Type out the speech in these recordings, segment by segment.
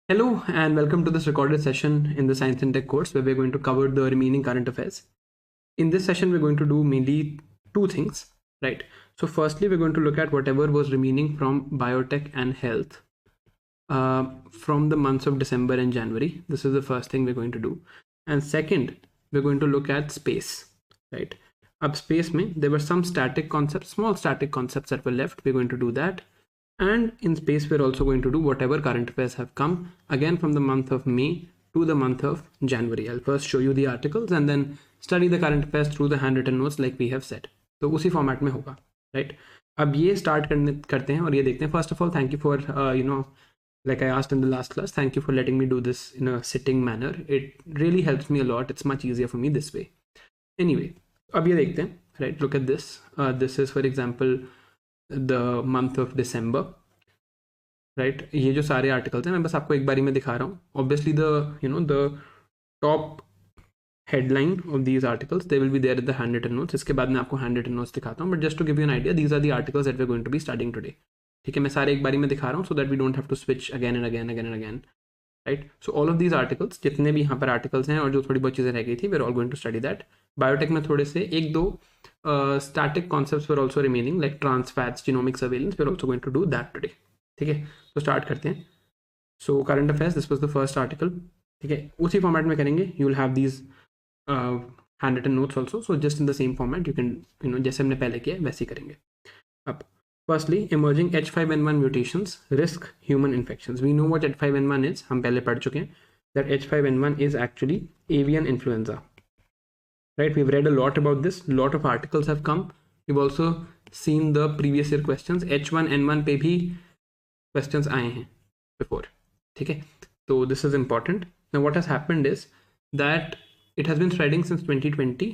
Hello and welcome to this recorded session in the Science and Tech course where we're going to cover the remaining current affairs. In this session, we're going to do mainly two things, right? So firstly, we're going to look at whatever was remaining from biotech and health from the months of December and January. This is the first thing we're going to do. And second, we're going to look at space, right? Up space mein, there were some static concepts, small static concepts that were left. We're going to do that. And in space, we're also going to do whatever current affairs have come again from the month of May to the month of January. I'll first show you the articles and then study the current affairs through the handwritten notes like we have said. तो उसी format में होगा, right? अब ये start करते हैं और ये देखते हैं. First of all, thank you for like I asked in the last class, thank you for letting me do this in a sitting manner. It really helps me a lot. It's much easier for me this way. Anyway, अब ये देखते हैं, right? Look at this. This is, for example, the month of December, right? ये जो सारे articles हैं मैं बस आपको एक बारी में दिखा रहा हूँ. Obviously the top headline of these articles, they will be there in the handwritten notes. इसके बाद मैं आपको handwritten notes दिखाता हूँ, but just to give you an idea, these are the articles that we're going to be studying today. ठीक है, मैं सारे एक बारी में दिखा रहा हूँ so that we don't have to switch again and again, right? So all of these articles, जितने भी यहाँ पर articles हैं और जो थोड़ी बहुत चीज़ें रह गई थी, we're all going to study that. Biotech में थोड़े से एक दो static concepts were also remaining, like trans fats, genomic surveillance. We're also going to do that today. ठीक है, तो स्टार्ट करते हैं. So current affairs, this was the first article. ठीक है, उसी फॉर्मेट में करेंगे. You will have these hand written notes also, so just in the same format. You can जैसे हमने पहले किया वैसे ही करेंगे. अब firstly, emerging H5N1 mutations risk human infections. We know what H5N1 is, हम पहले पढ़ चुके हैं. That H5N1 is actually avian influenza. Right, we've read a lot about this. Lot of articles have come. We've also seen the previous year questions. H1N1 पे भी questions आए हैं before. ठीक है, so this is important. Now what has happened is that it has been spreading since 2020.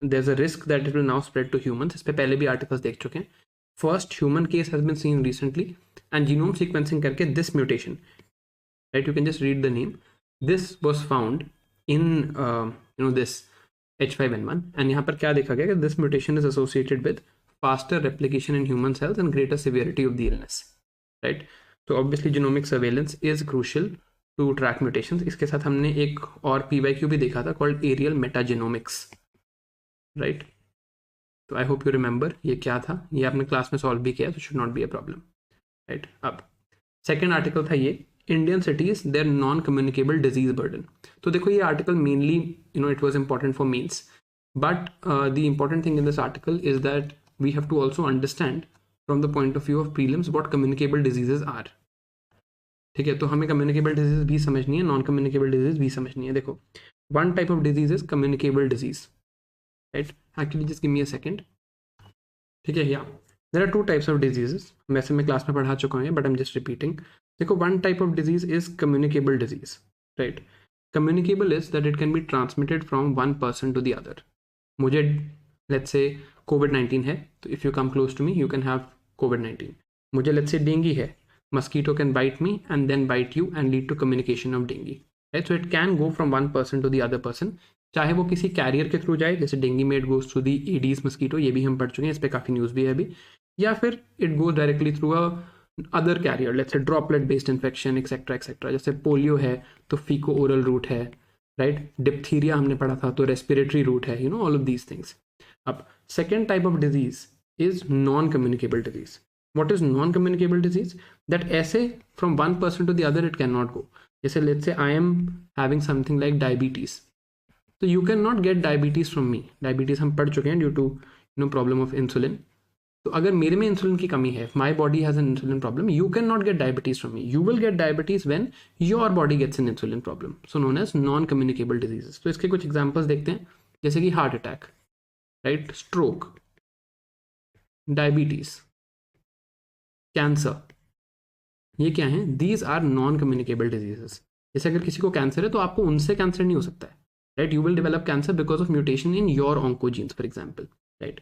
There's a risk that it will now spread to humans. इस पे पहले भी articles देख चुके हैं. First human case has been seen recently, and genome sequencing करके this mutation, right? You can just read the name. This was found in this H5N1, and यहाँ पर क्या देखा गया कि this mutation is associated with faster replication in human cells and greater severity of the illness, right? So obviously genomic surveillance is crucial to track mutations. इसके साथ हमने एक और PYQ भी देखा था called aerial metagenomics, right? तो I hope you remember ये क्या था. ये आपने क्लास में सॉल्व भी किया, तो should not be a problem, right? अब सेकेंड आर्टिकल था ये, Indian cities their non communicable disease burden. तो देखो ये article mainly it was important for mains, but the important thing in this article is that we have to also understand from the point of view of prelims what communicable diseases are. ठीक है, तो हमें communicable disease भी समझनी है, non communicable disease भी समझनी है. देखो, one type of disease is communicable disease, right? Actually just give me a second. ठीक है, या there are two types of diseases. वैसे मैं क्लास में पढ़ा चुका हूँ, but I'm just repeating. देखो, one type of disease is communicable disease, right? Communicable is that it can be transmitted from one person to the other. मुझे let's say COVID-19 है, तो if you come close to me, you can have COVID-19. मुझे let's say dengue है, mosquito can bite me and then bite you and lead to communication of dengue, right? So it can go from one person to the other person. चाहे वो किसी career के through जाए, जैसे dengue में it goes through the aedes mosquito, ये भी हम पढ़ चुके हैं, इस पर काफ़ी न्यूज़ भी है अभी, या फिर it goes directly through a other carrier, let's say droplet based infection etcetera etcetera. जैसे पोलियो है तो फीको ओरल रूट है, राइट? डिप्थीरिया हमने पढ़ा था तो रेस्पिरेटरी रूट है, ऑल ऑफ दीज थिंग्स. अब second type of disease is non communicable disease. What is non communicable disease? That ऐसे from one person to the other it can not go. जैसे let's say I am having something like diabetes, तो you can not get diabetes from me. Diabetes हम पढ़ चुके हैं due to problem of insulin. तो अगर मेरे में इंसुलिन की कमी है, my body has an insulin problem, you can not get diabetes from me. You will get diabetes when your body gets an insulin problem, so known as non communicable diseases. तो इसके कुछ examples देखते हैं, जैसे कि heart attack, right? Stroke, diabetes, cancer, ये क्या है? These are non communicable diseases. जैसे अगर किसी को कैंसर है तो आपको उनसे कैंसर नहीं हो सकता है, right? You will develop cancer because of mutation in your oncogenes, for example, right?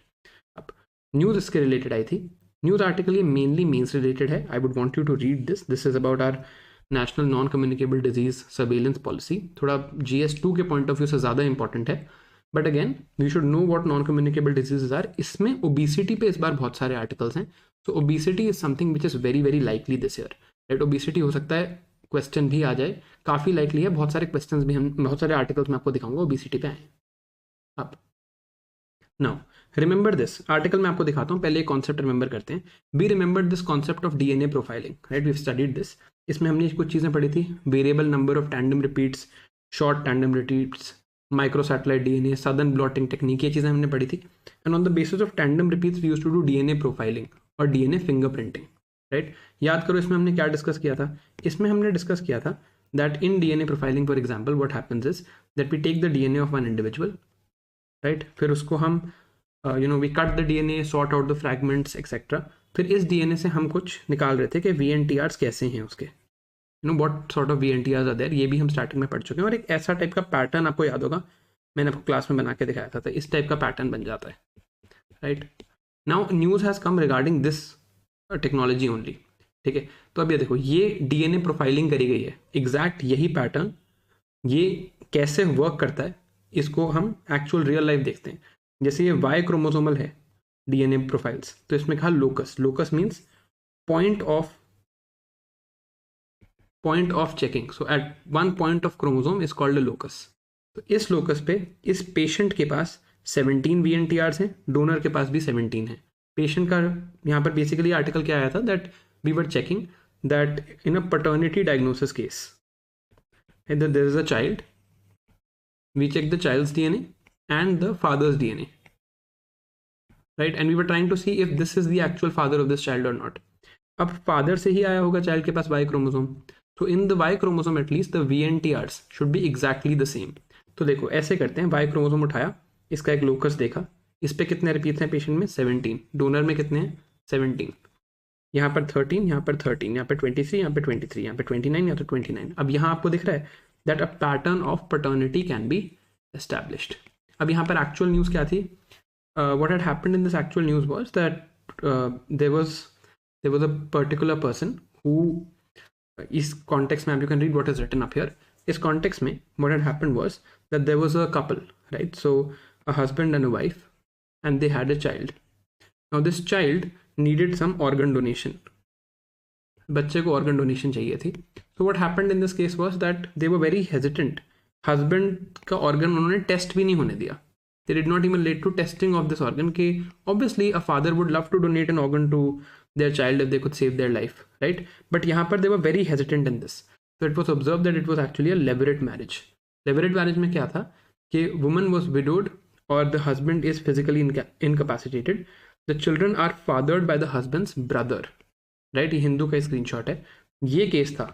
अब न्यूज़ इसके रिलेटेड आई थी. न्यूज़ आर्टिकल ये मेनली मेंस रिलेटेड है. I would want you to read this. This is about our national non communicable disease surveillance policy. थोड़ा GS2 के point of view से ज़्यादा इंपॉर्टेंट है, but again we should know what non communicable diseases are. इसमें obesity पे इस बार बहुत सारे आर्टिकल्स हैं. So obesity is something which is very very likely this year, right? Obesity हो सकता है क्वेश्चन भी आ जाए, काफ़ी लाइकली है। बहुत सारे क्वेश्चंस भी हम, बहुत सारे आर्टिकल्स मैं आपको दिखाऊंगा ओबेसिटी पे आए। अब नाउ रिमेंबर दिस आर्टिकल मैं आपको दिखाता हूँ, पहले एक कॉन्सेप्ट रिमेंबर करते हैं। We remember this concept of DNA profiling, right, we studied this. इसमें हमने कुछ चीज़ें पढ़ी थी, variable number of tandem repeats, short tandem repeats, micro satellite DNA, southern blotting technique, ये चीज़ें हमने पढ़ी थी। And on the basis of tandem repeats we used to do DNA profiling और डीएनए फिंगरप्रिंटिंग, राइट। याद करो इसमें हमने क्या डिस्कस किया था। इसमें हमने डिस्कस किया था that in DNA profiling for example what happens is that we take the DNA of one individual, right, फिर उसको हम we cut the DNA, sort out the fragments etcetera. फिर इस डीएनए से हम कुछ निकाल रहे थे कि वीएनटीआर्स कैसे हैं उसके, what sort of VNTRs are there, ये भी हम स्टार्टिंग में पढ़ चुके हैं। और एक ऐसा टाइप का पैटर्न आपको याद होगा, मैंने आपको क्लास में बना के दिखाया था, तो इस टाइप का पैटर्न बन जाता है, right. Now news has come regarding this technology only, ठीक है। तो अब ये देखो, ये डीएनए प्रोफाइलिंग करी गई है, एग्जैक्ट यही पैटर्न, ये कैसे वर्क करता है इसको हम एक्चुअल रियल लाइफ देखते हैं। जैसे ये वाई क्रोमोसोमल है डीएनए प्रोफाइल्स, तो इसमें कहा locus, locus means point of checking. So at one point of chromosome is called a locus. तो इस लोकस पे इस पेशेंट के पास 17 VNTRs हैं, डोनर के पास भी 17 है। पेशेंट का यहाँ पर बेसिकली आर्टिकल क्या आया था, that we were checking that in a paternity diagnosis case there is a child, we check the child's DNA and the father's DNA, right, and we were trying to see if this is the actual father of this child or not. अब father से ही आया होगा child के पास Y chromosome, तो in the Y chromosome at least the VNTRs should be exactly the same. तो देखो ऐसे करते हैं, वाई क्रोमोसोम उठाया, इसका एक लोकस देखा, इस पे कितने रिपीट्स हैं पेशेंट में 17, डोनर में कितने हैं 17, यहाँ पर 13, यहाँ पर 13, यहाँ पे 23, यहाँ पे 23, यहाँ पे 29, यहाँ पे 29। अब यहाँ आपको दिख रहा है that a pattern of paternity can be established. अब यहाँ पर एक्चुअल न्यूज़ क्या थी, what had happened in this actual news was that there was a particular person who is context में, you can read what is written up here. इस context में what had happened was that there was a couple, right, so a husband and a wife, and they had a child. Now this child needed some organ donation, बच्चे को organ donation चाहिए थी। So what happened in this case was that they were very hesitant. husband का organ उन्होंने test भी नहीं होने दिया, they did not even lead to testing of this organ, कि obviously a father would love to donate an organ to their child if they could save their life, right, but यहाँ पर they were very hesitant in this. So it was observed that it was actually a levirate marriage. levirate marriage में क्या था कि woman was widowed or the husband is physically incapacitated, the children are fathered by the husband's brother, right, ये हिंदू का screenshot है, ये case था,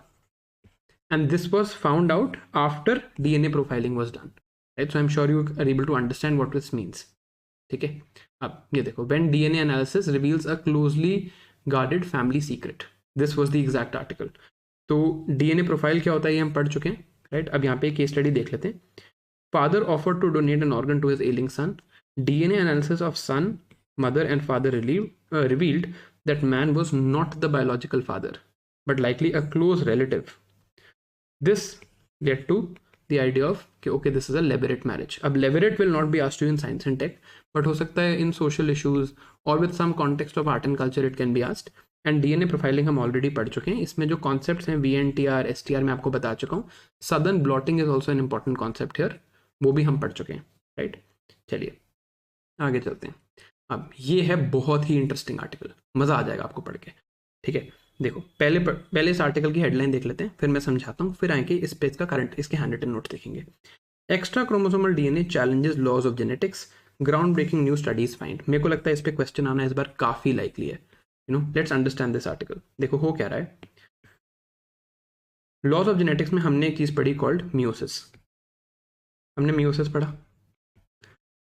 and this was found out after DNA profiling was done, right, so I'm sure you are able to understand what this means, ठीक है। अब ये देखो, when DNA analysis reveals a closely guarded family secret, this was the exact article. तो DNA profile क्या होता है ये हम पढ़ चुके हैं, राइट। अब यहाँ पे केस स्टडी देख लेते हैं। Father offered to donate an organ to his ailing son, DNA analysis of son, mother and father revealed that man was not the biological father but likely a close relative. This led to the idea of कि okay this is a levirate marriage. अब levirate will not be asked you in science and tech, but हो सकता है in social issues or with some context of art and culture it can be asked. And DNA profiling हम already पढ़ चुके हैं, इसमें जो कॉन्सेप्ट्स हैं VNTR STR मैं आपको बता चुका हूँ। Southern blotting is also an important concept here, वो भी हम पढ़ चुके हैं, राइट। चलिए आगे चलते हैं। अब ये है बहुत ही इंटरेस्टिंग आर्टिकल, मज़ा आ जाएगा आपको पढ़ के, ठीक है। देखो पहले इस आर्टिकल की हेडलाइन देख लेते हैं, फिर मैं समझाता हूँ, फिर आएंगे इस पेज का करंट, इसके हैंड रिटन नोट्स देखेंगे। Extra chromosomal DNA challenges laws of genetics, ground breaking new studies find. मेरे को लगता है इस पर क्वेश्चन आना इस बार काफ़ी लाइकली है, लेट्स अंडरस्टैंड दिस आर्टिकल। देखो हो क्या रहा है, लॉज ऑफ जेनेटिक्स में हमने एक चीज़ पढ़ी कॉल्ड मियोसिस, हमने मियोसिस पढ़ा।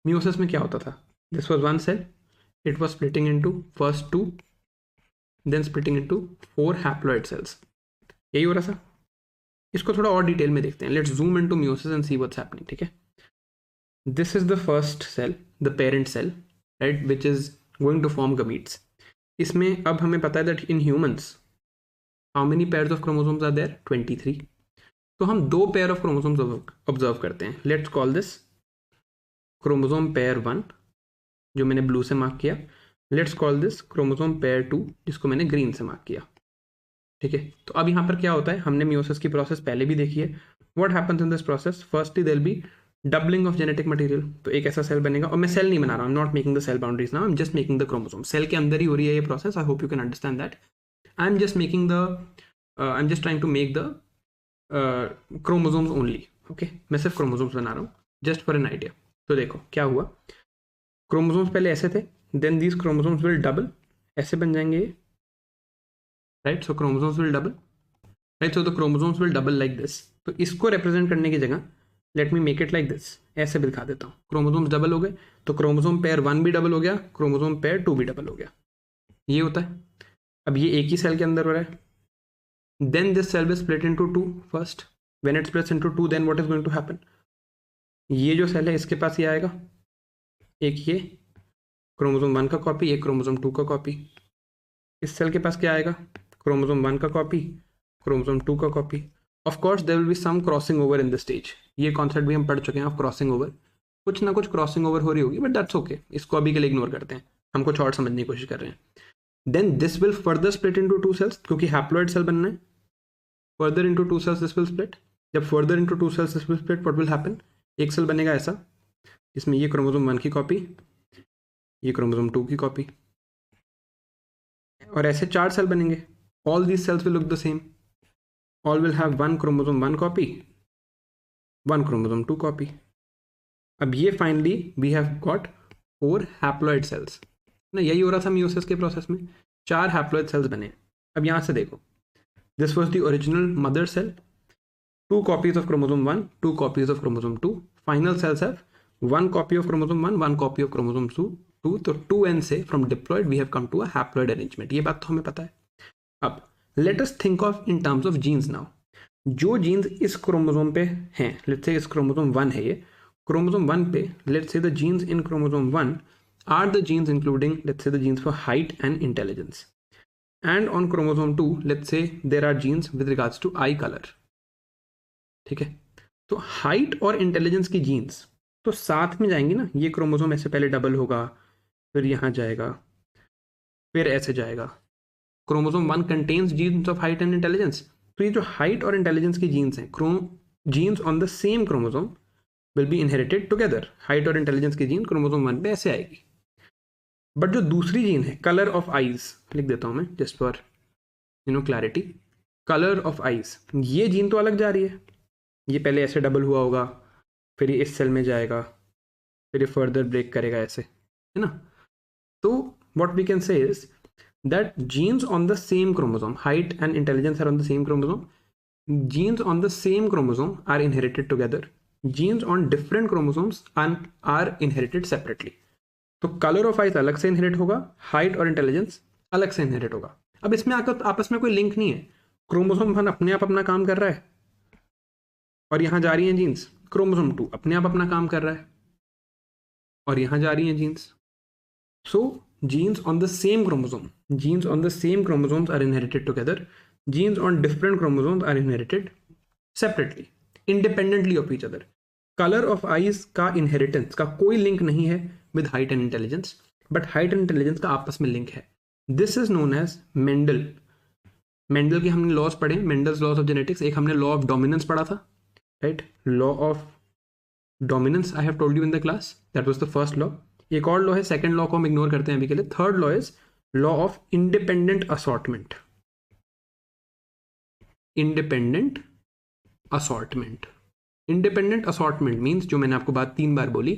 मियोसिस में क्या होता था, this was one cell, it was splitting into first 2 then splitting into 4 haploid cells, यही हो रहा था। इसको थोड़ा और डिटेल में देखते हैं, let's zoom into meiosis and see what's happening, ठीक है। This is the first cell, the parent cell, right, which is going to form gametes. इसमें अब हमें पता है that in humans how many pairs of chromosomes are there, 23। तो हम 2 pair of chromosomes observe करते हैं, let's call this chromosome pair 1 जो मैंने ब्लू से मार्क किया, let's call this chromosome pair 2 जिसको मैंने ग्रीन से मार्क किया, ठीक है, तो अब यहाँ पर क्या होता है, हमने मियोसिस की प्रोसेस पहले भी देखी है. What happens in this process, firstly there will be doubling of genetic material. तो एक ऐसा सेल बनेगा, और मैं सेल नहीं बना रहा, I am not making the cell boundaries now, I am just making the chromosome. Cell के अंदर ही हो रही है ये process. I hope you can understand that. I am just making the I am just trying to make the chromosomes only. Okay, मैं सिर्फ chromosomes बना रहा हूँ जस्ट फॉर एन आइडिया. तो देखो क्या हुआ, क्रोमोसोम्स पहले ऐसे थे, then these chromosomes will double, ऐसे बन जाएंगे ये, right. So chromosomes will double, right. So the chromosomes will double like this. तो इसको रिप्रेजेंट करने की जगह let me make it like this, ऐसे भी दिखा देता हूँ. क्रोमोसोम्स डबल हो गए, तो क्रोमोसोम पेयर 1 भी डबल हो गया, क्रोमोसोम पेयर 2 भी डबल हो गया. ये होता है. अब ये एक ही सेल के अंदर हो रहा है. Then this cell will split into 2 first. When it splits into 2, then what is going to happen, ये जो सेल है इसके पास ये आएगा, एक ये क्रोमोसोम 1 का कॉपी, एक क्रोमोसोम 2 का कॉपी. इस सेल के पास क्या आएगा, क्रोमोसोम 1 का कॉपी, क्रोमोसोम 2 का copy. Of course there will be some crossing over in this stage. ये कॉन्सेप्ट भी हम पढ़ चुके हैं ऑफ क्रॉसिंग ओवर. कुछ ना कुछ क्रॉसिंग ओवर हो रही होगी, बट दैट्स ओके, इसको अभी के लिए इग्नोर करते हैं, हम कुछ और समझने की कोशिश कर रहे हैं. Then this will further split into 2 cells, क्योंकि हैप्लॉइड सेल बनना है. Further into 2 cells this will split. जब further into 2 cells this will split, what will happen, एक सेल बनेगा ऐसा, इसमें ये क्रोमोसोम 1 की कॉपी, ये क्रोमोसोम 2 की कॉपी, और ऐसे 4 सेल बनेंगे. All these cells will look the same. All will have 1 chromosome 1 copy, 1 chromosome 2 copy. अब ये finally we have got 4 haploid cells ना. यही हो रहा था मियोसिस के प्रोसेस में, 4 हैप्लॉइड सेल्स बने. अब यहाँ से देखो, this was the original mother cell, 2 copies of chromosome 1, 2 copies of chromosome 2. Final cells have 1 copy of chromosome 1, 1 copy of chromosome 2. तो 2n से from diploid we have come to a haploid arrangement. ये बात तो हमें पता है. अब let us think of in terms of genes now. जो जीन्स इस क्रोमोसोम पे हैं, लेट्स से इस क्रोमोसोम 1 है ये, क्रोमोसोम 1 पे let's say the genes in chromosome 1 are the genes including let's say the genes for height and intelligence. And on chromosome 2 let's say there are genes with regards to eye color. ठीक है, तो height और intelligence की jeans तो साथ में जाएंगी ना. ये क्रोमोसोम ऐसे पहले डबल होगा, फिर यहाँ जाएगा, फिर ऐसे जाएगा. Chromosome 1 contains genes of height and intelligence. तो ये जो हाइट और इंटेलिजेंस की जीन्स हैं, genes on the same chromosome will be inherited together. Height और इंटेलिजेंस की जीन क्रोमोसोम 1 पे ऐसे आएगी. बट जो दूसरी जीन है, कलर ऑफ आईज, लिख देता हूँ मैं just for clarity. Colour of eyes, ये जीन तो अलग जा रही है. ये पहले ऐसे डबल हुआ होगा, फिर ये इस सेल में जाएगा, फिर ये फर्दर ब्रेक करेगा ऐसे, है ना. तो what we can say is that genes on the same chromosome, height and intelligence are on the same chromosome. Genes on the same chromosome are inherited together. Genes on different chromosomes are inherited separately. तो colour of eyes अलग से inherit होगा, height और intelligence अलग से inherit होगा. अब इसमें आकर आपस में कोई लिंक नहीं है. क्रोमोसोम 1 अपने आप अपना काम कर रहा है और यहाँ जा रही हैं जीन्स. क्रोमोसोम 2 अपने आप अपना काम कर रहा है और यहाँ जा रही हैं genes. So genes on the same chromosome, genes on the same chromosomes are inherited together. Genes on different chromosomes are inherited separately, independently of each other. Colour of eyes का इनहेरिटेंस का कोई लिंक नहीं है with height and intelligence, but height and intelligence का आपस में link है. This is known as Mendel. Mendel के हमने लॉज पढ़े, मेंडल्स लॉज ऑफ जेनेटिक्स. एक हमने लॉ ऑफ डोमिनेंस पढ़ा था, right? Law of dominance I have told you in the class. That was the first law. एक और लॉ है, सेकंड लॉ को हम इग्नोर करते हैं अभी के लिए. Third law is law of independent assortment. Independent assortment, independent assortment means, जो मैंने आपको बात 3 बार बोली,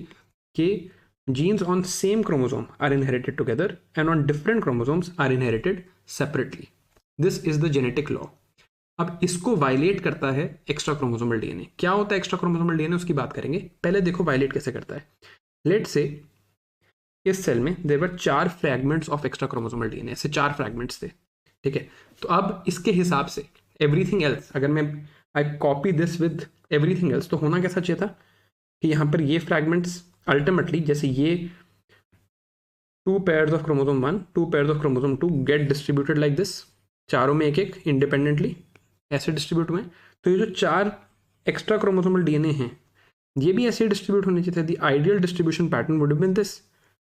कि genes on same chromosome are inherited together and on different chromosomes are inherited separately. This is the genetic law. अब इसको violet करता है एक्स्ट्रा क्रोमोसोमल डीएनए. क्या होता है एक्स्ट्रा क्रोमोसोमल डीएनए, उसकी बात करेंगे. पहले देखो वायलेट कैसे करता है. लेट से इस सेल में there were 4 fragments of extra chromosomal DNA, ऐसे 4 फ्रैगमेंट्स थे. ठीक है, तो अब इसके हिसाब से एवरीथिंग एल्स, अगर मैं I copy this with everything else, तो होना कैसा चाहिए था कि यहाँ पर ये फ्रैगमेंट्स अल्टीमेटली, जैसे ये 2 pairs of chromosome 1, 2 pairs of chromosome 2 get distributed like this. चारों में एक एक इंडिपेंडेंटली ऐसे डिस्ट्रीब्यूट हुए. तो ये जो 4 एक्स्ट्रा क्रोमोसोमल डीएनए हैं, ये भी ऐसे डिस्ट्रीब्यूट होने चाहिए. The ideal distribution pattern would have been this,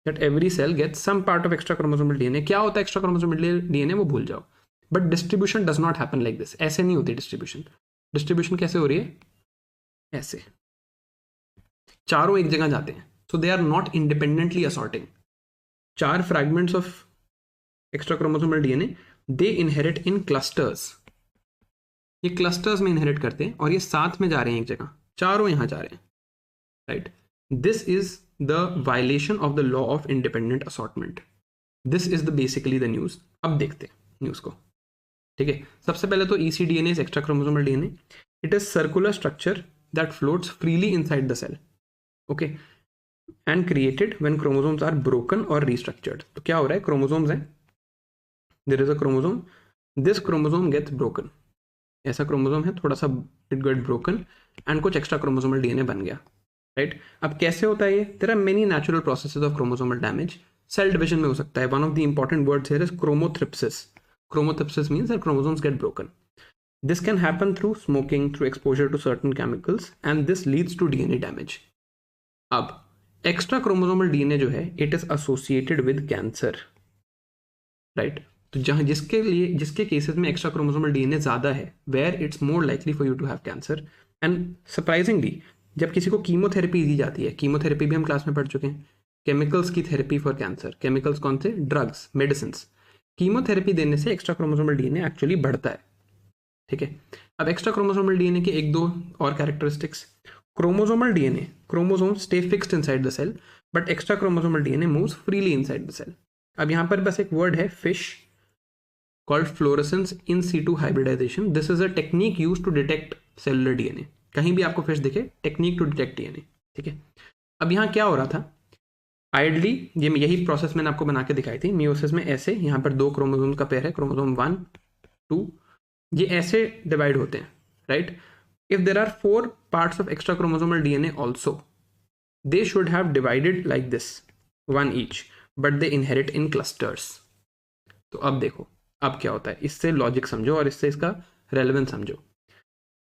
that every cell gets some part of extra chromosomal DNA. क्या होता है एक्स्ट्रा क्रोमोसोमल डीएनए, वो भूल जाओ. But distribution does not happen like this, ऐसे नहीं होती डिस्ट्रीब्यूशन। डिस्ट्रीब्यूशन कैसे हो रही है, ऐसे चारों एक जगह जाते हैं, so they are not independently assorting. 4 fragments of extra chromosomal DNA they inherit in clusters, ये क्लस्टर्स में इनहेरिट करते हैं और ये साथ में जा रहे हैं एक जगह, चारों यहां जा रहे हैं, right. This is the violation of the law of independent assortment. This is the basically the news. अब देखते हैं न्यूज को, ठीक है। सबसे पहले तो ecDNA is extra chromosomal DNA, it is circular structure that floats freely inside the cell, okay, and created when chromosomes are broken और रीस्ट्रक्चर्ड। तो क्या हो रहा है, क्रोमोसोम्स हैं, there is a chromosome, this chromosome gets broken, ऐसा chromosome है, थोड़ा सा इट गेट ब्रोकन एंड कुछ एक्स्ट्रा क्रोमोसोमल डीएनए बन गया, राइट। अब कैसे होता है ये, there are many natural processes of chromosomal damage. Cell division में हो सकता है, one of the important words here is chromothripsis. Chromothripsis means that chromosomes get broken. This can happen through smoking, through exposure to certain chemicals, and this leads to DNA damage. अब extra chromosomal DNA जो है, it is associated with cancer, right. तो जहां जिसके cases में extra chromosomal DNA ज्यादा है, where it's more likely for you to have cancer. And surprisingly जब किसी को कीमोथेरेपी दी जाती है, कीमोथेरेपी भी हम क्लास में पढ़ चुके हैं, केमिकल्स की थेरेपी फॉर कैंसर, केमिकल्स कौन से, ड्रग्स, मेडिसिन। कीमोथेरेपी देने से एक्स्ट्रा क्रोमोसोमल डीएनए एक्चुअली बढ़ता है, ठीक है। अब एक्स्ट्रा क्रोमोसोमल डीएनए के एक दो और characteristics, chromosomal DNA, chromosome stay fixed inside the cell, but extra chromosomal DNA moves freely inside the cell. अब यहां पर बस एक वर्ड है, FISH, called fluorescence in situ hybridization. This is a technique used to detect cellular DNA. कहीं भी आपको fish दिखे, टेक्निक टू डिटेक्ट डीएनए, ठीक है। अब यहां क्या हो रहा था, आइडली ये यही प्रोसेस मैंने आपको बना के दिखाई थी, मियोसिस में ऐसे यहां पर 2 क्रोमोसोम का पेयर है, क्रोमोसोम 1, 2, ये ऐसे डिवाइड होते हैं, right. If there are 4 parts of extra chromosomal DNA also, they should have divided like this, 1 each, but they inherit in clusters. तो अब देखो अब क्या होता है, इससे लॉजिक समझो और इससे इसका रेलेवेंस समझो।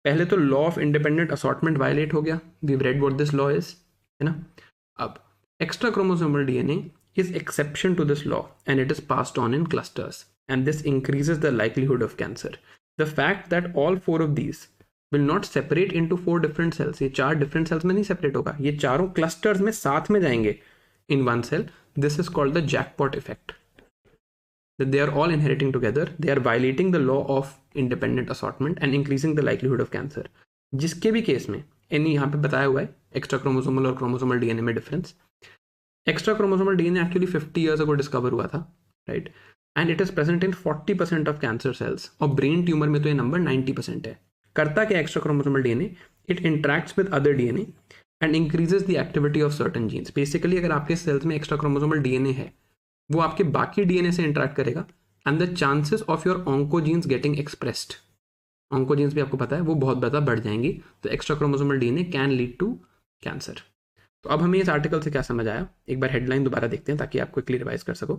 पहले तो law of independent assortment violate हो गया, we read what this law is, है ना। अब extra chromosomal DNA is exception to this law and it is passed on in clusters, and this increases the likelihood of cancer. The fact that all 4 of these will not separate into 4 different cells, ये 4 different cells में नहीं separate होगा, ये चारों clusters में साथ में जाएंगे in one cell, this is called the jackpot effect, that they are all inheriting together, they are violating the law of independent assortment and increasing the likelihood of cancer. जिसके भी case में यहाँ पे बताया हुआ है एक्स्ट्रा क्रोमोसोमल और chromosomal DNA में difference, extra chromosomal DNA actually 50 years ago discover हुआ था, right, and it is present in 40% of cancer cells, और ब्रेन ट्यूमर में तो ये नंबर 90% है। करता क्या extra chromosomal DNA, it interacts with other DNA and increases the activity of certain jeans. Basically अगर आपके सेल्स में एक्स्ट्रा क्रोमोसोमल डीएनए है, वो आपके बाकी डीएनए से इंटरेक्ट करेगा and the chances of your oncogenes getting expressed, oncogenes भी आपको पता है वो बहुत ज़्यादा बढ़ जाएंगी। तो extra chromosomal DNA can lead to cancer. तो अब हमें इस आर्टिकल से क्या समझ आया, एक बार हेडलाइन दोबारा देखते हैं ताकि आप क्विकली रिवाइज कर सको।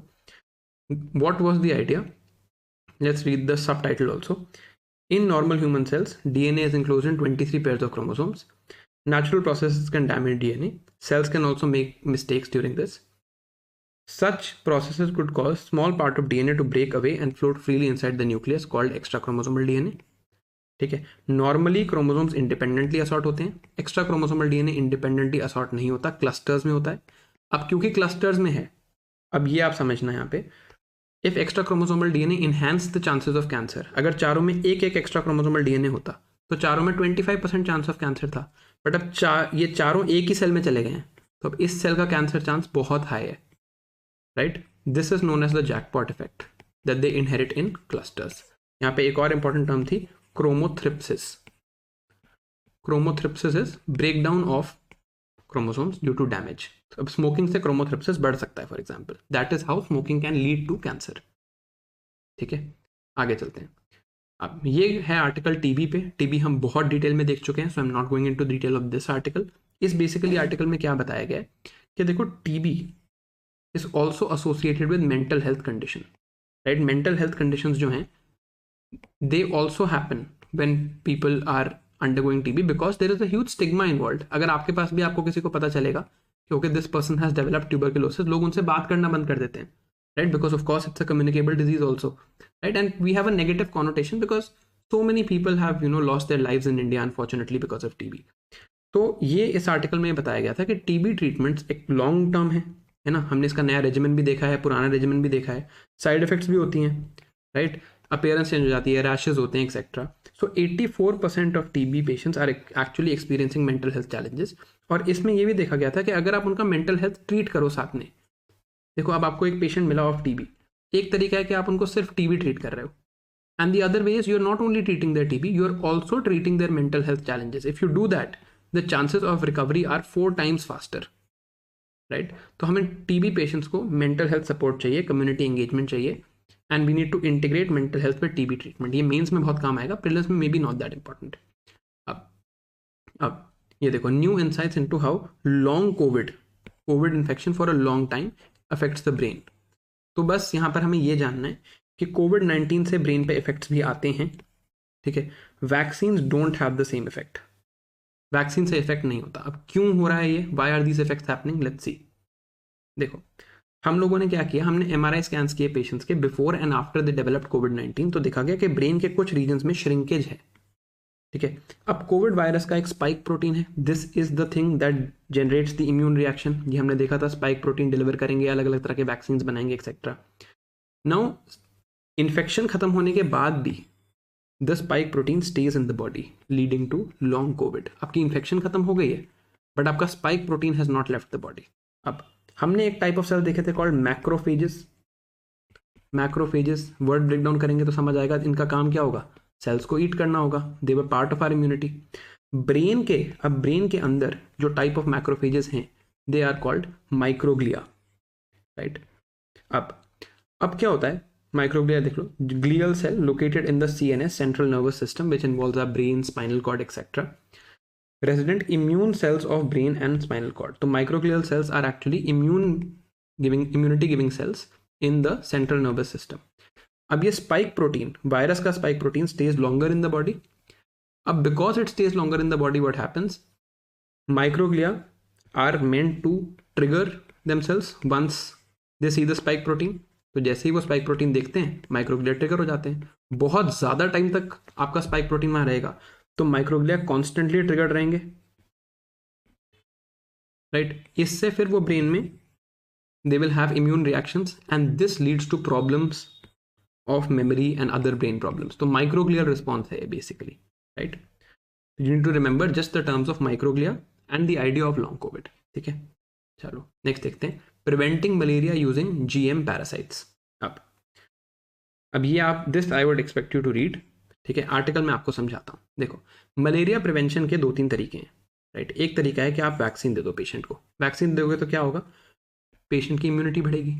What was the idea, let's read the sub title also. In normal human cells DNA is enclosed in 23 pairs of chromosomes. Natural processes can damage DNA. Cells can also make mistakes during this. Such processes could cause small part of DNA to break away and float freely inside the nucleus called extra chromosomal DNA. ठीक है, normally chromosomes independently assort होते हैं, extra chromosomal DNA independently assort नहीं होता, clusters में होता है। अब क्योंकि क्लस्टर्स में है, अब ये आप समझना यहाँ पे, if extra chromosomal DNA enhance the chances of cancer, अगर चारों में एक एक एक्स्ट्रा क्रोमोसोमल डीएनए होता तो चारों में 25% चांस ऑफ कैंसर था, बट अब ये चारों एक ही सेल में चले गए हैं, तो अब इस सेल का कैंसर चांस बहुत हाई है, right. This is known as the jackpot effect that they inherit in clusters. यहाँ पे एक और इंपॉर्टेंट टर्म थी, chromothripsis. Chromothripsis is breakdown of chromosomes due to damage. अब स्मोकिंग से क्रोमोथ्रिप्सिस बढ़ सकता है for example, that is how smoking can lead to cancer. ठीक है, आगे चलते हैं। अब ये है आर्टिकल टीबी पे। टीबी हम बहुत डिटेल में देख चुके हैं, so I am not going into detail of this article. इस बेसिकली आर्टिकल में क्या बताया गया है कि देखो, TB is also associated with mental health condition, right. Mental health conditions जो हैं, they also happen when people are undergoing TB because there is a huge stigma involved. अगर आपके पास भी आपको किसी को पता चलेगा कि okay this person has developed tuberculosis, लोग उनसे बात करना बंद कर देते हैं, right? Because of course it's a communicable disease also, right? And we have a negative connotation because so many people have lost their lives in India unfortunately because of TB. तो ये इस आर्टिकल में बताया गया था कि TB treatments एक long term है ना, हमने इसका नया रेजिमेंट भी देखा है, पुराना रेजिमेंट भी देखा है, साइड इफेक्ट्स भी होती हैं, राइट, अपीयरेंस चेंज हो जाती है, रैशेज होते हैं etcetera. So 84% of TB patients are actually experiencing mental health challenges. और इसमें ये भी देखा गया था कि अगर आप उनका मेंटल हेल्थ ट्रीट करो साथ में, देखो अब आपको एक पेशेंट मिला ऑफ टीबी, एक तरीका है कि आप उनको सिर्फ टीबी ट्रीट कर रहे हो, and the other way is you're not only treating their TB, you're also treating their mental health challenges. If you do that, the chances of recovery are 4 times faster, right? तो हमें TB patients को mental health support चाहिए, community engagement चाहिए, and we need to integrate mental health with TB treatment. ये mains में बहुत काम आएगा, प्रीलिम्स में maybe not that important. अब ये देखो, new insights into how long COVID infection for a long time affects the brain. तो बस यहाँ पर हमें ये जानना है कि कोविड-19 से ब्रेन पे इफेक्ट्स भी आते हैं, ठीक है. Vaccine don't have the same effect, vaccine से इफेक्ट नहीं होता. अब क्यों हो रहा है ये, why are these effects happening, let's see. देखो हम लोगों ने क्या किया, हमने MRI स्कैन्स किए पेशेंट्स के before and after the developed कोविड-19, तो देखा गया कि ब्रेन के कुछ रीजन्स में श्रिंकेज है, ठीक है. अब कोविड वायरस का एक स्पाइक प्रोटीन है, this is the thing that generates the immune reaction. ये हमने देखा था, स्पाइक प्रोटीन डिलीवर करेंगे, अलग अलग तरह के वैक्सीन बनाएंगे एक्सेट्रा. नाउ इन्फेक्शन खत्म होने के बाद भी the spike protein stage in the body leading to long COVID. आपकी इन्फेक्शन खत्म हो गई है बट आपका spike protein has not left the body. अब हमने एक टाइप ऑफ सेल देखे थे called macrophages. Macrophages word break down करेंगे तो समझ आएगा इनका काम क्या होगा, सेल्स को ईट करना होगा. They were part of our immunity. Brain के अंदर जो टाइप ऑफ मैक्रोफेजेस हैं they are called microglia, right. अब क्या होता है माइक्रोग्लिया, देख लो, glial cell located in the CNS central nervous system which involves our brain, spinal cord etcetera. Resident immune cells of brain and spinal cord. तो microglial cells are actually immunity giving cells in the central nervous system. अब ये spike protein, virus का spike protein stays longer in the body. अब because it stays longer in the body, what happens, microglia are meant to trigger themselves once they see the spike protein. तो जैसे ही वो spike protein देखते हैं microglia trigger हो जाते हैं. बहुत ज़्यादा टाइम तक आपका स्पाइक प्रोटीन वहाँ रहेगा तो माइक्रोग्लिया कॉन्स्टेंटली ट्रिगर्ड रहेंगे, राइट. इससे फिर वो ब्रेन में they will have immune reactions and this leads to problems of memory and other brain problems. तो माइक्रोग्लियल रिस्पॉन्स है basically, right. You need to remember just the terms of microglia and the idea of long COVID, ठीक है. चलो next देखते हैं, preventing malaria using GM parasites. अब ये आप, this I would expect you to read, ठीक है. आर्टिकल में आपको समझाता हूँ. देखो मलेरिया प्रिवेंशन के 2-3 तरीके हैं, राइट. एक तरीका है कि आप वैक्सीन दे दो पेशेंट को. वैक्सीन दोगे तो क्या होगा, पेशेंट की इम्यूनिटी बढ़ेगी.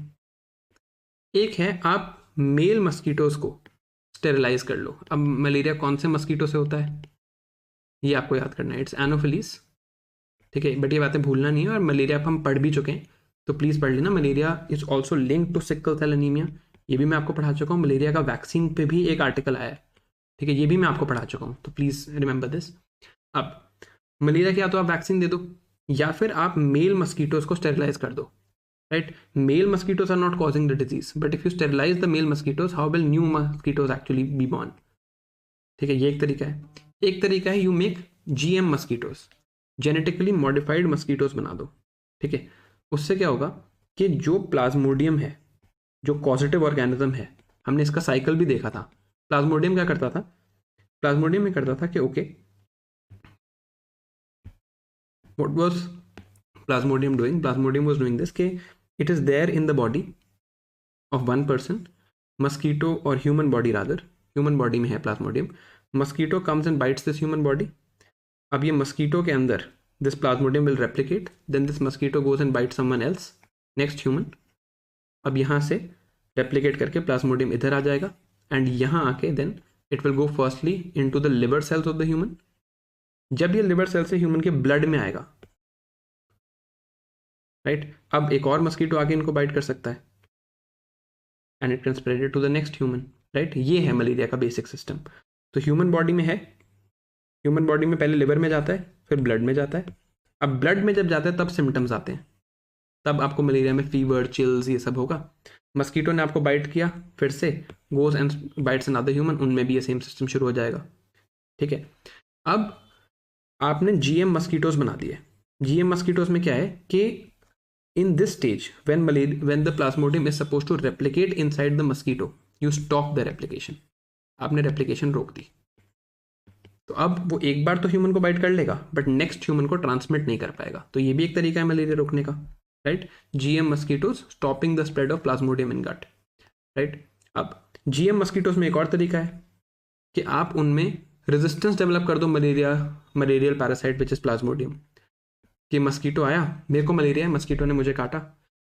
एक है आप मेल मस्कीटोज को स्टेरिलाइज कर लो. अब मलेरिया कौन से मस्कीटो से होता है ये आपको याद करना है, इट्स एनोफिलीज, ठीक है. बट ये बातें भूलना नहीं है, और मलेरिया आप हम पढ़ भी चुके हैं तो प्लीज़ पढ़ लेना. Malaria is also link to sickle cell anaemia, ये भी मैं आपको पढ़ा चुका हूँ. मलेरिया का वैक्सीन पे भी एक आर्टिकल आया है, ठीक है, ये भी मैं आपको पढ़ा चुका हूँ, तो प्लीज़ रिमेंबर दिस. अब मलेरिया क्या, तो आप वैक्सीन दे दो या फिर आप मेल मस्कीटोज को स्टेरिलाइज कर दो, right. Male mosquitoes are not causing the disease but if you sterilise the male mosquitoes how will new mosquitoes actually be born, ठीक है. ये एक तरीका है. एक तरीका है you make GM mosquitoes, genetically modified mosquitoes बना दो, ठीक है. उससे क्या होगा कि जो प्लाज्मोडियम है, जो कॉजेटिव ऑर्गेनिज्म है, हमने इसका साइकिल भी देखा था. प्लाज्मोडियम क्या करता था, प्लाज्मोडियम में करता था कि okay, what was plasmodium doing, plasmodium was doing this कि it is there in the body of one person, mosquito और human body, rather human body में है plasmodium. Mosquito comes and bites this human body. अब ये mosquito के अंदर this plasmodium will replicate, then this mosquito goes and bites someone else, next human. अब यहाँ से replicate करके plasmodium इधर आ जाएगा and यहाँ आके then it will go firstly into the liver cells of the human. जब ये liver cell से human के blood में आएगा, right, अब एक और mosquito आके इनको bite कर सकता है and it can spread it to the next human, right. ये है मलेरिया का basic system. तो human body में है, ह्यूमन बॉडी में पहले लिवर में जाता है, फिर ब्लड में जाता है. अब ब्लड में जब जाता है तब सिम्टम्स आते हैं, तब आपको मलेरिया में फीवर, चिल्स ये सब होगा। मस्कीटो ने आपको बाइट किया, फिर से goes and bytes another human, उनमें भी ये सेम सिस्टम शुरू हो जाएगा। ठीक है, अब आपने जीएम मस्कीटोज बना दिए। जीएम मस्कीटोज में क्या है कि in this stage when the plasmodium is suppose to replicate inside the mosquito, you stop the replication. आपने रेप्लिकेशन रोक दी, तो अब वो एक बार तो ह्यूमन को बाइट कर लेगा बट नेक्स्ट ह्यूमन को ट्रांसमिट नहीं कर पाएगा। तो ये भी एक तरीका है मलेरिया रोकने का, right. GM mosquitoes stopping the spread of plasmodium in gut, right. अब जीएम मस्कीटोज में एक और तरीका है कि आप उनमें रेजिस्टेंस डेवलप कर दो malarial parasite which is Plasmodium. कि मस्कीटो आया, मेरे को मलेरिया है, मस्कीटो ने मुझे काटा,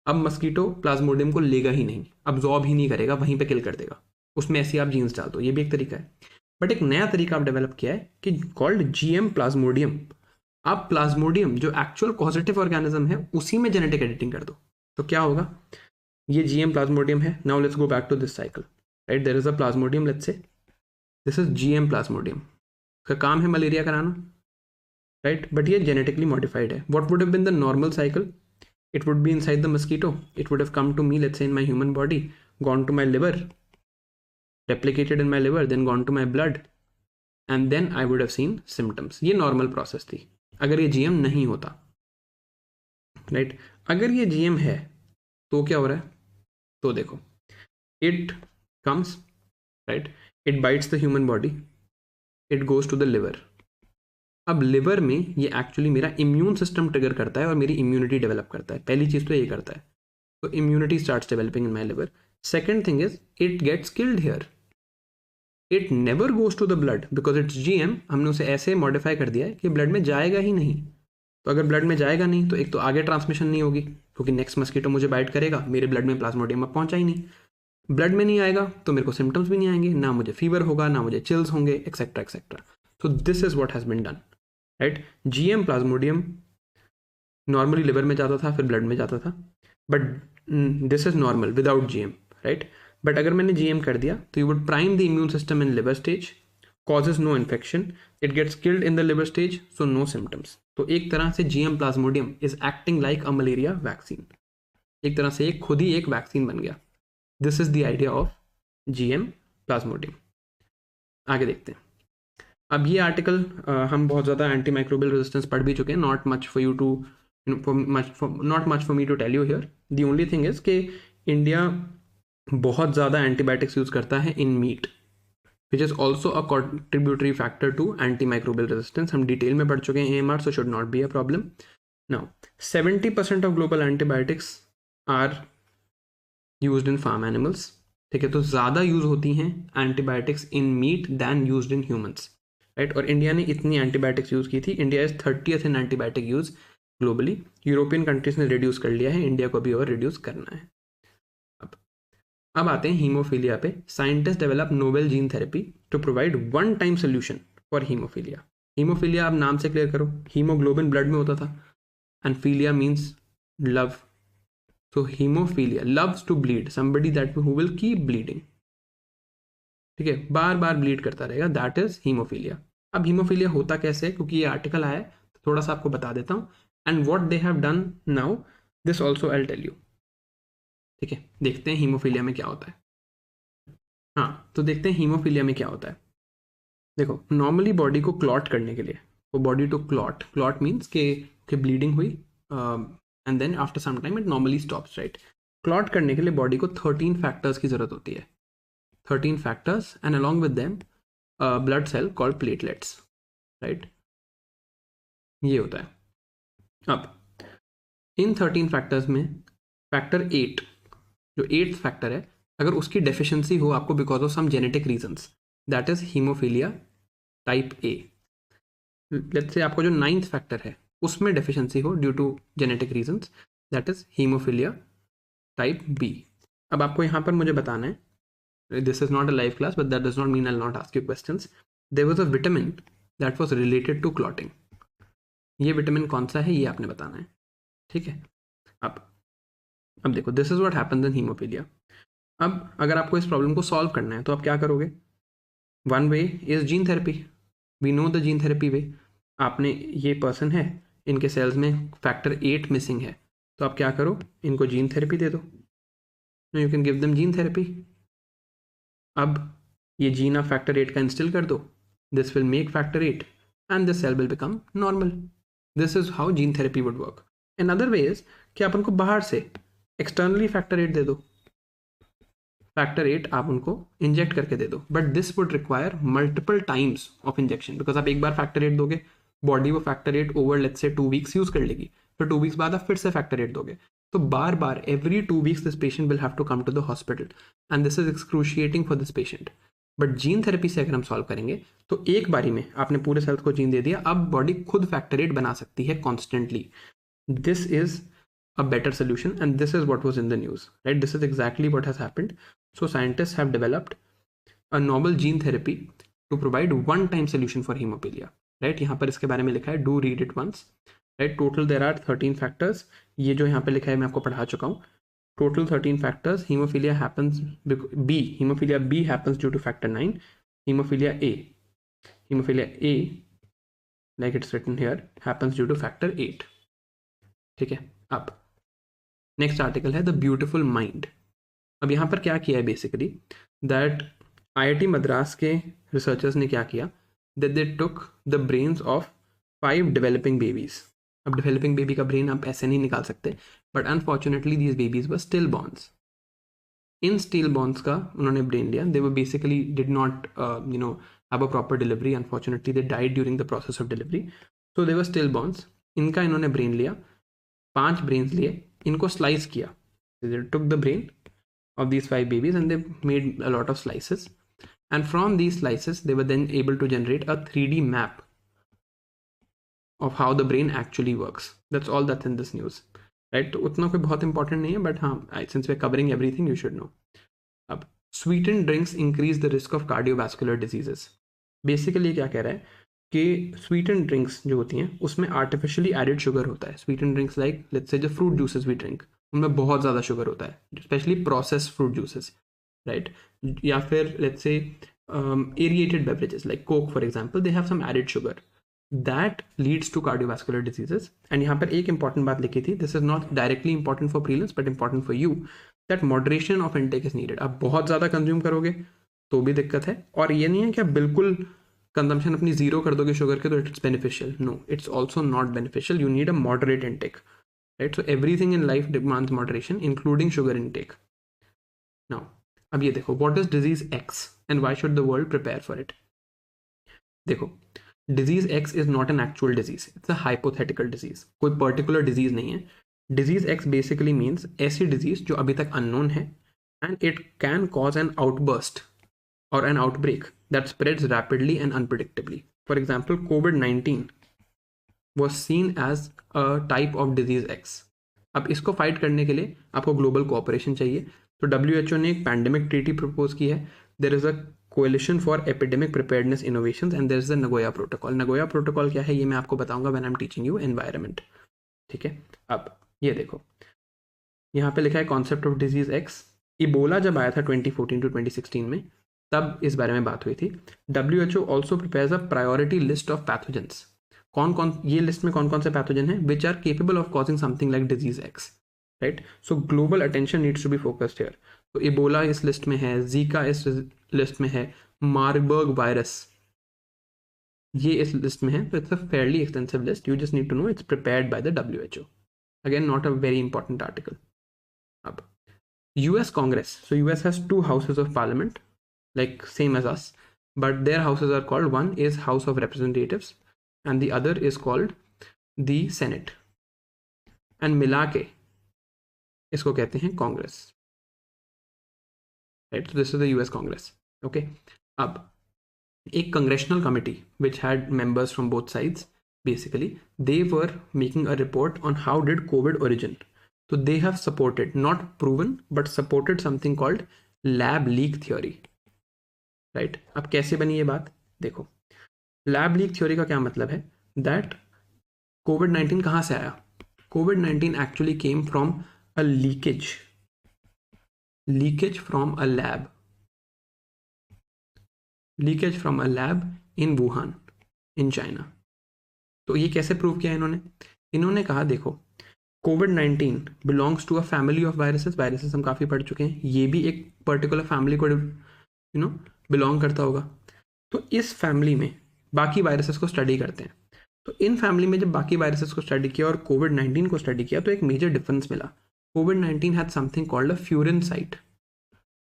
अब मस्कीटो प्लाज्मोडियम को लेगा ही नहीं, अब्जॉर्ब ही नहीं करेगा, वहीं पे किल कर देगा। उसमें ऐसी आप जीन्स डाल दो, ये भी एक तरीका है। बट एक नया तरीका आप डेवलप किया है कि कॉल्ड जीएम प्लाज्मोडियम। आप प्लाज्मोडियम जो एक्चुअल कॉजेटिव ऑर्गेनिज्म है उसी में जेनेटिक एडिटिंग कर दो। तो क्या होगा, ये जीएम प्लाज्मोडियम है। Now let's go back to this cycle, right. There is a plasmodium, let's say this is GM plasmodium. इसका काम है मलेरिया कराना, राइट, बट ये जेनेटिकली मॉडिफाइड है। What would have been the normal cycle? It would be inside the mosquito. It would have come to me, let's say in my human body, gone to my liver, replicated in my liver, then gone to my blood, and then I would have seen symptoms. ये normal process थी अगर ये GM नहीं होता, right? अगर ये GM है तो क्या हो रहा है? तो देखो, it comes, right? It bites the human body. It goes to the liver. अब लिवर में ये एक्चुअली मेरा इम्यून सिस्टम ट्रिगर करता है और मेरी इम्यूनिटी डेवलप करता है। पहली चीज़ तो ये करता है, तो immunity starts developing in my liver. Second thing is it gets killed here, it never goes to the blood because it's GM. हमने उसे ऐसे मॉडिफाई कर दिया है कि ब्लड में जाएगा ही नहीं। तो अगर ब्लड में जाएगा नहीं तो एक तो आगे ट्रांसमिशन नहीं होगी क्योंकि नेक्स्ट मस्कीटो मुझे बाइट करेगा, मेरे ब्लड में प्लाज्मोडियम अब पहुंचा ही नहीं। ब्लड में नहीं आएगा तो मेरे को सिम्टम्स भी नहीं आएंगे, ना मुझे फीवर होगा, ना मुझे चिल्स होंगे, etcetera etcetera. So this is what has been done, right. GM plasmodium normally liver में जाता था, फिर ब्लड में जाता था, but this is normal without GM, right. But अगर मैंने जीएम कर दिया तो you would prime the immune system in liver stage, causes no infection, it gets killed in the liver stage, so no symptoms. तो एक तरह से GM plasmodium is acting like a malaria vaccine. एक तरह से एक खुद ही एक वैक्सीन बन गया। This is the idea of GM plasmodium. आगे देखते हैं। अब ये आर्टिकल हम बहुत ज़्यादा एंटी माइक्रोबियल रेजिस्टेंस पढ़ भी चुके हैं, not much for me to tell you here. The only thing is कि इंडिया बहुत ज़्यादा एंटीबायोटिक्स यूज़ करता है in meat, which is also a contributory factor to antimicrobial resistance. हम डिटेल में पढ़ चुके हैं AMR, so should not be a problem. Now, 70% of global antibiotics are used in farm animals. ठीक है, तो ज़्यादा यूज़ होती हैं antibiotics in meat than used in humans, right. और इंडिया ने इतनी एंटीबायोटिक्स यूज़ की थी, India is 30th in antibiotic use globally. European countries ने रिड्यूस कर लिया है, इंडिया को भी और रिड्यूस करना है। अब आते हैं हीमोफीलिया पे। Scientist develop novel gene therapy to provide one time solution for haemophilia. Haemophilia आप नाम से क्लियर करो, हीमोग्लोबिन ब्लड में होता था and philia means love. So haemophilia loves to bleed, somebody that who will keep bleeding, ठीक है, बार बार ब्लीड करता रहेगा, दैट इज हीमोफीलिया। अब हीमोफीलिया होता कैसे, क्योंकि ये आर्टिकल आया है तो थोड़ा सा आपको बता देता हूँ, and what they have done now this also I will tell you. ठीक है, देखते हैं हीमोफीलिया में क्या होता है। हाँ, तो देखते हैं हीमोफीलिया में क्या होता है। देखो, नॉर्मली बॉडी को क्लॉट करने के लिए, वो बॉडी टू क्लॉट मीन्स के ब्लीडिंग हुई and then after some time it normally stops, right. Clot करने के लिए बॉडी को 13 फैक्टर्स की जरूरत होती है, 13 factors, and along with them blood cell called platelets, right. ये होता है। अब इन 13 फैक्टर्स में फैक्टर 8 जो 8th फैक्टर है, अगर उसकी डेफिशिएंसी हो आपको because of some genetic reasons, that is haemophilia type A. Let's say आपको जो 9th फैक्टर है उसमें डेफिशिएंसी हो due to genetic reasons, that is haemophilia type B. अब आपको यहाँ पर मुझे बताना है, this is not a live class but that does not mean I will not ask you questions. There was a vitamin that was related to clotting. ये vitamin कौन सा है ये आपने बताना है, ठीक है। अब देखो, this is what happens in haemophilia. अब अगर आपको इस प्रॉब्लम को सॉल्व करना है तो आप क्या करोगे? One way is gene therapy, we know the gene therapy way. आपने, ये पर्सन है, इनके सेल्स में फैक्टर 8 मिसिंग है, तो आप क्या करो, इनको जीन थेरेपी दे दो, you can give them gene therapy. अब ये जीन आप फैक्टर 8 का इंस्टिल कर दो, this will make factor 8 and this cell will become normal. This is how gene therapy would work. In other ways कि आप उनको बाहर से एक्सटर्नली फैक्टर 8 दे दो, फैक्टर 8 आप उनको इंजेक्ट करके दे दो, but this would require multiple times of injection, because आप एक बार फैक्टर 8 दोगे, बॉडी वो factor 8 over let's say 2 weeks use कर लेगी, फिर 2 वीक्स बाद आप फिर से फैक्टर 8 दोगे, तो बार बार every 2 weeks this patient will have to come to the hospital and this is excruciating for this patient. But gene therapy से अगर हम सॉल्व करेंगे तो एक बारी में आपने पूरे सेल्स को जीन दे दिया, अब बॉडी खुद फैक्टर 8 बना सकती है constantly. This is a better solution, and this is what was in the news, right? This is exactly what has happened. So scientists have developed a novel gene therapy to provide one-time solution for hemophilia, right? यहाँ पर इसके बारे में लिखा है, do read it once, right? Total there are 13 factors. ये जो यहाँ पे लिखा है मैं आपको पढ़ा चुका हूँ. Total 13 factors. Hemophilia happens hemophilia B happens due to factor 9. Hemophilia A, like it's written here, happens due to factor 8. ठीक है. अब नेक्स्ट आर्टिकल है द ब्यूटिफुल माइंड। अब यहाँ पर क्या किया है बेसिकली, दैट आईआईटी मद्रास के रिसर्चर्स ने क्या किया, that they took the brains of 5 developing babies. अब डेवलपिंग बेबी का ब्रेन आप ऐसे नहीं निकाल सकते, but unfortunately these babies were stillborns. इन स्टिल बॉर्न्स का उन्होंने ब्रेन लिया, they were basically did not have a proper delivery, unfortunately they died during the process of delivery, so they were stillborns. इनका इन्होंने brain लिया, 5 brains लिए, इनको slice किया, they took the brain of these 5 babies and they made a lot of slices, and from these slices they were then able to generate a 3D map of how the brain actually works. That's all that's in this news, right? तो उतना कोई बहुत important नहीं है, but हाँ, since we're covering everything you should know. अब sweetened drinks increase the risk of cardiovascular diseases. Basically क्या कह रहा है कि स्वीटन ड्रिंक्स जो होती हैं उसमें आर्टिफिशियली एडेड शुगर होता है। स्वीटन ड्रिंक्स लाइक लेट्स से जो फ्रूट जूसेस वी ड्रिंक, उनमें बहुत ज़्यादा शुगर होता है, specially processed fruit juices, right? या फिर let's say aerated beverages like Coke for example, they have some added sugar, that leads to cardiovascular diseases. And यहाँ पर एक इंपॉर्टेंट बात लिखी थी, this is not directly important for prelims but important for you, that moderation of intake is needed. आप बहुत ज़्यादा consume करोगे तो भी दिक्कत है, और ये नहीं है कि आप बिल्कुल कंजम्पशन अपनी जीरो कर दोगे शुगर के तो it's beneficial, no, it's also not beneficial, you need a moderate intake, right? So everything in life demands moderation including sugar intake. Now अब ये देखो, what is disease X and why should the world prepare for it. देखो, disease X is not an actual disease, it's a hypothetical disease, कोई particular disease नहीं है। Disease X basically means ऐसी disease जो अभी तक अननोन है, and it can cause an outburst or an outbreak that spreads rapidly and unpredictably. For example, COVID-19 was seen as a type of disease X. अब इसको fight करने के लिए आपको ग्लोबल कोऑपरेशन चाहिए, तो WHO ने एक पैंडेमिक ट्रीटी प्रपोज की है। There is a coalition for epidemic preparedness innovations and there is the Nagoya protocol. Nagoya protocol क्या है ये मैं आपको बताऊंगा when I am teaching you environment, ठीक है? अब ये देखो, यहाँ पे लिखा है concept of disease X. Ebola जब आया था 2014 to 2016 में, तब इस बारे में बात हुई थी। WHO also prepares a priority list of pathogens. कौन कौन, ये लिस्ट में कौन कौन से पैथोजन है which are capable of causing something like disease X, right? So global attention needs to be focused here. तो इबोला इस लिस्ट में है, जीका इस लिस्ट में है, मार्बर्ग वायरस ये इस लिस्ट में है, तो it's a fairly extensive list, you just need to know it's prepared by the WHO। Again not a very important article. अब US Congress, so US has 2 houses of parliament, like same as us, but their houses are called, one is House of Representatives and the other is called the Senate, and मिला के इसको कहते हैं Congress, right? So this is the US Congress, okay? अब एक congressional committee which had members from both sides, basically they were making a report on how did COVID origin. So they have supported, not proven, but supported something called lab leak theory, right? अब कैसे बनी ये बात देखो, lab leak theory का क्या मतलब है, दैट कोविड-19 कहाँ से आया? कोविड-19 actually came from a leakage from a lab in Wuhan in China. तो ये कैसे प्रूव किया इन्होंने कहा देखो, COVID-19 belongs to a family of viruses हम काफ़ी पढ़ चुके हैं, ये भी एक पर्टिकुलर फैमिली को बिलोंग करता होगा। तो इस फैमिली में बाकी वायरसेस को स्टडी करते हैं। तो इन फैमिली में जब बाकी वायरसेस को स्टडी किया और COVID-19 को स्टडी किया तो एक मेजर डिफरेंस मिला। COVID-19 had something called a furin site.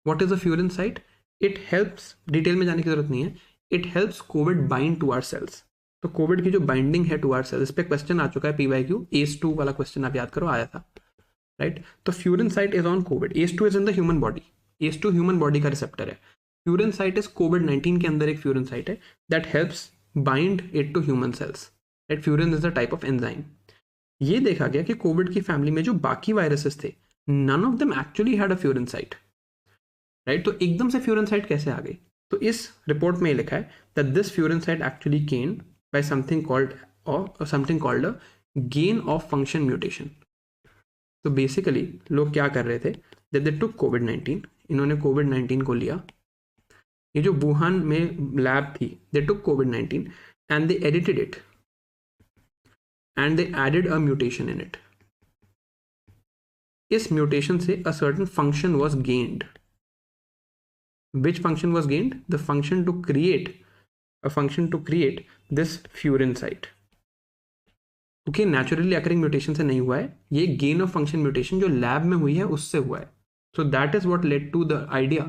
What is a furin site? It helps, detail में जाने की जरूरत नहीं है, it helps covid bind to our cells. तो कोविड की जो बाइंडिंग है टू आवर सेल्स, इस पे क्वेश्चन आ चुका है PYQ, ACE2 वाला क्वेश्चन आप याद करो, आया था, राइट? तो furin site is on covid, ACE2 is in the human body, ACE2 human body का रिसेप्टर है। फ्यूरिन साइट इज COVID-19 के अंदर एक फ्यूरिन साइट है that helps bind it to human cells, right? Furin is the type of enzyme. ये देखा गया कि कोविड की फैमिली में जो बाकी वायरसेस थे, none of them actually had a furin site, right? तो एकदम से फ्यूरिन साइट कैसे आ गई? तो इस रिपोर्ट में लिखा है that this furin site actually gain by something called a gain of function mutation. तो बेसिकली लोग क्या कर रहे थे, दैट दे टुक COVID-19, इन्होंने COVID-19 को लिया, ये जो वुहान में लैब थी, they took COVID-19 and they edited it and they added a mutation in it. इस म्यूटेशन से a certain function was gained. Which function was gained? The function to create this furin site. Okay, naturally occurring mutation से नहीं हुआ है, ये gain of function mutation जो lab में हुई है उससे हुआ है। So that is what led to the idea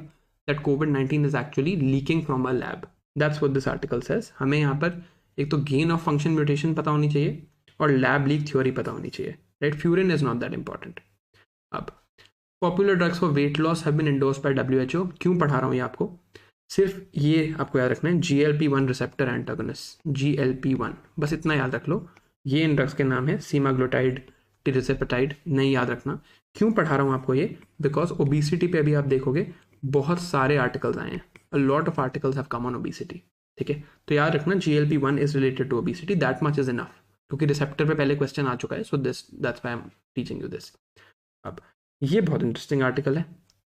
that COVID-19 is actually leaking from a lab. That's what this article says. हमें यहाँ पर एक तो gain of function mutation पता होनी चाहिए और lab leak theory पता होनी चाहिए, right? Furin is not that important. अब popular drugs for weight loss have been endorsed by WHO। क्यों पढ़ा रहा हूँ ये आपको? सिर्फ ये आपको याद रखना है, GLP-1 रिसेप्टर एंटागोनिस्ट, GLP-1, बस इतना याद रख लो। ये इन ड्रग्स के नाम है, सीमाग्लोटाइड, टिरिसेपेटाइड, नहीं याद रखना। क्यों पढ़ा रहा हूँ आपको ये? बिकॉज ओबिसिटी पे अभी आप देखोगे बहुत सारे आर्टिकल्स आए हैं, a lot of articles have come on obesity, ठीक है? तो याद रखना GLP-1 is related to obesity, that much is enough, क्योंकि रिसेप्टर पे पहले क्वेश्चन आ चुका है। So that's why I am teaching you this. अब ये बहुत इंटरेस्टिंग आर्टिकल है,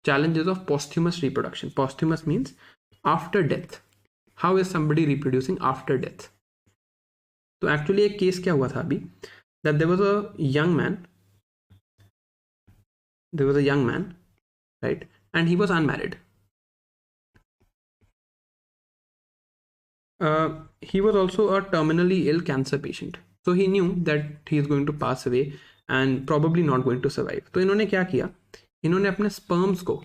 challenges of posthumous reproduction. Posthumous means after death, how is somebody reproducing after death. तो एक्चुअली एक केस क्या हुआ था अभी, that there was a young man, right, and he was unmarried. He was also a terminally ill cancer patient, so he knew that he is going to pass away and probably not going to survive. तो इन्होंने क्या किया, इन्होंने अपने sperms को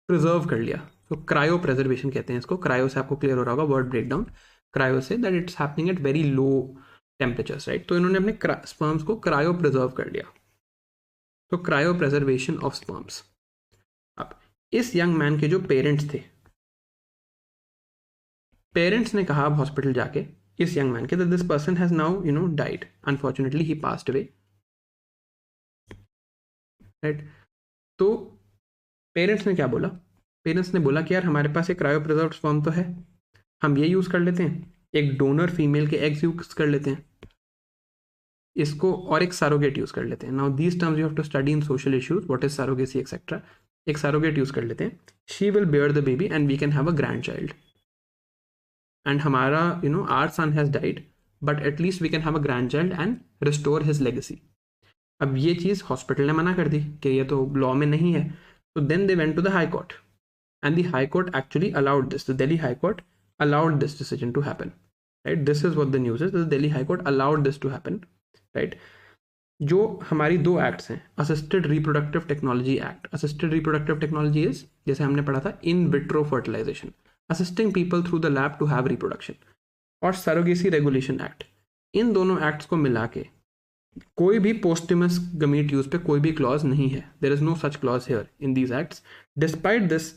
preserve कर लिया। तो क्रायो प्रेजर्वेशन कहते हैं इसको। क्रायो से आपको क्लियर हो रहा होगा word breakdown, cryo say that it's happening at very low temperatures, right? तो इन्होंने अपने स्पर्म्स को क्रायो प्रिजर्व कर लिया, तो क्रायो प्रेजर्वेशन ऑफ स्पर्म्स। अब इस यंग मैन के जो पेरेंट्स थे, पेरेंट्स ने कहा अब हॉस्पिटल जाके इस यंग मैन के, that this person has now died, unfortunately he passed away, right? तो पेरेंट्स ने क्या बोला? पेरेंट्स ने बोला कि यार हमारे पास एक क्रायो प्रिजर्व्ड स्पर्म तो है, हम ये यूज कर लेते हैं, एक डोनर फीमेल के एग्स यूज कर लेते हैं इसको, और एक सरोगेट यूज कर लेते हैं। Now these terms you have to study in social issues, what is surrogacy etcetera. एक सरोगेट यूज कर लेते हैं, she will bear the baby and we can have a grandchild, and हमारा our son has died but at least we can have a grandchild and restore his legacy। अब ये चीज़ hospital ने मना कर दी कि ये तो लॉ में नहीं है। तो then they went to the high court and the high court actually allowed this, the Delhi High Court allowed this decision to happen, right? This is what the news is, the Delhi High Court allowed this to happen, right? जो हमारी दो acts हैं, assisted reproductive technology act, assisted reproductive technology is, जैसे हमने पढ़ा था, in vitro fertilisation, assisting people through the lab to have reproduction, और surrogacy regulation act. इन दोनों एक्ट्स को मिला के कोई भी पोस्टमस गमीट यूज पे कोई भी क्लॉज नहीं है, there is no such clause here in these acts. Despite this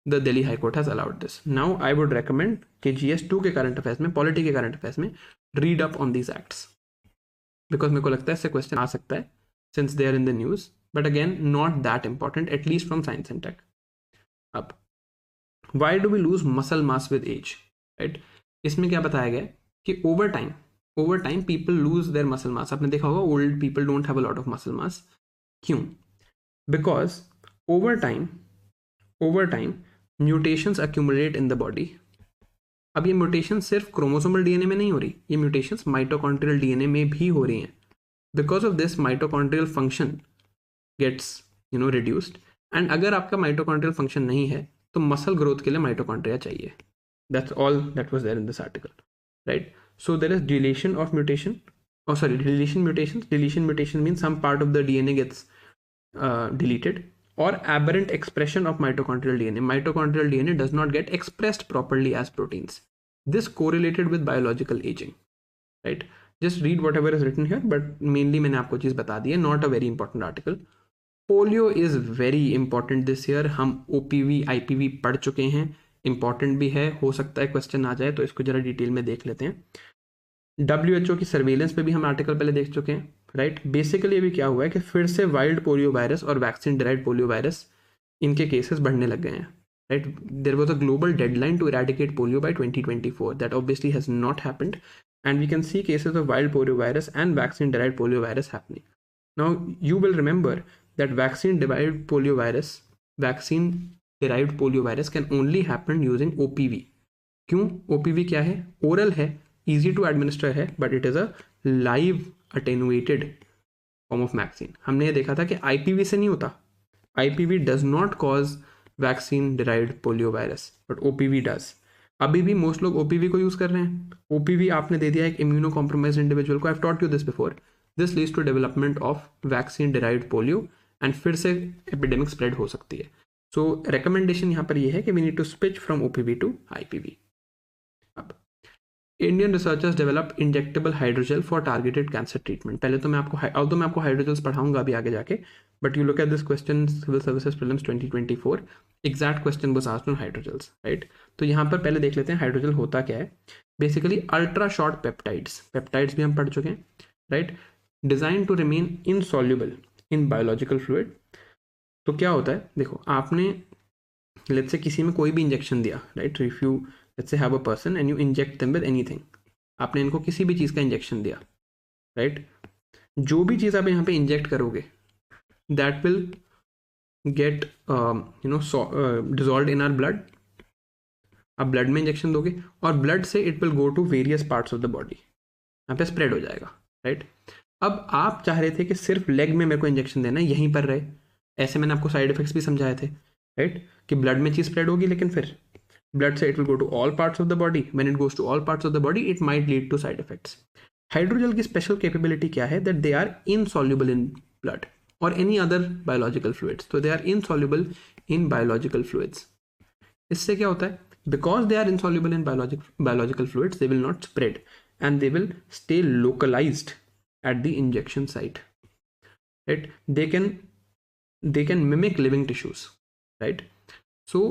the Delhi high court has allowed this. Now I would recommend कि GS2 के करंट अफेयर्स में, पॉलिटी के करंट अफेयर्स में read up on these acts, because मेरे को लगता है इससे क्वेश्चन आ सकता है since they are in the news, but again not that important, at least from science and tech. अब why do we lose muscle mass with age, right? इसमें क्या बताया गया कि over time people lose their muscle mass। आपने देखा होगा old people don't have a lot of muscle mass। क्यों? because over time mutations accumulate in the body। अब ये म्यूटेशन सिर्फ क्रोमोसोमल DNA में नहीं हो रही, ये म्यूटेशंस माइटोकॉन्ड्रियल DNA में भी हो रही हैं। Because of this mitochondrial function gets reduced, and अगर आपका माइटोकॉन्ड्रियल फंक्शन नहीं है तो मसल ग्रोथ के लिए माइटोकॉन्ड्रिया चाहिए. That's all that was there in this article, right? So there is deletion of mutation, deletion mutations. Deletion mutation means some part of the DNA gets deleted, or aberrant expression of mitochondrial DNA. Mitochondrial DNA does not get expressed properly as proteins. This correlated with biological aging, right? Just read whatever is written here, but mainly मैंने आपको चीज़ बता दी है. Not a very important article. Polio is very important this year. हम OPV IPV पढ़ चुके हैं, important भी है, हो सकता है क्वेश्चन आ जाए, तो इसको जरा डिटेल में देख लेते हैं. WHO की सर्वेलेंस पे भी हम आर्टिकल पहले देख चुके हैं, राइट? बेसिकली अभी क्या हुआ है कि फिर से वाइल्ड पोलियो वायरस और वैक्सीन डेराइव्ड पोलियो वायरस, इनके केसेस बढ़ने लग गए हैं, right? There was a global deadline to eradicate polio by 2024. That obviously has not happened, and we can see cases of wild polio virus and vaccine derived polio virus happening. Now you will remember that vaccine derived polio virus can only happen using OPV. क्यों? OPV क्या है? Oral है, easy to administer है, but it is a live attenuated form of vaccine. हमने ये देखा था कि IPV से नहीं होता. IPV does not cause vaccine derived polio virus, but OPV does. अभी भी मोस्ट लोग OPV को यूज कर रहे हैं. OPV आपने दे दिया एक इम्यूनो कॉम्प्रोमाइज्ड इंडिविजुअल को. I've taught you this before. This leads to development of vaccine derived polio, and फिर से एपिडेमिक स्प्रेड हो सकती है. सो रिकमेंडेशन यहाँ पर ये है कि we need to switch from OPV to IPV. अब Indian researchers develop injectable hydrogel for targeted cancer treatment. पहले तो मैं आपको हाइड्रोजेल्स पढ़ाऊंगा अभी आगे जाके, but you look at this question, civil services prelims 2024, exact question was asked on hydrogels, right? तो यहाँ पर पहले देख लेते हैं हाइड्रोजेल होता क्या है. बेसिकली अल्ट्रा शॉर्ट पेप्टाइड्स भी हम पढ़ चुके हैं, right? Design to remain insoluble in biological fluid. तो क्या होता है, देखो आपने लेट्स से किसी में कोई भी इंजेक्शन दिया, right? If you let's say have a person and you inject them with anything, आपने इनको किसी भी चीज़ का इंजेक्शन दिया, राइट? जो भी चीज़ आप यहाँ पे इंजेक्ट करोगे that will get dissolve in our blood. आप ब्लड में इंजेक्शन दोगे और ब्लड से it will go to various parts of the body, यहाँ पे स्प्रेड हो जाएगा, राइट? अब आप चाह रहे थे कि सिर्फ लेग में मेरे को इंजेक्शन देना है, यहीं पर रहे. ऐसे मैंने आपको साइड इफेक्ट्स भी समझाए थे, राइट? कि ब्लड में चीज स्प्रेड होगी, लेकिन फिर ब्लड से it will go to all parts of the body. When it goes to all parts of the body it might lead to side effects. Hydrogel की स्पेशल कैपेबिलिटी क्या है? That they are insoluble in blood और any other biological fluids. तो they are insoluble in biological fluids. इससे क्या होता है? Because they are insoluble in biological fluids, they will not spread and they will stay localised at the injection site, right? They can mimic living tissues, right? So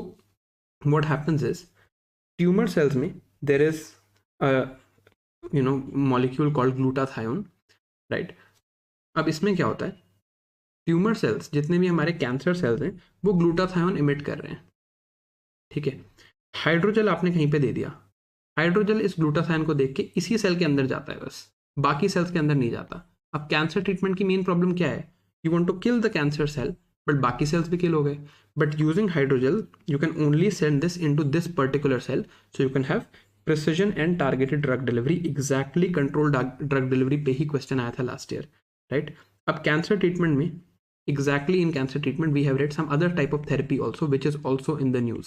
what happens is tumor cells में there is a molecule called glutathione, right? अब इसमें क्या होता है, tumour cells जितने भी हमारे cancer cells हैं वो ग्लूटाथायोन इमिट कर रहे हैं, ठीक है? हाइड्रोजेल आपने कहीं पे दे दिया, हाइड्रोजेल इस ग्लूटाथायोन को देख के इसी सेल के अंदर जाता है, बस बाकी सेल्स के अंदर नहीं जाता. अब कैंसर ट्रीटमेंट की मेन प्रॉब्लम क्या है? You want to kill the cancer cell, but बाकी सेल्स भी किल हो गए. But using hydrogel you can only send this into this particular cell, so you can have precision and targeted drug delivery. Exactly control drug delivery पे ही question आया था last year, right? अब cancer treatment में exactly in cancer treatment we have read some other type of therapy also which is also in the news,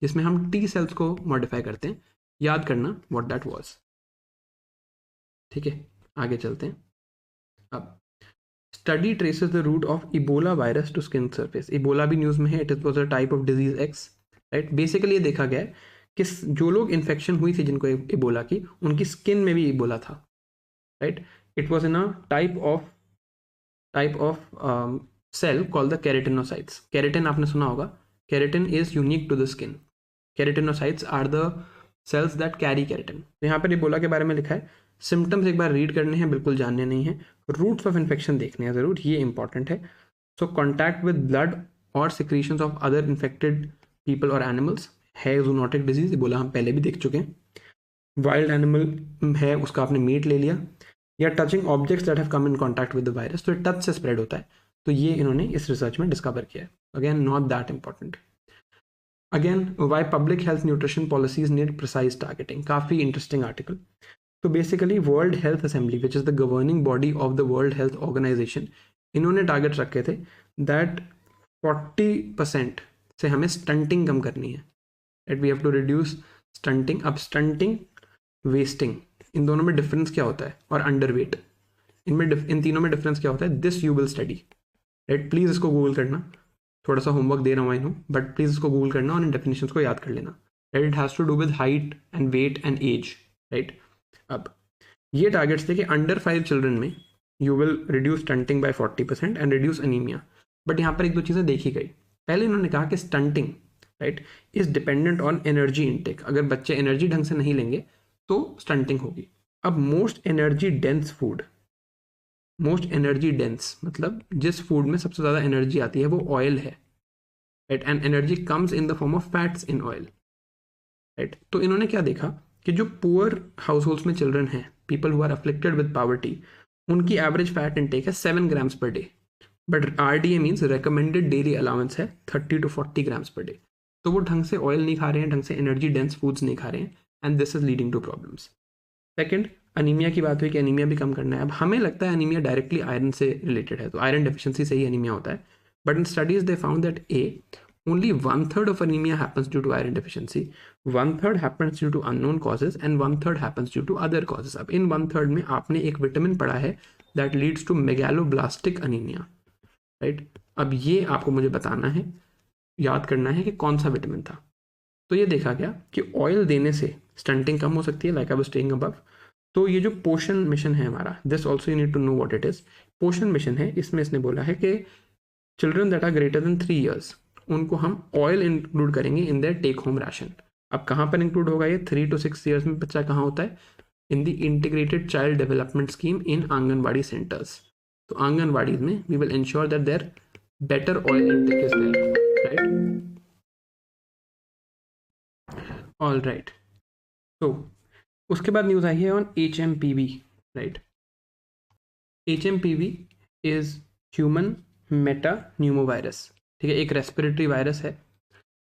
जिसमें हम T cells को modify करते हैं. याद करना व्हाट दैट वाज, ठीक है? आगे चलते हैं. अब study traces the route of Ebola virus to skin surface. Ebola भी न्यूज़ में है. It was a type of disease X, right? Basically ये देखा गया है कि जो लोग इन्फेक्शन हुई थी जिनको इबोला की, उनकी स्किन में भी इबोला था, right? It was in a type of cell called the keratinocytes. Keratin आपने सुना होगा. Keratin is unique to the skin. Keratinocytes are the cells that carry keratin. यहाँ पर इबोला के बारे में लिखा है. सिम्टम्स एक बार रीड करने हैं, बिल्कुल जानने नहीं है. रूट्स ऑफ इन्फेक्शन देखने हैं ज़रूर, ये इंपॉर्टेंट है. सो कॉन्टैक्ट विद ब्लड और secretions of other infected people और एनिमल्स है जूनोटिक डिजीज. बोला हम पहले भी देख चुके हैं. वाइल्ड एनिमल है, उसका आपने मीट ले लिया, या touching objects that have come in contact with the virus, तो टच से स्प्रेड होता है. तो ये इन्होंने इस रिसर्च में डिस्कवर किया है. Again not that important. Again why public health nutrition policies need precise targeting. काफ़ी इंटरेस्टिंग आर्टिकल. तो basically world health assembly which is the governing body of the world health organisation, इन्होंने target रखे थे that 40% से हमें stunting कम करनी है, that we have to reduce stunting. अब स्टंटिंग, वेस्टिंग, इन दोनों में डिफरेंस क्या होता है, और अंडर वेट, इन तीनों में डिफरेंस क्या होता है, this you will study. Right, please इसको गूगल करना, थोड़ा सा होमवर्क दे रहा हूँ आई नो, बट प्लीज़ इसको गूगल करना और इन डेफिनेशंस को याद कर लेना. Right, it has to do with height and weight and age. Right, अब ये टारगेट्स थे कि अंडर 5 चिल्ड्रन में you will reduce stunting by 40% and reduce anaemia. But यहाँ पर एक दो चीज़ें देखी गई. पहले इन्होंने कहा कि stunting, right, is dependent on energy intake. अगर बच्चे एनर्जी ढंग से नहीं लेंगे तो स्टंटिंग होगी. अब most energy dense food, most energy dense मतलब जिस फूड में सबसे ज़्यादा एनर्जी आती है वो ऑयल है. Right, and energy comes in the form of fats in oil. Right, तो इन्होंने क्या देखा कि जो पुअर हाउस होल्ड्स में चिल्ड्रन हैं, people who are afflicted with poverty, उनकी एवरेज फैट इनटेक है 7 grams per day. But RDA means recommended daily allowance है 30 to 40 ग्राम्स पर डे. तो वो ढंग से ऑयल नहीं खा रहे हैं, ढंग से एनर्जी डेंस फूड्स नहीं खा रहे हैं, and this is leading to problems. Second, anaemia की बात हुई कि अनीमिया भी कम करना है. अब हमें लगता है अनीमिया डायरेक्टली आयरन से रिलेटेड है, तो आयरन डेफिशिएंसी से ही अनीमिया होता है. But in studies they found that only 1/3 of anemia happens due to iron deficiency, 1/3 happens due to unknown causes, and 1/3 happens due to other causes. अब इन 1/3 में आपने एक विटामिन पढ़ा है that leads to megaloblastic anemia. Right, अब ये आपको मुझे बताना है, याद करना है कि कौन सा विटामिन था. तो ये देखा गया कि ऑयल देने से स्टंटिंग कम हो सकती है, like I was staying above. तो ये जो पोषण मिशन है हमारा, this also you need to know what it is. Poshan mission है, इसमें इसने बोला है कि children that are greater than 3 years उनको हम ऑयल इंक्लूड करेंगे in their take home ration. अब कहाँ पर इंक्लूड होगा ये? 3 to 6 years में बच्चा कहाँ होता है? In the integrated child development scheme in anganwadi centres. तो आंगनबाड़ी में we will ensure that their better oil intake is there. Right, all right. तो उसके बाद न्यूज़ आई है on HMPV. Right, HMPV is human metapneumovirus. ठीक है, एक रेस्पिरेटरी वायरस है.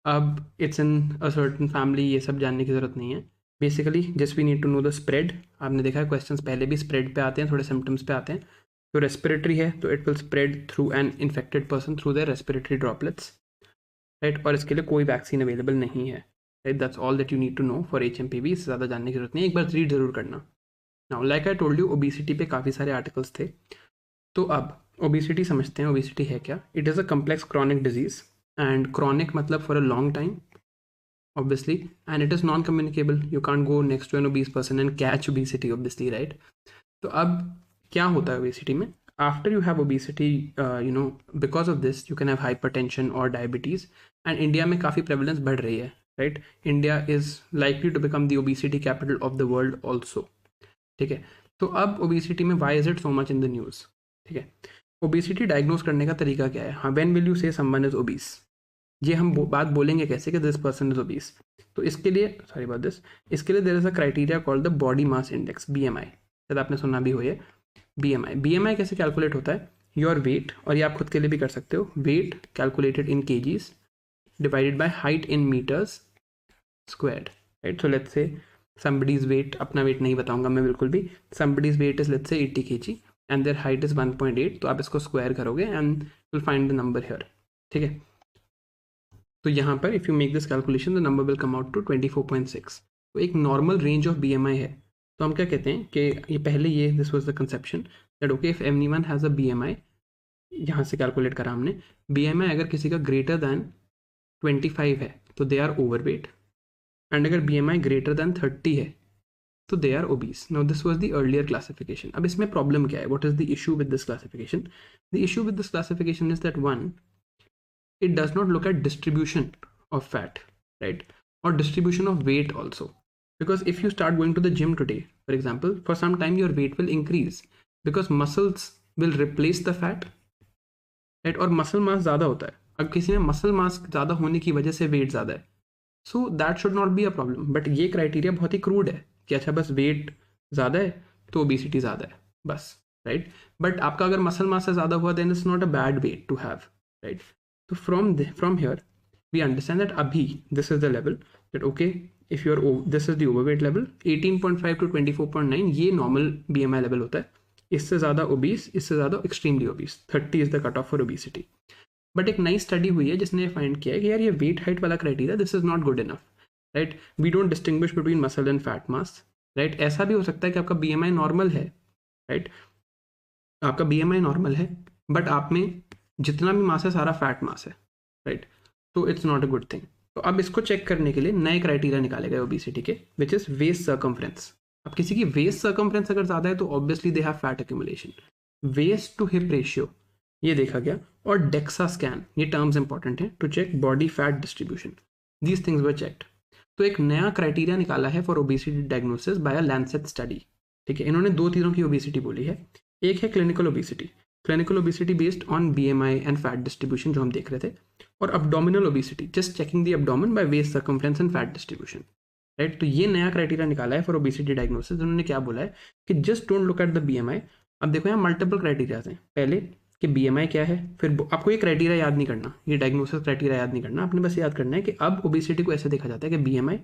अब it's in a certain family, ये सब जानने की ज़रूरत नहीं है. Basically just we need to know the spread. आपने देखा है क्वेश्चंस पहले भी स्प्रेड पे आते हैं, थोड़े सिम्टम्स पे आते हैं. तो रेस्पिरेटरी है तो it will spread through an infected person through the respiratory droplets. Right, और इसके लिए कोई वैक्सीन अवेलेबल नहीं है. Right, that's all that you need to know for HMPV. इससे ज़्यादा जानने की जरूरत नहीं है, एक बार रीड जरूर करना. Now like I told you, obesity पे काफ़ी सारे आर्टिकल्स थे. तो अब ओबेसिटी समझते हैं. ओबेसिटी है क्या? It is a complex chronic disease, and chronic मतलब for a long time obviously, and it is non-communicable. You can't go next to an obese person and catch obesity obviously, right? तो अब क्या होता है obesity में? After you have obesity, because of this you can have hypertension or diabetes, and India में काफ़ी prevalence बढ़ रही है. right? India is likely to become the obesity capital of the world also. ठीक है, तो अब obesity में why is it so much in the news? ठीक है, obesity diagnose करने का तरीका क्या है? हाँ, when will you say someone is obese? ये हम बात बोलेंगे कैसे कि दिस पर्सन इज ओबीस. तो इसके लिए सॉरी अबाउट दिस, इसके लिए there is a criteria called the body mass index, BMI. शायद आपने सुना भी हो ये BMI कैसे कैलकुलेट होता है? योर वेट, और ये आप खुद के लिए भी कर सकते हो, weight calculated in kgs divided by height in metres squared. Right, so let's say somebody's weight, अपना वेट नहीं बताऊंगा मैं बिल्कुल भी, somebody's weight is let's say 80 kg and their height is 1.8. तो आप इसको स्क्वायर करोगे and will find the number here. ठीक है, तो यहाँ पर if you make this calculation the number will come out to 24.6. तो एक नॉर्मल रेंज ऑफ BMI है. तो हम क्या कहते हैं कि ये पहले ये this was the conception that okay if anyone has a BMI, यहाँ से कैलकुलेट करा हमने, BMI अगर किसी का ग्रेटर दैन 25 है तो दे आर ओवरवेट, एंड अगर BMI ग्रेटर दैन 30 है तो they are obese. Now this was the earlier classification. अब इसमें प्रॉब्लम क्या है? What is the issue with this classification? The issue with this classification is that one, it does not look at distribution of fat, right, or distribution of weight also. Because if you start going to the gym today, for example, for some time your weight will increase because muscles will replace the fat, right, और muscle mass ज़्यादा होता है. अब किसी में muscle mass ज़्यादा होने की वजह से weight ज़्यादा है, so that should not be a problem. but ये criteria बहुत ही crude है कि अच्छा बस weight ज़्यादा है तो obesity ज़्यादा है बस, right. but आपका अगर muscle mass ज़्यादा हुआ then it's not a bad weight to have, right. So from here we understand that abhi this is the level that okay if you are this is the overweight level, 18.5 to 24.9 ये normal BMI level होता है. इससे ज़्यादा obese, इससे ज़्यादा extremely obese, 30 is the cut off for obesity. But एक नई study हुई है जिसने फाइंड किया है कि यार ये वेट हाइट वाला criteria this is not good enough, right. We don't distinguish between muscle and fat mass, right. ऐसा भी हो सकता है कि आपका BMI नॉर्मल है, राइट, आपका BMI नॉर्मल है बट आप में जितना भी मास है सारा फैट मास है, राइट. तो it's not a good thing. तो अब इसको चेक करने के लिए नए क्राइटेरिया निकाले गए ओबेसिटी के, विच इज वेस्ट सर्कमफ्रेंस. अब किसी की वेस्ट सर्कमफ्रेंस अगर ज़्यादा है तो obviously they have fat accumulation. Waist to hip ratio ये देखा गया, और डेक्सा स्कैन, ये टर्म्स इंपॉर्टेंट हैं to check body fat distribution. These things were checked. तो एक नया क्राइटेरिया निकाला है for obesity diagnosis by a Lancet study. ठीक है, इन्होंने दो चीज़ों की ओबेसिटी बोली है. एक है clinical obesity based on BMI and fat distribution जो हम देख रहे थे, और abdominal obesity just checking the abdomen by waist circumference and fat distribution, right. तो ये नया क्राइटेरिया निकाला है फॉर ओबेसिटी डायग्नोसिस. उन्होंने क्या बोला है कि just don't look at the BMI. अब देखो यहाँ मल्टीपल क्राइटेरियाज हैं. पहले कि BMI क्या है, फिर आपको ये क्राइटेरिया याद नहीं करना, ये डायग्नोसिस क्राइटेरिया याद नहीं करना, आपने बस याद करना है कि अब ओबेसिटी को ऐसे देखा जाता है कि BMI,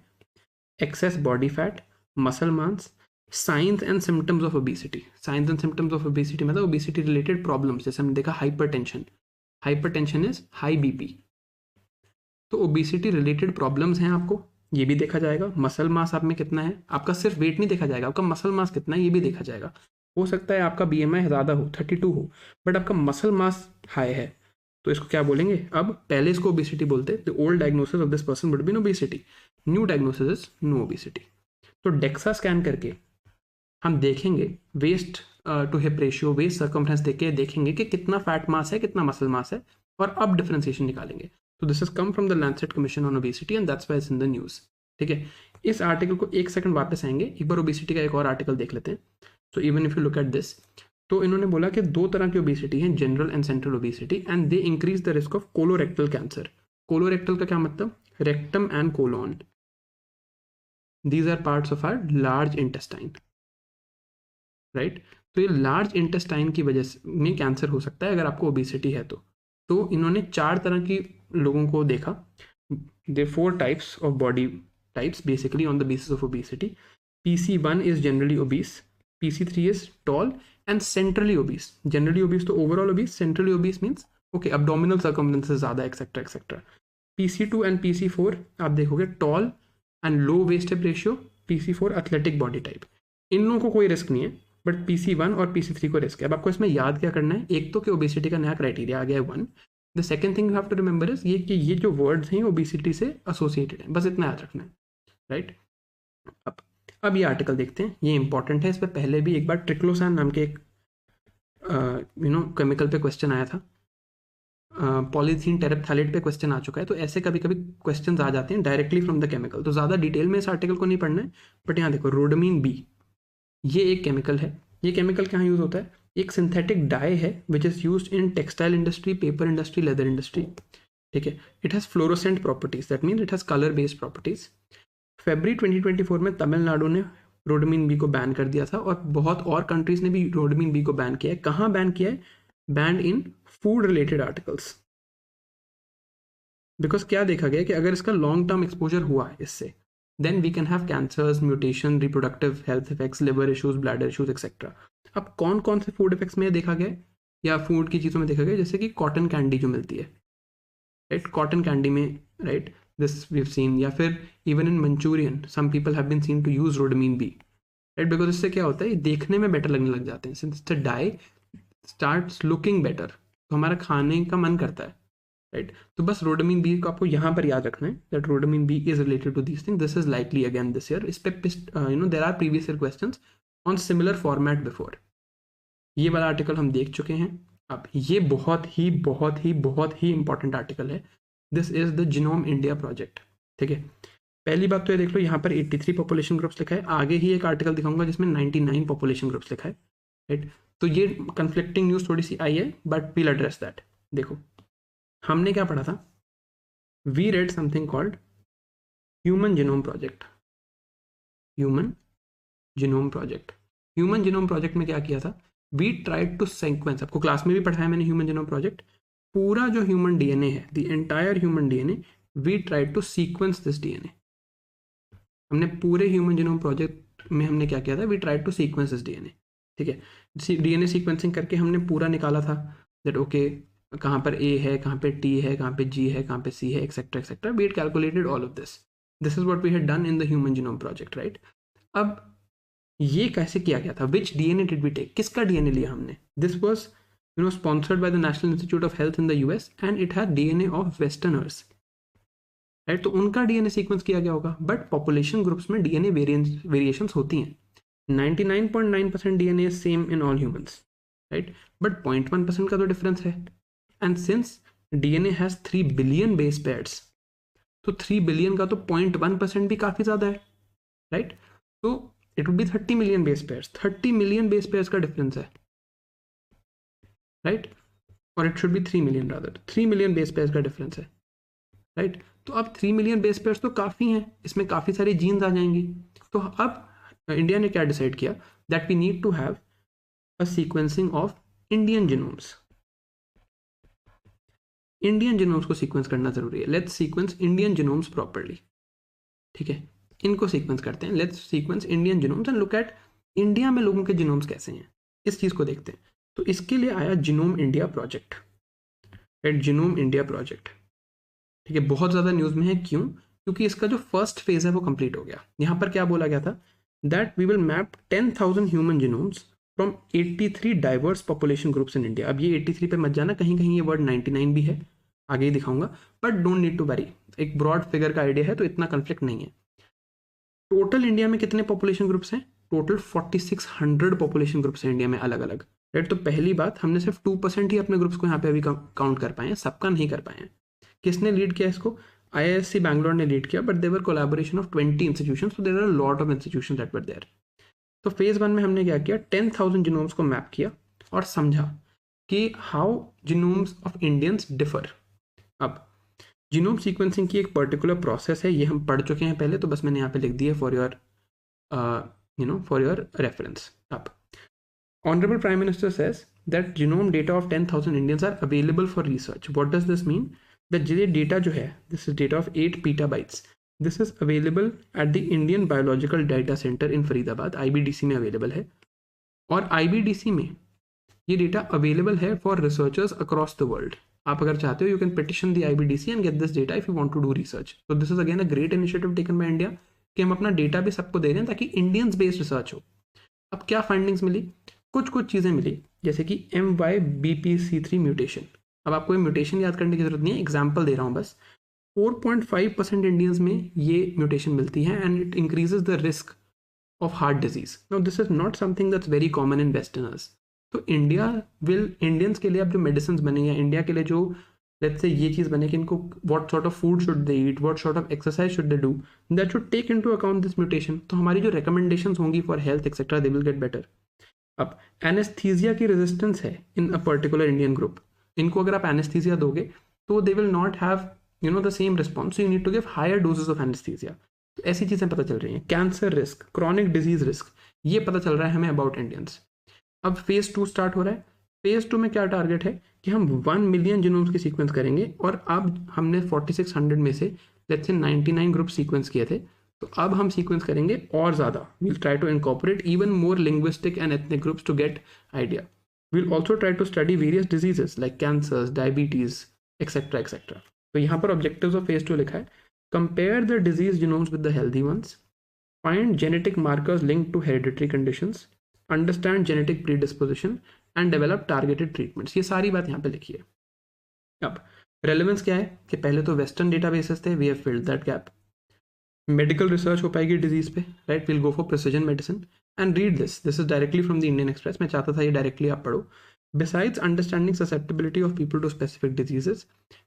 access body fat, muscle mass, science and symptoms of obesity. Science and symptoms of obesity मतलब ओबेसिटी रिलेटेड प्रॉब्लम्स, जैसे हमने देखा हाइपरटेंशन इज हाई BP. तो ओबेसिटी रिलेटेड प्रॉब्लम्स हैं आपको, ये भी देखा जाएगा. मसल मास आप में कितना है, आपका सिर्फ वेट नहीं देखा जाएगा, आपका मसल मास कितना है ये भी देखा जाएगा. हो सकता है आपका BMI ज़्यादा हो, 32 हो, बट आपका मसल मास हाई है, तो इसको क्या बोलेंगे. अब पहले इसको ओबेसिटी बोलते, the old diagnosis of this person would be obesity, new diagnosis is no obesity. तो डेक्सा स्कैन करके हम देखेंगे waist to hip ratio, waist circumference देख के देखेंगे कि कितना फैट मास है, कितना मसल मास है, और अब डिफरेंशिएशन निकालेंगे. तो this is come from the Lancet commission on obesity and that's why it's in the news. ठीक है, इस आर्टिकल को एक सेकंड वापस आएंगे, एक बार ओबेसिटी का एक और आर्टिकल देख लेते हैं. So even if you look at this, तो इन्होंने बोला कि दो तरह की ओबेसिटी है, general and central obesity, and they increase the risk of colorectal cancer. Colorectal का क्या मतलब, rectum and colon, these are parts of our large intestine, right. तो ये लार्ज इंटेस्टाइन की वजह से में कैंसर हो सकता है अगर आपको ओबेसिटी है तो इन्होंने 4 तरह की लोगों को देखा. They 4 types of body types basically on the basis of obesity. PC1 is generally obese, PC3 is tall and centrally obese. Generally obese तो overall obese, centrally obese means okay abdominal circumference से ज़्यादा etcetera etcetera. PC2 and PC4 आप देखोगे tall and low waist hip ratio, PC4 athletic body type. इन लोगों को कोई risk नहीं है, बट PC1 और PC3 को रिस्क है. अब आपको इसमें याद क्या करना है, एक तो कि ओबेसिटी का नया क्राइटेरिया आ गया है 1. The second thing you have to remember is ये कि ये जो वर्ड्स हैं ओबेसिटी से एसोसिएटेड हैं, बस इतना याद रखना है, राइट. अब ये आर्टिकल देखते हैं, ये इंपॉर्टेंट है. इस पर पहले भी एक बार ट्रिक्लोसान नाम के एक केमिकल पे क्वेश्चन आया था, पॉलीथीन टेरेप्थैलेट पे क्वेश्चन आ चुका है. तो ऐसे कभी कभी क्वेश्चन आ जाते हैं डायरेक्टली फ्रॉम द केमिकल. तो ज़्यादा डिटेल में इस आर्टिकल को नहीं पढ़ना है, बट यहाँ देखो रोडामीन B, ये एक केमिकल है. ये केमिकल कहाँ यूज़ होता है, एक सिंथेटिक डाई है which is used in textile industry, paper industry, leather industry. ठीक है, it has fluorescent properties, that means it has colour based properties. फरवरी 2024 में तमिलनाडु ने रोडामीन B को बैन कर दिया था, और बहुत और कंट्रीज ने भी रोडामीन B को बैन किया है. कहाँ बैन किया है, ban in food related articles. Because क्या देखा गया कि अगर इसका लॉन्ग टर्म एक्सपोजर हुआ है इससे, then we can have cancers, mutation, reproductive health effects, liver issues, bladder issues, etc. अब कौन कौन से फूड इफेक्ट्स में देखा गया या फूड की चीज़ों में देखा गया, जैसे कि कॉटन कैंडी जो मिलती है, राइट. कॉटन कैंडी में, right, this we have seen. या फिर even in Manchurian some people have been seen to use rhodamine B, right. Because इससे क्या होता है, ये देखने में बेटर लगने लग जाते हैं. Since the diet starts looking better, तो हमारा खाने का मन करता है, राइट. तो बस रोडामीन B को आपको यहाँ पर याद रखना है, that rhodamine B is related to this thing. This is likely again this year. इस पे there are previous year questions on similar format before. ये वाला आर्टिकल हम देख चुके हैं. अब ये बहुत ही इंपॉर्टेंट आर्टिकल है. This is the genome India project. ठीक है, पहली बात तो ये देख लो, यहाँ पर 83 पॉपुलेशन ग्रुप्स लिखा है. आगे ही एक आर्टिकल दिखाऊंगा जिसमें 99 पॉपुलेशन ग्रुप्स लिखा है, राइट. तो ये कंफ्लिक्टिंग न्यूज़ थोड़ी सी आई है, बट वील एड्रेस दैट. देखो हमने क्या पढ़ा था, we read something called human genome project. Human genome project में क्या किया था, वी ट्राइड टू सीक्वेंस, आपको क्लास में भी पढ़ाया मैंने ह्यूमन जीनोम प्रोजेक्ट. पूरा जो ह्यूमन DNA है, the entire human DNA, we tried to sequence this DNA. हमने पूरे ह्यूमन जीनोम प्रोजेक्ट में हमने क्या किया था, we try to sequence this DNA, ठीक है। डीएनए सीक्वेंसिंग करके हमने पूरा निकाला था दैट ओके कहाँ पर ए है, कहाँ पे टी है, कहाँ पे जी है, कहाँ पे सी है, etcetera etcetera, we had calculated all of this. This is what we had done in the human genome project, right. अब ये कैसे किया गया था, which DNA did we take, किसका डीएनए लिया हमने, this was sponsored by the National Institute of Health in the US and it had DNA of westerners, right. तो उनका डीएनए सीक्वेंस किया गया होगा, बट पॉपुलेशन ग्रुप्स में डीएनए वेरिएशंस होती हैं। 99.9% DNA is same in all humans, right, but 0.1% का तो डिफरेंस है। And since DNA has 3 billion base pairs, तो 3 बिलियन का तो 0.1% भी काफी ज्यादा है, राइट। तो it would be 30 million base pairs, 30 million base pairs का डिफरेंस है, राइट, और it should be 3 million rather, 3 million base pairs का डिफरेंस है, राइट। तो अब 3 मिलियन बेस पेयर्स तो काफ़ी हैं, इसमें काफ़ी सारी जीन्स आ जाएंगी। तो अब इंडिया ने क्या डिसाइड किया, that we need to have a sequencing of Indian genomes. Indian genomes को सीक्वेंस करना जरूरी है, let's sequence Indian genomes properly, ठीक है। इनको सीक्वेंस करते हैं, let's sequence Indian genomes and look at India में लोगों के जीनोम्स कैसे हैं, इस चीज़ को देखते हैं। तो इसके लिए आया genome India project, right, genome India project, ठीक है। बहुत ज़्यादा न्यूज़ में है, क्यों, क्योंकि इसका जो फर्स्ट फेज है वो कंप्लीट हो गया। यहाँ पर क्या बोला गया था, that we will map 10,000 human genomes from 83 diverse population groups in India. अब ये 83 पे मत जाना, कहीं कहीं ये वर्ड 99 भी है, आगे ही दिखाऊंगा, but don't need to worry, एक ब्रॉड फिगर का आइडिया है तो इतना कन्फ्लिक्ट नहीं है। टोटल इंडिया में कितने पॉपुलेशन ग्रुप्स हैं, टोटल 4600 पॉपुलेशन ग्रुप्स हैं इंडिया में अलग अलग, राइट। तो पहली बात, हमने सिर्फ 2% ही अपने ग्रुप्स को यहाँ पे अभी काउंट कर पाए हैं, सबका नहीं कर पाए हैं। किसने लीड किया इसको, IISc बैंगलोर ने लीड किया, but there were collaboration of 20 institution, so there are lot of institution that were there. तो फेज 1 में हमने क्या किया, 10,000 जीनोम्स को मैप किया और समझा कि how genomes of Indians differ. अब जीनोम सीक्वेंसिंग की एक पर्टिकुलर प्रोसेस है, ये हम पढ़ चुके हैं पहले, तो बस मैंने यहाँ पे लिख दिया for your for your reference. अब Honorable Prime Minister says that genome data of 10,000 Indians are available for research. What does this mean? That ये data जो है, this is data of 8 petabytes. This is available at the Indian Biological Data Center in Faridabad, IBDC में available है, और IBDC में ये data available है for researchers across the world. आप अगर चाहते हो, you can petition the IBDC and get this data if you want to do research. So this is again a great initiative taken by India कि हम अपना data भी सबको दे रहे हैं ताकि Indians based research हो। अब क्या findings मिली, कुछ चीज़ें मिली, जैसे कि MYBPC3 म्यूटेशन। अब आपको ये म्यूटेशन याद करने की जरूरत नहीं है, एग्जाम्पल दे रहा हूँ बस। 4.5% इंडियंस में ये म्यूटेशन मिलती है and it increases the risk of heart disease. Now this is not something that's very common in westerners. तो इंडियंस के लिए अब जो मेडिसिन बने या इंडिया के लिए जो लेट्स से ये चीज़ बने कि इनको what sort of food should they eat, what sort of exercise should they do, that should take into account this mutation. तो हमारी जो रिकमेंडेशंस होंगी for health etcetera, they will get better. अब anaesthesia की रेजिस्टेंस है in a particular Indian group, इनको अगर आप एनेस्थीसिया दोगे तो they will not have the same response, you need to give higher doses of anaesthesia. तो ऐसी चीज़ें पता चल रही हैं। Cancer risk, chronic disease risk, ये पता चल रहा है हमें अबाउट इंडियंस। अब फेज 2 स्टार्ट हो रहा है। फेज 2 में क्या टारगेट है कि हम 1 मिलियन जीनोम्स की सीक्वेंस करेंगे, और अब हमने 4600 में से लेट्स से 99 ग्रुप सीक्वेंस किए थे, तो अब हम सीक्वेंस करेंगे और ज़्यादा। We'll try to incorporate even more linguistic and ethnic groups to get idea. We'll also try to study various diseases like cancers, diabetes etcetera etcetera. तो यहाँ पर ऑब्जेक्टिव्स ऑफ फेज 2 लिखा है, compare the disease genomes with the healthy ones, find genetic markers linked to hereditary conditions, understand genetic predisposition and develop targeted treatments. ये सारी बात यहाँ पे लिखी है। अब रेलेवेंस क्या है कि पहले तो वेस्टर्न डेटाबेसेस थे, we have filled that gap. Medical research हो पाएगी डिजीज पे, right, will go for precision medicine and read this is directly from the Indian Express. मैं चाहता था ये डायरेक्टली आप पढ़ो। Besides understanding susceptibility of people to specific diseases,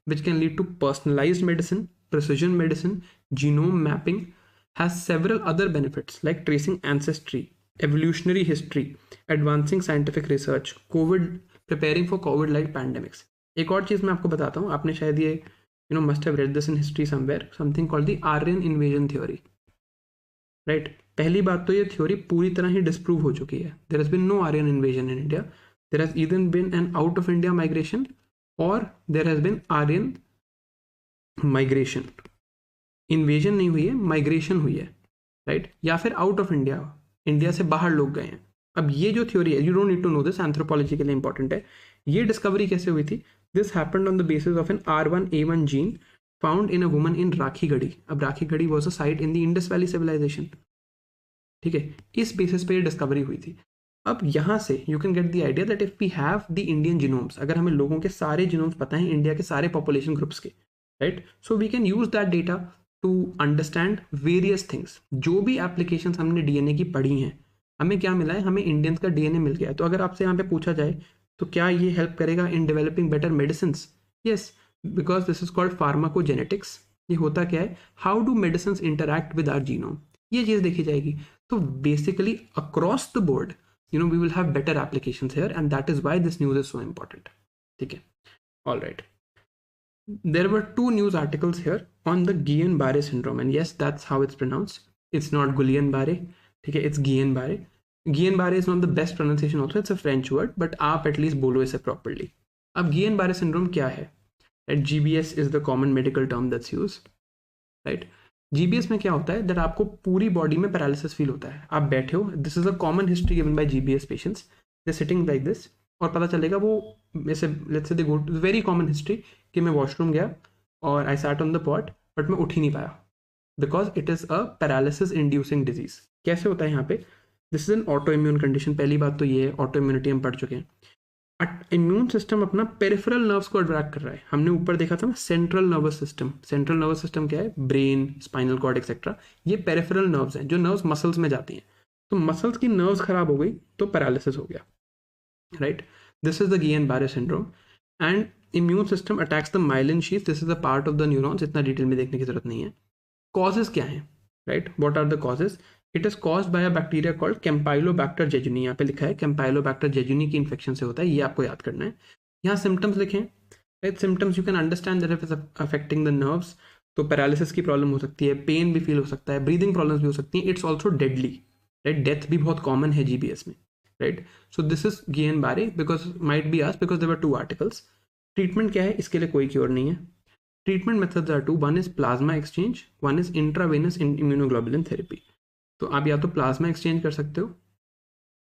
which can lead to personalized medicine, precision medicine, genome mapping has several other benefits like tracing ancestry, evolutionary history, advancing scientific research, preparing for COVID-like pandemics. एक और चीज़ मैं आपको बताता हूँ, आपने शायद ये must have read this in history somewhere, something called the Aryan invasion theory, right? पहली बात तो ये थ्योरी पूरी तरह ही डिस्प्रूव हो चुकी है। There has been no Aryan invasion in India. There has either been an out of India migration or there has been Aryan migration. Invasion नहीं हुई है, migration हुई है, राइट, या फिर आउट ऑफ इंडिया, इंडिया से बाहर लोग गए हैं। अब ये जो थ्योरी है, you don't need to know this, anthropology के लिए इंपॉर्टेंट है। ये डिस्कवरी कैसे हुई थी? This happened on the basis of an R1A1 gene found in a woman in Rakhigarhi. अब Rakhigarhi was a site in the Indus valley civilisation, ठीक है, इस बेसिस पे ये डिस्कवरी हुई थी। अब यहाँ से you can get the idea that if we have the Indian genomes, अगर हमें लोगों के सारे जीनोम्स पता हैं इंडिया के सारे पॉपुलेशन ग्रुप्स के, right, so we can use that data to understand various things. जो भी एप्लीकेशन हमने डीएनए की पढ़ी हैं, हमें क्या मिला है? हमें इंडियंस का डीएनए मिल गया है। तो अगर आपसे यहाँ पे पूछा जाए तो क्या ये हेल्प करेगा in developing better medicine? Yes, because this is called pharmacogenetics. ये होता क्या है? How do medicine interact with our genome, ये चीज़ देखी जाएगी। तो basically across the board, you know, we will have better applications here, and that is why this news is so important. Okay, all right. There were 2 news articles here on the Guillain-Barré syndrome, and yes, that's how it's pronounced. It's not Guillain-Barré, okay, it's Guillain-Barré. Guillain-Barré is not the best pronunciation also, it's a French word, but आप at least बोलो इसे properly. अब Guillain-Barré syndrome क्या है? Right, GBS is the common medical term that's used, right? GBS में क्या होता है? दैट आपको पूरी बॉडी में पैरालिसिस फील होता है, आप बैठे हो, this is a common history given by GBS patients, they sitting like this, और पता चलेगा वो जैसे लेट्स से दे गो, वेरी कॉमन हिस्ट्री कि मैं वॉशरूम गया और I sat on the pot but मैं उठ ही नहीं पाया, because it is a paralysis inducing disease. कैसे होता है यहाँ पे? This is an auto immune condition. पहली बात तो ये है, ऑटो इम्यूनिटी हम पढ़ चुके हैं। इम्यून सिस्टम अपना पेरिफेरल नर्व्स को अट्रैक्ट कर रहा है। हमने ऊपर देखा था ना central nervous system. Central nervous system क्या है? Brain, spinal cord etcetera. ये पेरिफेरल नर्व्स हैं जो नर्व्स मसल्स में जाती हैं। तो मसल्स की नर्व्स खराब हो गई तो पैरालिसिस हो गया, right? This is the Guillain Barre syndrome and immune system attacks the myelin sheath. This is the part of the neurons, इतना डिटेल में देखने की जरूरत नहीं है। कॉजेज क्या हैं, right? What are the causes? It is caused by a bacteria called Campylobacter jejuni. यहाँ पे लिखा है कैम्पाइलोबैक्टर जेजुनी की इन्फेक्शन से होता है, ये आपको याद करना है। यहाँ सिम्टम्स लिखें, right? Symptoms you can understand that it is affecting the nerves. तो पैरालिसिस की प्रॉब्लम हो सकती है, पेन भी फील हो सकता है, ब्रीदिंग प्रॉब्लम्स भी हो सकती हैं। It's also deadly, right? Death भी बहुत कॉमन है जीबीएस में, right? So this is Guillain Barre because might be asked because there were 2 articles. Treatment क्या है? इसके लिए कोई क्योर नहीं है। Treatment methods are 2, one is plasma exchange, one is intravenous immunoglobulin therapy. तो आप या तो प्लाज्मा एक्सचेंज कर सकते हो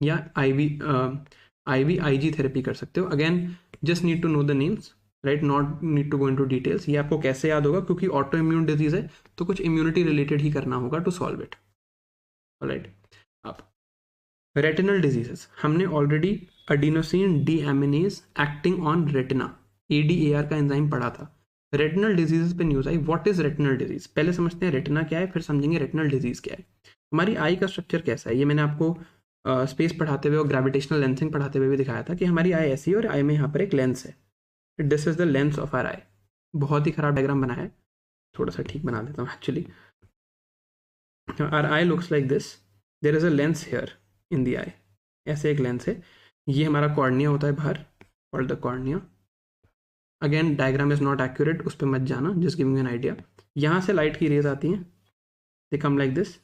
या आईवी आईजी थेरेपी कर सकते हो। Again just need to know the names, right? Not need to go into details. ये आपको कैसे याद होगा? क्योंकि ऑटो इम्यून डिजीज है तो कुछ इम्यूनिटी रिलेटेड ही करना होगा टू सॉल्व इट, राइट? अब रेटिनल डिजीजेस, हमने already adenosine deaminase acting on retina, ADAR का एंजाइम पढ़ा था। रेटिनल डिजीजेस पे news I. What is retinal disease? पहले समझते हैं रेटिना क्या है, फिर समझेंगे रेटिनल डिजीज क्या है। हमारी आई का स्ट्रक्चर कैसा है, ये मैंने आपको स्पेस पढ़ाते हुए और ग्रेविटेशनल लेंसिंग पढ़ाते हुए भी दिखाया था कि हमारी आई ऐसी है और आई में यहाँ पर एक लेंस है। This is the lens of are आई। बहुत ही खराब डायग्राम बनाया है, थोड़ा सा ठीक बना देता हूँ actually. Our eye looks like this, there is a lens here in the eye, ऐसे एक लेंस है। ये हमारा कॉर्निया होता है बाहर, और the cornea. Again diagram is not accurate, उस पर मत जाना, जस्ट गिविंग एन आइडिया। यहाँ से लाइट की रेज आती हैं, they come like this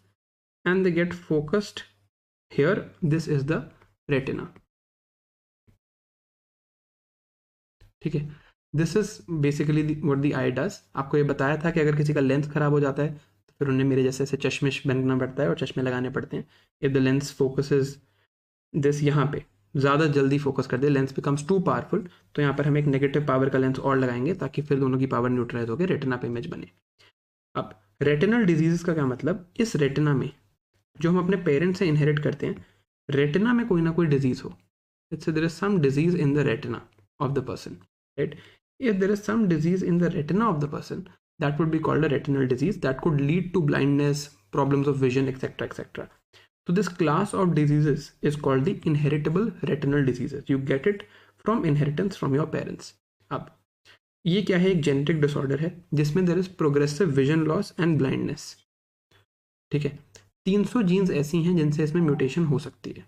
and they get focused here. This is the retina, ठीक है? This is basically what the eye does. आपको ये बताया था कि अगर किसी का लेंस खराब हो जाता है तो फिर उन्हें मेरे जैसे ऐसे चश्मिश बनना पड़ता है और चश्मे लगाने पड़ते हैं। If the lens focuses this, यहाँ पे ज़्यादा जल्दी फोकस कर दे, लेंस बिकम्स टू पावरफुल, तो यहाँ पर हम एक नेगेटिव पावर का लेंस और लगाएंगे ताकि फिर दोनों की पावर न्यूट्रलाइज होकर रेटिना पे इमेज बने। अब रेटिनल डिजीजेस का क्या मतलब? इस रेटिना में जो हम अपने पेरेंट्स से इनहेरिट करते हैं, रेटिना में कोई ना कोई डिजीज हो। It's there is some disease in the retina of the person, right? If there is some disease in the retina of the person, that would be called a retinal disease that could lead to blindness, problems of vision etcetera etcetera. So this class of diseases is called the inheritable retinal diseases. You get it from inheritance from your parents. अब ये क्या है? एक genetic disorder है जिसमें there is progressive vision loss and blindness, ठीक है? 300 jeans ऐसी हैं जिनसे इसमें म्यूटेशन हो सकती है,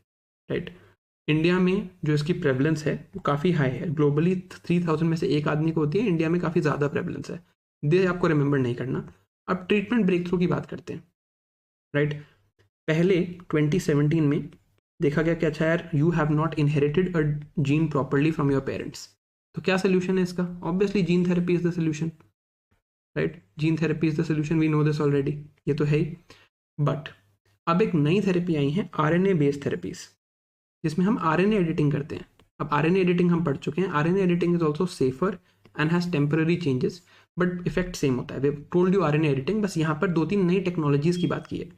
राइट? इंडिया में जो इसकी प्रेवलेंस है वो काफ़ी हाई है। ग्लोबली 3000 में से एक आदमी को होती है, इंडिया में काफ़ी ज़्यादा प्रेवलेंस है। ये आपको रिमेंबर नहीं करना। अब ट्रीटमेंट ब्रेक थ्रू की बात करते हैं, राइट? पहले 2017 में देखा गया कि अच्छा यार, you have not inherited a gene properly from your parents. तो क्या सोल्यूशन है इसका? Obviously gene therapy is the solution, right? Gene therapy is the solution, we know this already, ये तो है ही। बट अब एक नई थेरेपी आई है आरएनए बेस्ड थेरेपीज, जिसमें हम आरएनए एडिटिंग करते हैं। अब आरएनए एडिटिंग हम पढ़ चुके हैं, RNA editing is also safer and has temporary changes, but effect same होता है। We told you RNA editing, बस यहाँ पर 2-3 नई टेक्नोलॉजीज की बात की है।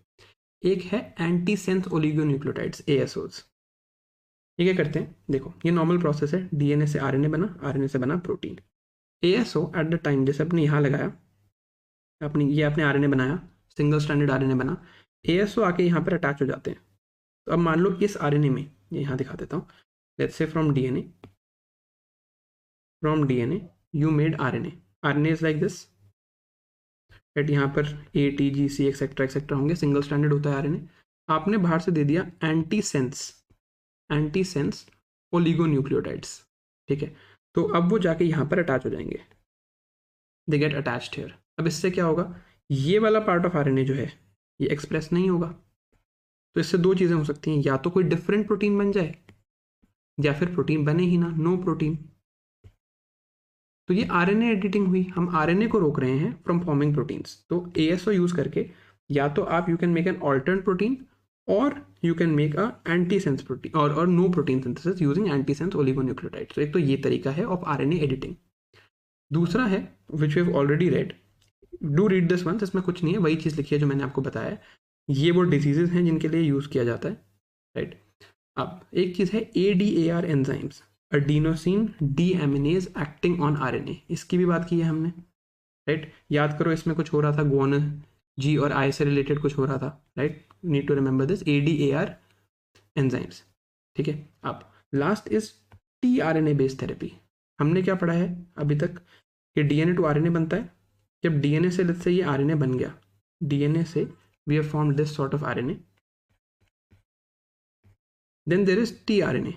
एक है एंटीसेंस ओलिगोन्यूक्लियोटाइड्स, ASOs। ये क्या करते हैं, देखो ये नॉर्मल प्रोसेस है, डीएनए से आरएनए बना, आरएनए से बना protein. ASO at the time, जैसे अपने यहाँ लगाया, ये आपने आरएनए बनाया, सिंगल स्ट्रैंडेड आरएनए बना, ASO आके यहाँ पर अटैच हो जाते हैं। तो अब मान लो इस आरएनए में, ये यहाँ दिखा देता हूँ, let's say from DNA you made RNA is like this, at यहाँ पर ATGC एक्सेट्रा होंगे, सिंगल स्टैंडर्ड होता है आरएनए। आपने बाहर से दे दिया एंटीसेंस ओलिगोन्यूक्लियोटाइड्स, ठीक है। तो अब वो जाके यहाँ पर अटैच हो जाएंगे, दे गेट अटैच्ड हियर। अब इससे क्या होगा, ये वाला पार्ट ऑफ आरएनए जो है ये एक्सप्रेस नहीं होगा। तो इससे 2 चीज़ें हो सकती हैं, या तो कोई डिफरेंट प्रोटीन बन जाए, या फिर प्रोटीन बने ही ना, नो प्रोटीन। तो ये आरएनए एडिटिंग हुई, हम आरएनए को रोक रहे हैं फ्रॉम फॉर्मिंग प्रोटीन्स। तो ASO यूज करके या तो आप you can make an alternate protein, और you can make a antisense protein और no protein synthesis using antisense oligonucleotide. तो एक तो ये तरीका है ऑफ आरएनए एडिटिंग। दूसरा है which we have already read, do read this one, इसमें कुछ नहीं है, वही चीज़ लिखी है जो मैंने आपको बताया है। ये वो डिजीजेज हैं जिनके लिए यूज़ किया जाता है, राइट। अब एक चीज़ है ADAR enzymes, adenosine deaminase acting on RNA, इसकी भी बात की है हमने, राइट। याद करो इसमें कुछ हो रहा था, गुआनिन G और I से रिलेटेड कुछ हो रहा था, right. Need to remember this, ADAR enzymes, ठीक है। अब last is tRNA based therapy. हमने क्या पढ़ा है अभी तक कि DNA टू RNA बनता है। जब DNA से लेट्स से ये RNA बन गया, DNA से we have formed this sort of RNA, then there is tRNA।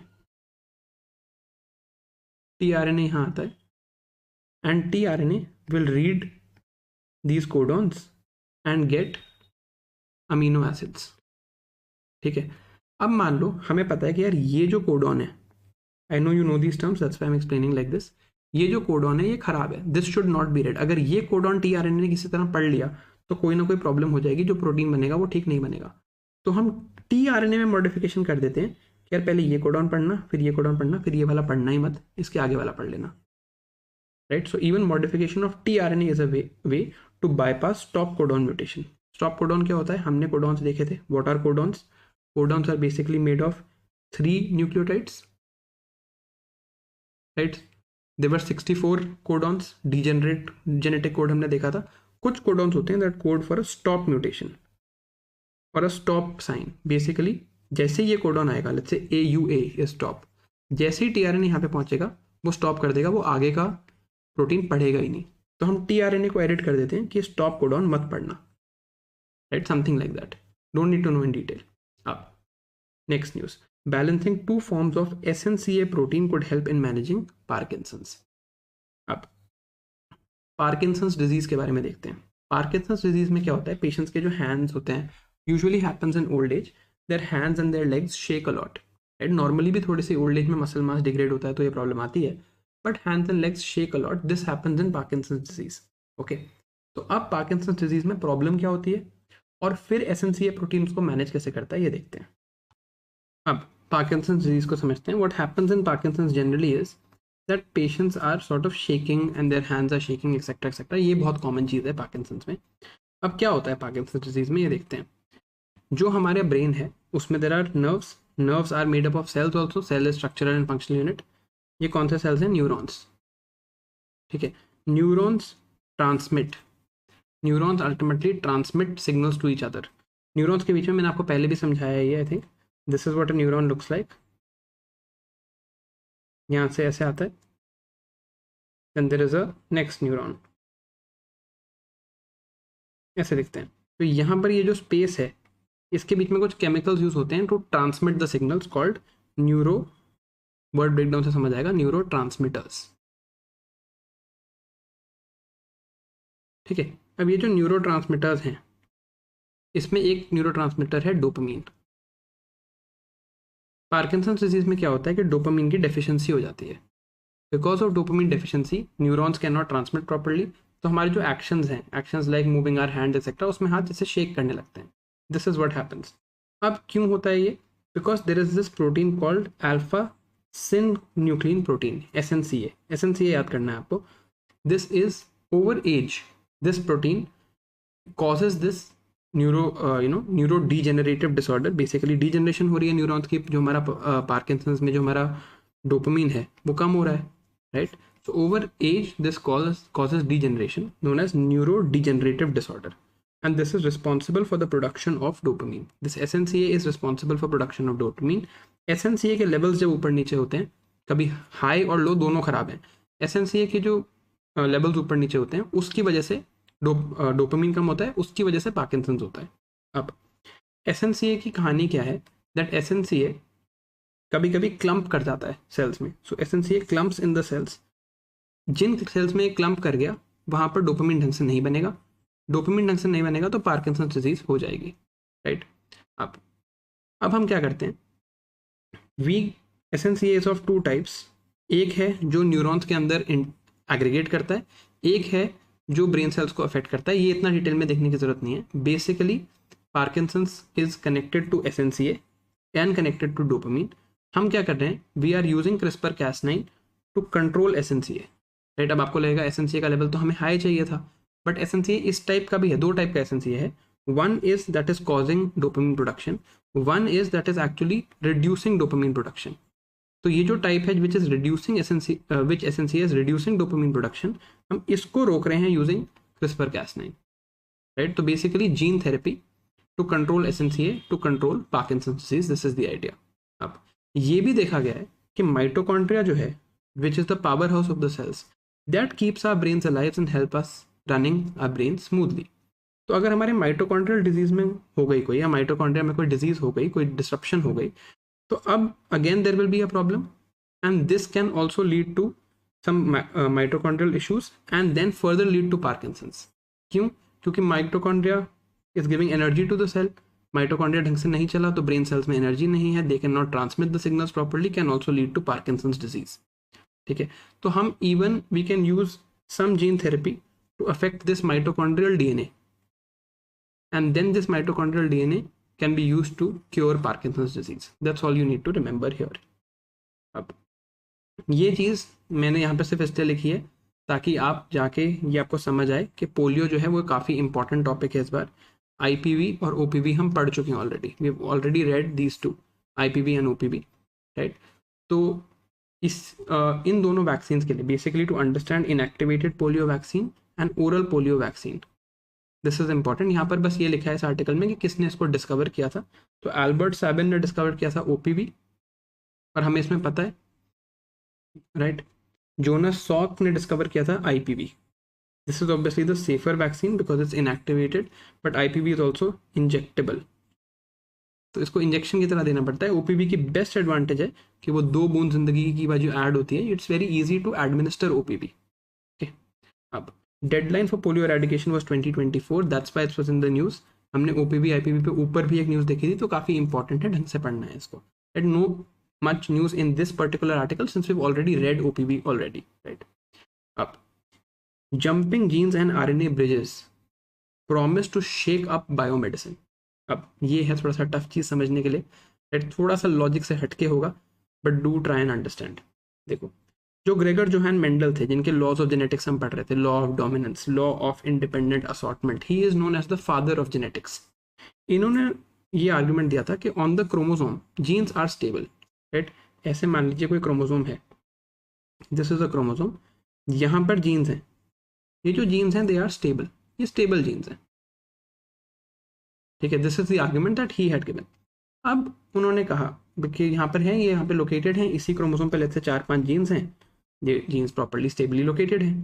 tRNA यहाँ आता है, and tRNA will read these codons and get amino acids, ठीक है। अब मान लो हमें पता है कि यार ये जो कोडॉन है, I know you know these terms, that's why I am explaining like this, ये जो कोडॉन है ये खराब है, this should not be red. अगर ये कोडॉन tRNA ने किसी तरह पढ़ लिया तो कोई ना कोई प्रॉब्लम हो जाएगी, जो प्रोटीन बनेगा वो ठीक नहीं बनेगा। तो हम tRNA में मॉडिफिकेशन कर देते हैं कि यार पहले ये कोडॉन पढ़ना, फिर ये कोडॉन पढ़ना, फिर ये वाला पढ़ना ही मत, इसके आगे वाला पढ़ लेना, right. So even modification of tRNA is a way to bypass stop codon mutation. Stop codon क्या होता है, हमने कोडॉन्स देखे थे, what are codons? Codons are basically made of 3 nucleotides, right. There were 64 codons, degenerate genetic code हमने देखा था। कुछ कोडॉन्स होते हैं that code for a stop mutation और अ स्टॉप साइन। बेसिकली जैसे ये कोडॉन आएगा, लेट्स से AUA स्टॉप, जैसे ही tRNA यहाँ पे पहुंचेगा वो स्टॉप कर देगा, वो आगे का प्रोटीन पढ़ेगा ही नहीं। तो हम tRNA को एडिट कर देते हैं कि स्टॉप कोडॉन मत पढ़ना, right, something like that, don't need to know in detail. अब next news, balancing 2 forms of SNCA protein could help in managing Parkinson's। अब पार्किंसंस डिजीज के बारे में देखते हैं। पार्किंसंस डिजीज में क्या होता है, पेशेंट्स के जो हैंड्स होते हैं, usually happens in old age, their hands and there legs shake a lot, right. Normally भी थोड़ी सी ओल्ड एज में मसल मास डिग्रेड होता है तो ये प्रॉब्लम आती है, but hands and legs shake a lot, this happens in Parkinson's disease, okay. तो अब पार्किंसंस डिजीज में प्रॉब्लम क्या होती है, और फिर SNCA प्रोटीन उसको मैनेज कैसे करता है ये देखते हैं। अब पार्किंसंस डिजीज को समझते हैं। What happens in Parkinson's generally is that patients are sort of shaking and their hands are shaking etcetera etcetera, ये बहुत कॉमन चीज़ है पार्किंसंस में। अब क्या होता है पार्किंसंस डिजीज में ये देखते हैं। जो हमारे ब्रेन है उसमें there are nerves, nerves are made up of cells also, cell is structural and functional unit. ये कौन से सेल्स हैं, न्यूरॉन्स, ठीक है। Neurons ultimately transmit signals to each other. Neurons के बीच में मैंने आपको पहले भी समझाया है ये, I think this is what a neuron looks like. यहाँ से ऐसे आता है, then there is a next neuron, ऐसे दिखते हैं। तो यहाँ पर ये जो स्पेस है इसके बीच में कुछ केमिकल्स यूज होते हैं to transmit the signals called neuro, word breakdown से समझ आएगा, न्यूरो ट्रांसमिटर्स, ठीक है। अब ये जो न्यूरो ट्रांसमिटर्स हैं इसमें एक न्यूरो ट्रांसमिटर है डोपामीन। पार्किंसंस डिजीज में क्या होता है कि डोपामीन की डेफिशिएंसी हो जाती है। Because of dopamine deficiency neurons can not transmit properly, तो हमारे जो एक्शंस हैं, actions like moving our hand etcetera, उसमें हाथ जैसे शेक करने लगते हैं। This is what happens. अब क्यों होता है ये? Because there is this protein called alpha synuclein protein, SNCA. SNCA याद करना है आपको. This is over age, this protein causes this neurodegenerative disorder. Basically degeneration हो रही है न्यूरॉन्स की. जो हमारा पार्किंसंस में जो हमारा डोपामीन है वो कम हो रहा है, right? So over age this causes degeneration known as neurodegenerative disorder, and this is responsible for the production of dopamine. This SNCA is responsible for production of dopamine. SNCA के levels जब ऊपर नीचे होते हैं, कभी हाई और लो दोनों खराब हैं. SNCA के जो लेवल्स ऊपर नीचे होते हैं उसकी वजह से डोपामीन कम होता है, उसकी वजह से पार्किंसंस होता है. अब SNCA की कहानी क्या है? दैट SNCA कभी कभी क्लम्प कर जाता है सेल्स में. So SNCA clumps in the cells. जिन सेल्स में क्लम्प कर गया वहां पर डोपामीन ढंग से नहीं बनेगा. डोपामीन ढंग से नहीं बनेगा तो पार्किंसंस डिजीज हो जाएगी, राइट? अब हम क्या करते हैं? SNCA is of 2 types. एक है जो न्यूरॉन्स के अंदर एग्रीगेट करता है, एक है जो ब्रेन सेल्स को अफेक्ट करता है. ये इतना डिटेल में देखने की जरूरत नहीं है. Basically Parkinson's is connected to SNCA and connected to dopamine. हम क्या कर रहे हैं? We are using CRISPR-Cas9 to control SNCA, right? अब आपको लगेगा SNCA का लेवल तो हमें हाई चाहिए था, बट SNCA इस टाइप का भी है. 2 टाइप का SNCA है. One is that is causing dopamine production, one is that is actually reducing dopamine production. तो ये जो टाइप है which is reducing SNCA is reducing dopamine production, हम इसको रोक रहे हैं यूजिंग CRISPR-Cas9, राइट? तो basically gene therapy to control SNCA to control Parkinson's disease, this is the idea. अब ये भी देखा गया है कि माइटोकॉन्ड्रिया जो है which is the power house of the cells, that keeps our brains alive and help us running our brain smoothly. तो अगर हमारे माइटोकॉन्ड्रियल डिजीज में हो गई कोई, या माइटोकॉन्ड्रिया में कोई डिजीज हो गई, कोई डिस्ट्रप्शन हो गई, तो अब again there will be a problem, and this can also lead to some mitochondrial issues and then further lead to Parkinson's. क्यों? क्योंकि mitochondria is giving energy to the cell. Mitochondria ढंग से नहीं चला तो ब्रेन सेल्स में energy नहीं है, they can not transmit the signals properly, can also lead to Parkinson's disease. ठीक है, तो हम even we can use some gene therapy to affect this mitochondrial DNA, and then this mitochondrial DNA can be used to cure Parkinson's disease. That's all you need to remember here. अब ये चीज़ मैंने यहाँ पे सिर्फ इसलिए लिखी है ताकि आप जाके ये आपको समझ आए कि पोलियो जो है वो काफ़ी इंपॉर्टेंट टॉपिक है. इस बार IPV और OPV हम पढ़ चुके हैं already. We have already read these two, IPV and OPV, right? तो इन दोनों वैक्सीन के लिए basically to understand inactivated polio vaccine and oral polio vaccine, this is important. यहाँ पर बस ये लिखा है इस आर्टिकल में कि किसने इसको डिस्कवर किया था. तो एल्बर्ट सैबिन ने डिस्कवर किया था OPV, और हमें इसमें पता है, राइट? जोनास सॉक ने डिस्कवर किया था IPV. This is obviously the safer vaccine because it's inactivated, but IPV is also injectable, तो इसको इंजेक्शन की तरह देना पड़ता है. OPV की बेस्ट एडवांटेज है कि वो 2 बूंद जिंदगी की बाजू ऐड होती है. It's very easy to administer OPV. Okay, अब deadline for polio eradication was 2024, that's why it was in the news. हमने OPV IPV पे ऊपर भी एक न्यूज़ देखी थी, तो काफ़ी इंपॉर्टेंट है, ढंग से पढ़ना है इसको. At no much news in this particular article since we've already read OPV already, right? Up jumping genes and RNA bridges promise to shake up biomedicine. अब ये है थोड़ा सा टफ चीज़ समझने के लिए, राइट? थोड़ा सा लॉजिक से हटके होगा, but do try and understand. देखो, जो ग्रेगर जोहान मेंडल थे, जिनके लॉज ऑफ जेनेटिक्स हम पढ़ रहे थे, law of dominance, law of independent assortment, he is known as the father of genetics. इन्होंने ये आर्ग्यूमेंट दिया था कि on the chromosome genes are stable, right? ऐसे मान लीजिए कोई क्रोमोसोम है, दिस इज अ क्रोमोसोम, यहाँ पर जीन्स हैं, ये जो जीन्स हैं दे आर स्टेबल, ये स्टेबल जीन्स हैं. ठीक है, this is the argument that he had given. अब उन्होंने कहा कि यहाँ पर है, ये यहाँ पे लोकेटेड हैं, इसी क्रोमोसोम पे लेते 4-5 जीन्स हैं, ये जीन्स प्रॉपर्ली स्टेबली लोकेटेड हैं.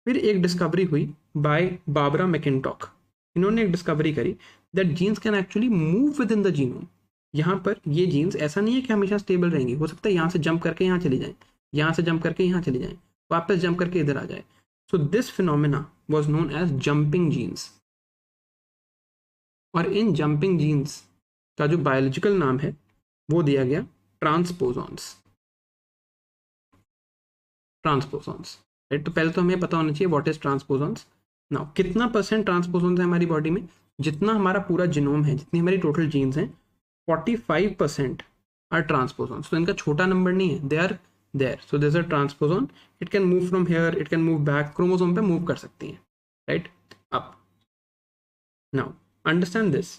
फिर एक डिस्कवरी हुई बाय बाबरा मैकिन्टॉक. इन्होंने एक डिस्कवरी करी that genes can actually move with in the genome. यहाँ पर ये जीन्स ऐसा नहीं है कि हमेशा स्टेबल रहेंगी, हो सकता है यहाँ से जंप करके यहाँ चली जाए, यहाँ से जंप करके यहाँ चली जाए, वापस जंप करके इधर आ जाए. So this phenomena was known as jumping genes. और इन जंपिंग जीन्स का जो बायोलॉजिकल नाम है वो दिया गया ट्रांसपोजॉन्स. ट्रांसपोजॉन्स, राइट? तो पहले तो हमें पता होना चाहिए व्हाट इज ट्रांसपोजॉन्स. नाउ कितना % ट्रांसपोजॉन्स है हमारी बॉडी में? जितना हमारा पूरा जिनोम है, जितनी हमारी टोटल जीन्स हैं, 45% आर ट्रांसपोजॉन्स। तो इनका छोटा नंबर नहीं है, they are there. So this a transposon, it can move from here, it can move back, chromosome पे मूव कर सकती है, राइट। अब नाउ अंडरस्टैंड दिस।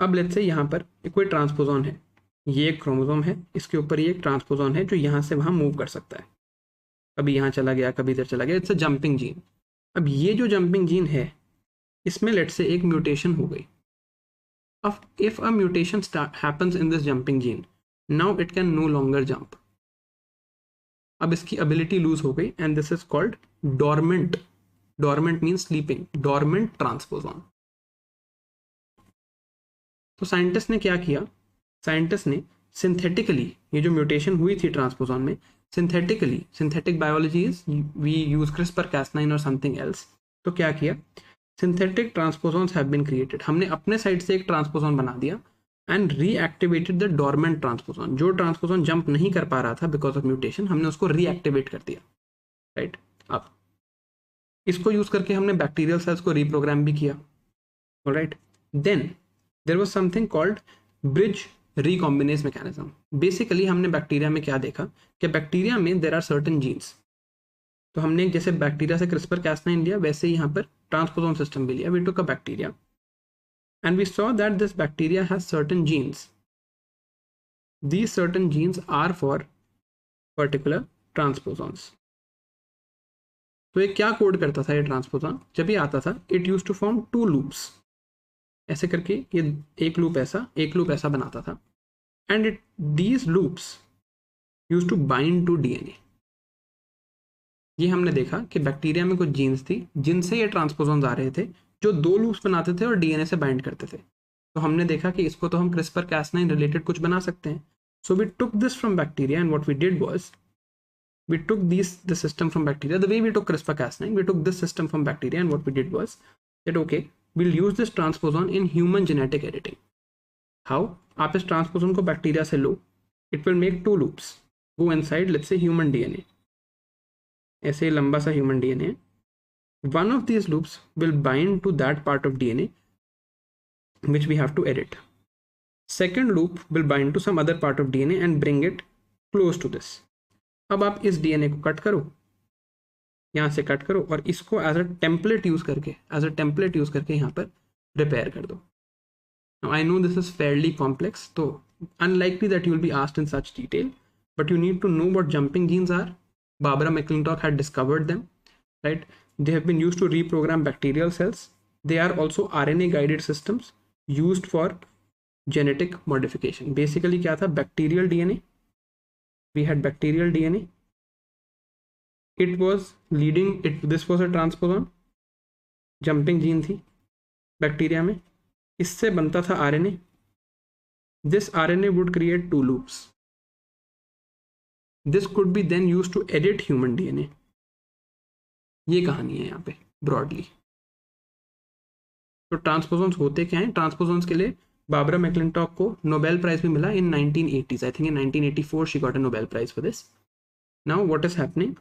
अब लेट्स से यहाँ पर कोई ट्रांसपोजॉन है, ये एक क्रोमोसोम है, इसके ऊपर ये एक ट्रांसपोजॉन है जो यहाँ से वहाँ मूव कर सकता है, कभी यहाँ चला गया, कभी इधर चला गया, इट्स अ जंपिंग जीन। अब ये जो जंपिंग जीन है, इसमें लेट्स से एक म्यूटेशन हो गई। अब if a mutation happens in this jumping gene, now it can no longer jump. अब इसकी एबिलिटी लूज हो गई and this is called dormant. Dormant means sleeping, dormant transposon. तो साइंटिस्ट ने क्या किया, साइंटिस्ट ने सिंथेटिकली, ये जो म्यूटेशन हुई थी ट्रांसपोजॉन में, synthetically, synthetic biology is we use CRISPR-Cas9 और समथिंग एल्स। तो क्या किया, synthetic transposons have been created. हमने अपने साइड से एक ट्रांसपोजॉन बना दिया and reactivated the dormant transposon. जो ट्रांसपोजॉन जंप नहीं कर पा रहा था बिकॉज ऑफ म्यूटेशन, हमने उसको रीएक्टिवेट कर दिया, राइट। अब इसको यूज करके हमने बैक्टीरियल सेल्स को रीप्रोग्राम भी किया, alright. Then there was something called bridge recombinase mechanism. Basically हमने बैक्टीरिया में क्या देखा कि बैक्टीरिया में देयर आर सर्टेन जीन्स। तो हमने जैसे बैक्टीरिया से CRISPR-Cas9 लिया, वैसे ही यहाँ पर ट्रांसपोजोम सिस्टम भी लिया। We took a bacteria and we saw that this bacteria has certain genes. These certain genes are for particular transposons. तो ये क्या कोड करता था ये ट्रांसपोजॉन, जब ये आता था it use to form 2 loops, ऐसे करके ये एक लूप ऐसा बनाता था and it these loops use to bind to DNA. ये हमने देखा कि बैक्टीरिया में कुछ जीन्स थी जिनसे ये ट्रांसपोजॉन्स आ रहे थे, जो 2 लूप्स बनाते थे और डीएनए से बाइंड करते थे। तो हमने देखा कि इसको तो हम CRISPR-Cas9 रिलेटेड कुछ बना सकते हैं। So we took this from bacteria and what we did was we took the system from bacteria, the way we took CRISPR-Cas9, we took this system from bacteria and what we did was that okay, we'll use this transposon in human genetic editing. How? आप इस ट्रांसपोजन को bacteria से लो, it will make 2 loops, go inside let's say human DNA, ऐसे लंबा सा human DNA, one of these loops will bind to that part of DNA which we have to edit. Second loop will bind to some other part of DNA and bring it close to this. अब आप इस DNA को cut करो, यहाँ से cut करो और इसको एज अ टेम्पलेट यूज करके यहाँ पर रिपेयर कर दो। I know this is fairly complex, तो unlikely that you will be asked in such detail, but you need to know what jumping genes are. Barbara McClintock had discovered them, right? They have been used to reprogram bacterial cells. They are also RNA guided systems used for genetic modification. Basically क्या था, bacterial DNA. We had bacterial DNA. It was leading it. This was a transposon. Jumping gene थी bacteria में, इससे बनता था RNA. This RNA would create 2 loops. This could be then used to edit human DNA. ये कहानी है यहाँ पे ब्रॉडली. तो ट्रांसपोजॉन्स होते क्या हैं? ट्रांसपोजॉन्स के लिए बार्बरा मैकलिंटॉक को नोबेल प्राइज भी मिला in 1980s. I think in 1984 she got a Nobel prize for this. Now what is happening,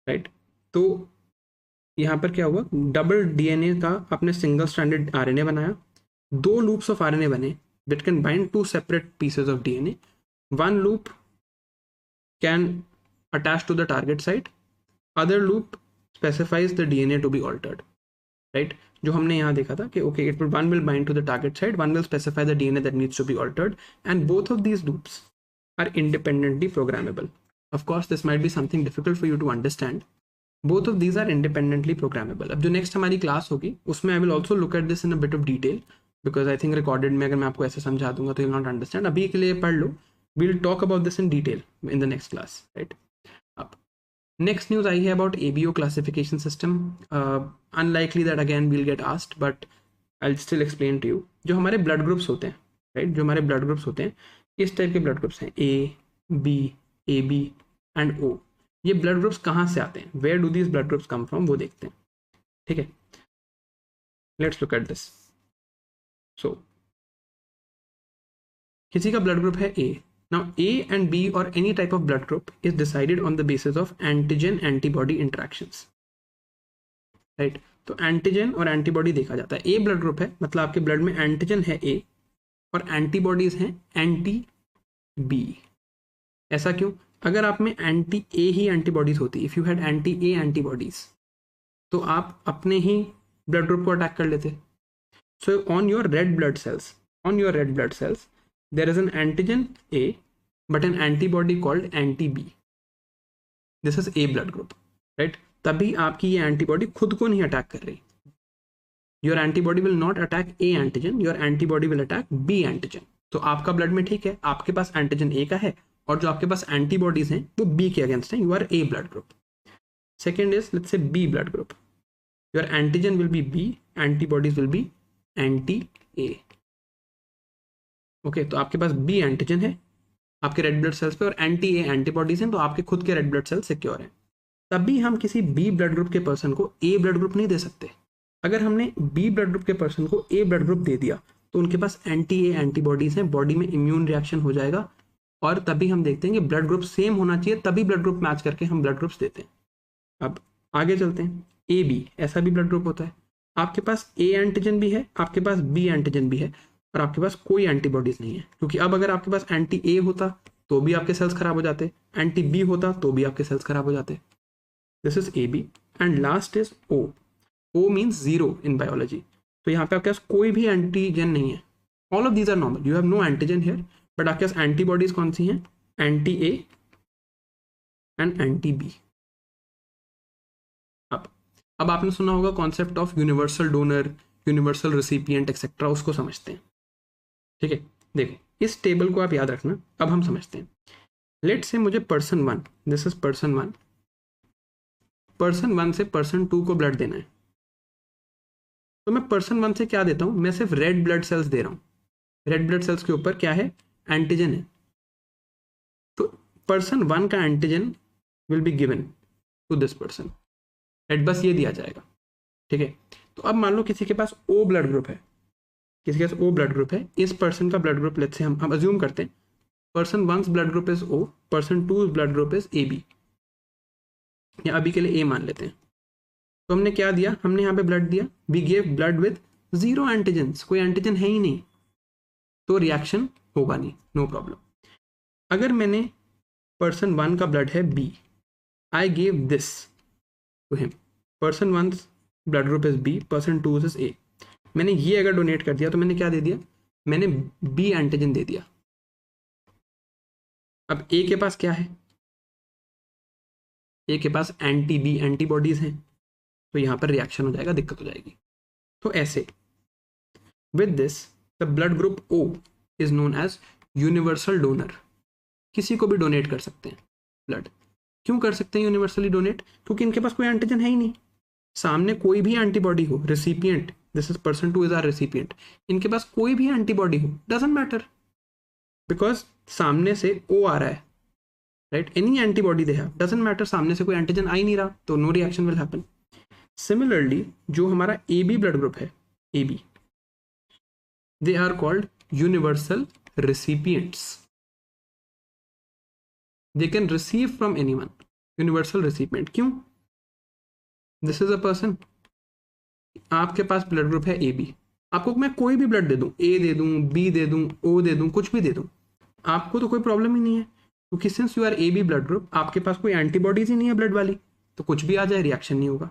right? तो यहाँ पर क्या हुआ, डबल डीएनए का आपने सिंगल स्ट्रैंडेड आरएनए बनाया, 2 लूप्स ऑफ आरएनए बने that can bind 2 separate pieces of DNA. 1 loop can attach to the target site, other loop specifies the DNA to be altered, right? जो हमने यहाँ देखा था कि okay, it will one will bind to the target site, one will specify the DNA that needs to be altered, and both of these loops are independently programmable. Of course this might be something difficult for you to understand. Both of these are independently programmable. अब जो next हमारी class होगी उसमें I will also look at this in a bit of detail, because I think recorded में अगर मैं आपको ऐसे समझा दूंगा तो यू विल नॉट अंडरस्टैंड. अभी के लिए पढ़ लो, we will talk about this in detail in the next class, right? अब next news आई है about ABO classification system. Unlikely that again we'll get asked, but I'll still explain to you. जो हमारे ब्लड ग्रुप्स होते हैं, right? जो हमारे blood groups होते हैं, इस टाइप के ब्लड ग्रुप्स हैं A, B, AB and O. ये ब्लड ग्रुप्स कहाँ से आते हैं, where do these blood groups come from, वो देखते हैं, ठीक है? Let's look at this. So किसी का ब्लड ग्रुप है A. Now A and B or any type of blood group is decided on the basis of antigen-antibody interactions, right? तो antigen और एंटीबॉडी देखा जाता है। ए ब्लड ग्रुप है मतलब आपके ब्लड में एंटीजन है ए और एंटीबॉडीज हैं एंटी बी। ऐसा क्यों? अगर आप में एंटी ए ही एंटीबॉडीज होती, if you had anti A antibodies, तो आप अपने ही ब्लड ग्रुप को अटैक कर लेते। So on your red blood cells there is an antigen A but an antibody called anti B. This is A blood group, right? तभी आपकी ये एंटीबॉडी खुद को नहीं अटैक कर रही। Your antibody will not attack A antigen, your antibody will attack B antigen. तो आपका ब्लड में ठीक है, आपके पास एंटीजन ए का है और जो आपके पास एंटीबॉडीज हैं वो बी के अगेंस्ट हैं। You are A blood group. Second is let's say B blood group. Your antigen will be B, antibodies will be anti A. Okay, तो आपके पास बी एंटीजन है आपके रेड ब्लड सेल्स पे और एंटी ए एंटीबॉडीज हैं, तो आपके खुद के रेड ब्लड सेल्स सिक्योर हैं। तभी हम किसी बी ब्लड ग्रुप के पर्सन को ए ब्लड ग्रुप नहीं दे सकते। अगर हमने बी ब्लड ग्रुप के पर्सन को ए ब्लड ग्रुप दे दिया तो उनके पास एंटी ए एंटीबॉडीज हैं, बॉडी में इम्यून रिएक्शन हो जाएगा और तभी हम देखते हैं कि ब्लड ग्रुप सेम होना चाहिए, तभी ब्लड ग्रुप मैच करके हम ब्लड ग्रुप्स देते हैं। अब आगे चलते हैं। ए बी ऐसा भी ब्लड ग्रुप होता है। आपके पास ए एंटीजन भी है, आपके पास बी एंटीजन भी है और आपके पास कोई एंटीबॉडीज नहीं है, क्योंकि अब अगर आपके पास एंटी ए होता तो भी आपके सेल्स खराब हो जाते, एंटी बी होता तो भी आपके सेल्स खराब हो जाते। This is A B and last is O. O means zero in biology. तो यहाँ पे आपके पास कोई भी एंटीजन नहीं है। All of these are normal, you have no antigen here, but आपके पास एंटीबॉडीज कौन सी हैं? Anti A and anti B. अब आपने सुना होगा concept of universal donor, universal recipient etcetera, उसको समझते हैं। ठीक है, देखो इस टेबल को आप याद रखना। अब हम समझते हैं। लेट्स से मुझे person 1, this is person 1, person 1 से पर्सन 2 को ब्लड देना है। तो मैं पर्सन 1 से क्या देता हूं? मैं सिर्फ रेड ब्लड सेल्स दे रहा हूं। रेड ब्लड सेल्स के ऊपर क्या है? एंटीजन है। तो पर्सन 1 का antigen will be given to this person, right? बस ये दिया जाएगा। ठीक है, तो अब मान लो किसी के पास ओ ब्लड ग्रुप है, किसी के पास ओ ब्लड ग्रुप है। इस पर्सन का ब्लड ग्रुप लेट्स से हम अज्यूम करते हैं person 1 blood group is O, person 2 blood group is A B, या अभी के लिए ए मान लेते हैं। तो हमने क्या दिया? हमने यहाँ पे ब्लड दिया। We gave blood with zero antigens, कोई एंटीजन है ही नहीं, तो रिएक्शन होगा नहीं, नो प्रॉब्लम। अगर मैंने पर्सन 1 का ब्लड है B, I gave this to him, person 1 blood group is B, person 2 is A. मैंने ये अगर डोनेट कर दिया तो मैंने क्या दे दिया? मैंने बी एंटीजन दे दिया। अब ए के पास क्या है? ए के पास एंटी बी एंटीबॉडीज हैं, तो यहां पर रिएक्शन हो जाएगा, दिक्कत हो जाएगी। तो ऐसे with this the blood group O is known as universal donor. किसी को भी डोनेट कर सकते हैं ब्लड। क्यों कर सकते हैं यूनिवर्सली डोनेट? क्योंकि इनके पास कोई एंटीजन है ही नहीं, सामने कोई भी एंटीबॉडी हो, recipient, this is person 2 is our recipient, इनके पास कोई भी एंटीबॉडी हो, डजंट मैटर, बिकॉज सामने से ओ आ रहा है, right? Any antibody they have, doesn't matter, सामने से कोई एंटीजन आ ही नहीं रहा, तो no reaction will happen. Similarly जो हमारा ए बी ब्लड ग्रुप है, A B, they are called universal recipients. They can receive from anyone, universal recipient. क्यों? दिस इज अ पर्सन, आपके पास ब्लड ग्रुप है ए बी, आपको मैं कोई भी ब्लड दे दूं, ए दे दूं, बी दे दूं, ओ दे दूं, कुछ भी दे दूं, आपको तो कोई प्रॉब्लम ही नहीं है, क्योंकि since you are A B blood group, आपके पास कोई एंटीबॉडीज ही नहीं है ब्लड वाली, तो कुछ भी आ जाए रिएक्शन नहीं होगा।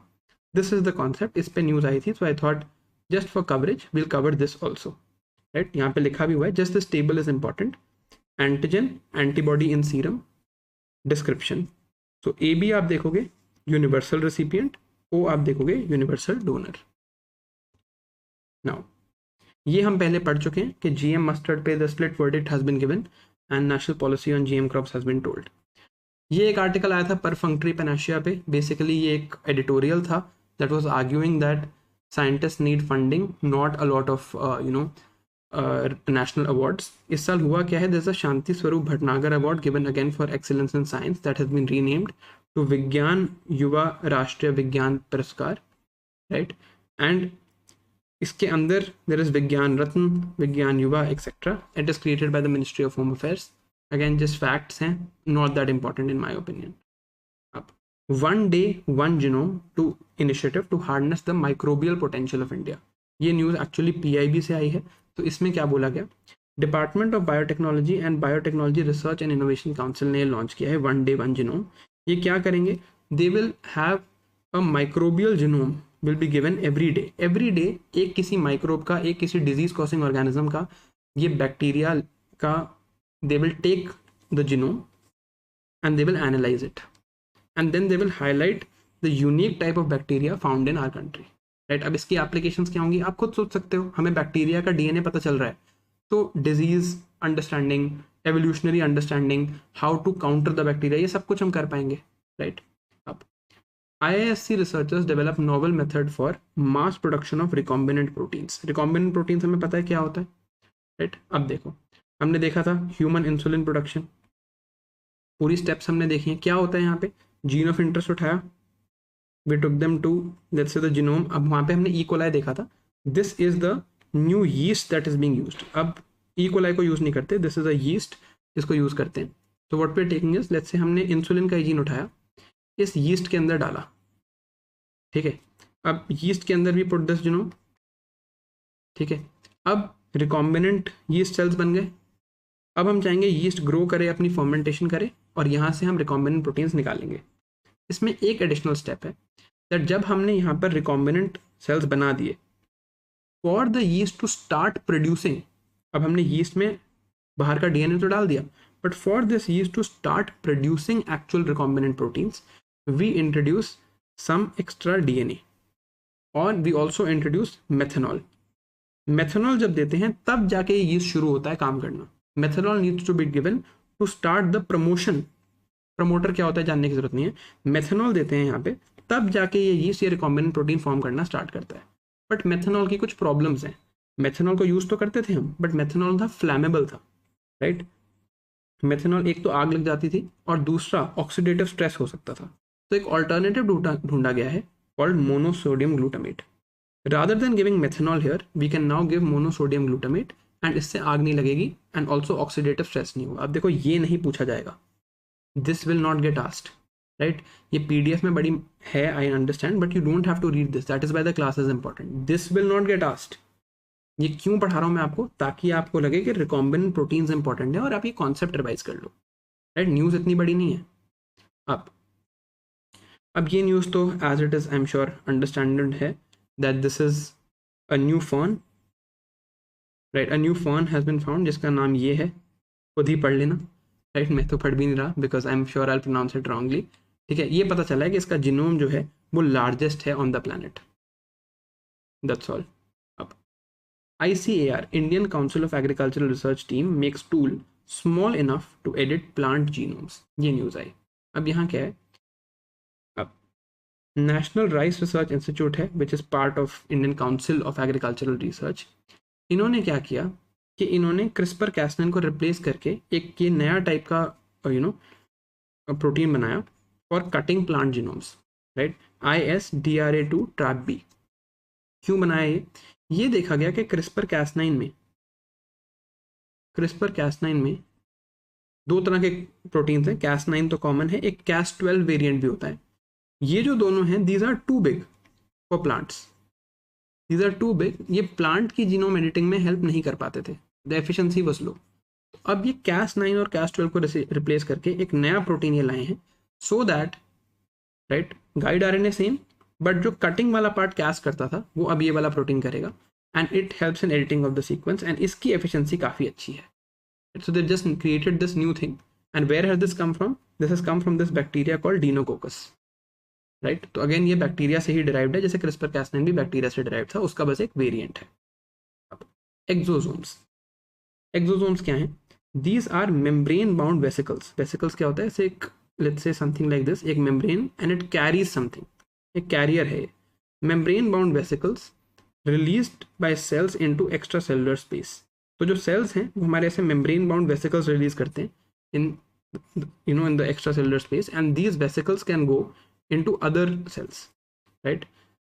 This is the concept. इस पे न्यूज आई थी, so I thought just for coverage will cover this also, right? यहाँ पे लिखा भी हुआ है, just this table is important. Antigen, antibody in serum, description. So A B आप देखोगे यूनिवर्सल रेसिपिएंट, ओ आप देखोगे यूनिवर्सल डोनर। नाउ ये हम पहले पढ़ चुके हैं कि जीएम मस्टर्ड पे the split verdict has been given and national policy on GM crops has been told. ये एक आर्टिकल आया था परफंक्टरी पैनाशिया पे। बेसिकली ये एक एडिटोरियल था that was arguing that scientist need funding, not a lot of national awards. इस साल हुआ क्या है? This a Shanti Swarup Bhatnagar award given again for excellence in science that has been renamed to Vigyan Yuva राष्ट्रीय विज्ञान पुरस्कार, राइट? एंड इसके अंदर देयर इज विज्ञान रत्न, विज्ञान युवा etcetera. It is created by the ministry of home affairs. Again जिस फैक्ट्स हैं, not that important in my opinion. अब 1 day 1 genome to initiative to harness the microbial potential of India। ये news actually PIB से आई है। तो इसमें क्या बोला गया, department of biotechnology and biotechnology research and innovation council ने लॉन्च किया है 1 day 1 genome। ये क्या करेंगे, दे will have a microbial genome will be given every day एक किसी माइक्रोब का, एक किसी डिजीज कॉसिंग ऑर्गेनिज्म का, ये बैक्टीरिया का, they will take the genome and they will analyze it and then they will highlight the unique type of bacteria found in our country, right? अब इसकी एप्लीकेशंस क्या होंगी आप खुद सोच सकते हो। हमें बैक्टीरिया का DNA पता चल रहा है, तो disease understanding, evolutionary understanding, how to counter the bacteria, ये सब कुछ हम कर पाएंगे, राइट? अब IISc researchers develop novel method for mass production of recombinant proteins. Recombinant proteins हमें पता है क्या होता है, राइट? अब देखो, हमने देखा था ह्यूमन इंसुलिन प्रोडक्शन, पूरी स्टेप्स हमने देखी हैं। क्या होता है यहाँ पे, जीन ऑफ इंटरेस्ट उठाया, we took them to let's say the genome. अब वहाँ पे हमने ई कोलाई देखा था, this is the new yeast that is being used. अब ई कोलाई को यूज़ नहीं करते, दिस इज अ यीस्ट जिसको यूज़ करते हैं। तो what we are taking is, let's say हमने इंसुलिन का जीन उठाया, इस यीस्ट के अंदर डाला, ठीक है? अब यीस्ट के अंदर भी पुट दिस जीनोम, ठीक है? अब रिकॉम्बिनेंट यीस्ट सेल्स बन गए। अब हम चाहेंगे यीस्ट ग्रो करे, अपनी फर्मेंटेशन करे, और यहाँ से हम रिकॉम्बिनेंट प्रोटीन्स निकालेंगे। इसमें एक एडिशनल स्टेप है दैट जब हमने यहाँ पर रिकॉम्बिनेंट सेल्स बना दिए, for the yeast to start producing, अब हमने यीस्ट में बाहर का DNA तो डाल दिया, but for this yeast to start producing actual recombinant proteins we introduce some extra DNA और we also introduce methanol. Methanol जब देते हैं तब जाके ये यीस्ट शुरू होता है काम करना। Methanol needs to be given to start the promotion. Promoter क्या होता है जानने की जरूरत नहीं है, मेथनॉल देते हैं यहाँ पे, तब जाके ये यीस्ट या रिकॉम्बिनेंट प्रोटीन फॉर्म करना स्टार्ट करता है। बट मेथनॉल की कुछ प्रॉब्लम्स हैं। मेथनॉल को यूज तो करते थे हम, बट मेथनॉल था फ्लैमेबल था, राइट? मेथनॉल एक तो आग लग जाती थी और दूसरा ऑक्सीडेटिव स्ट्रेस हो सकता था। तो एक ऑल्टरनेटिव ढूंढा गया है called monosodium glutamate. Rather than giving methanol here we can now give monosodium glutamate, and इससे आग नहीं लगेगी एंड ऑल्सो ऑक्सीडेटिव स्ट्रेस नहीं होगा। अब देखो ये नहीं पूछा जाएगा, this will not get asked, right? ये PDF में बड़ी है, I understand, but you don't have to read this, that is why the class is important. This will not get asked. ये क्यों पढ़ा रहा हूँ मैं आपको, ताकि आपको लगे कि रिकॉम्बिनेंट प्रोटीन्स इंपॉर्टेंट है और आप ये कॉन्सेप्ट रिवाइज कर लो, राइट? न्यूज़ इतनी बड़ी नहीं है। अब ये न्यूज़ तो as it is I am sure understanded है that this is a new fern, right? A new fern has been found जिसका नाम ये है, खुद ही पढ़ लेना, राइट? मैं तो पढ़ भी नहीं रहा because I am sure I pronounce it wrongly, ठीक है? ये पता चला है कि इसका जिनोम जो है वो लार्जेस्ट है on the planet, that's all. अब ICAR Indian council of agricultural research team makes tool small enough to edit plant genomes, ये न्यूज़ आई। अब यहाँ क्या है, अब नेशनल राइस रिसर्च इंस्टीट्यूट है which is part of Indian council of agricultural research. इन्होंने क्या किया कि इन्होंने क्रिस्पर कैसनाइन को रिप्लेस करके एक ये नया टाइप का प्रोटीन बनाया for cutting plant genomes, right? ISDRA2 trap B. क्यों बनाया ये देखा गया कि क्रिस्पर कैसनाइन में दो तरह के प्रोटीन्स हैं। Cas9 तो कॉमन है, एक Cas12 वेरिएंट भी होता है। ये जो दोनों हैं these are too big for plants, these are too big, ये प्लांट की जीनोम एडिटिंग में हेल्प नहीं कर पाते थे, द एफिशिएंसी वाज लो। अब ये Cas9 और Cas12 को रिप्लेस करके एक नया प्रोटीन ये लाए हैं so that, right, guide RNA same, but जो कटिंग वाला पार्ट Cas करता था वो अब ये वाला प्रोटीन करेगा, and it helps in editing of the sequence, and इसकी एफिशिएंसी काफ़ी अच्छी है। So they just created this new thing, and where has this come from? This has come from this bacteria called Deinococcus, right? तो again ये bacteria से ही derived है, जैसे CRISPR कैसनाइन भी बैक्टीरिया से डिराइव्ड था, उसका बस एक वेरिएंट है। अब एक्सोसोम्स क्या हैं? These are membrane bound vesicles। Vesicles क्या होता है? ऐसे एक, let's say something like this, एक membrane and it carries something, एक कैरियर है। membrane bound vesicles released by cells into extracellular space। तो जो सेल्स हैं वो हमारे ऐसे मेम्ब्रेन बाउंड वेसिकल्स रिलीज करते हैं in the extra cellular space, and these vesicles can go into other sales, right?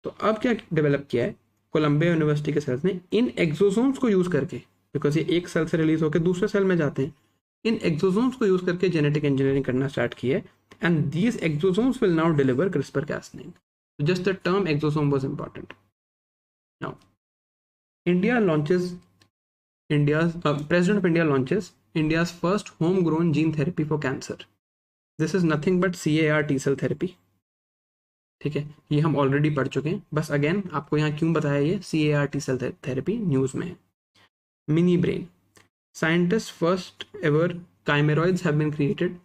तो अब क्या डेवलप किया है कोलंबिया यूनिवर्सिटी के सेल्स ने, इन एक्सोसोम्स को यूज करके, बिकॉज ये एक सेल से रिलीज होकर दूसरे सेल में जाते हैं, इन एक्सोसोम्स को यूज करके जेनेटिक इंजीनियरिंग करना स्टार्ट की है and these exosomes will now deliver CRISPR-Cas9. So just the term exosome was important. Now, President of India launches India's first homegrown gene therapy for cancer. This is nothing but CAR T cell therapy. ठीक है, ये हम already पढ़ चुके हैं, बस again आपको यहाँ क्यों बताया ये CAR T cell therapy news में है. Mini brain, scientist first ever chimeroids have been created,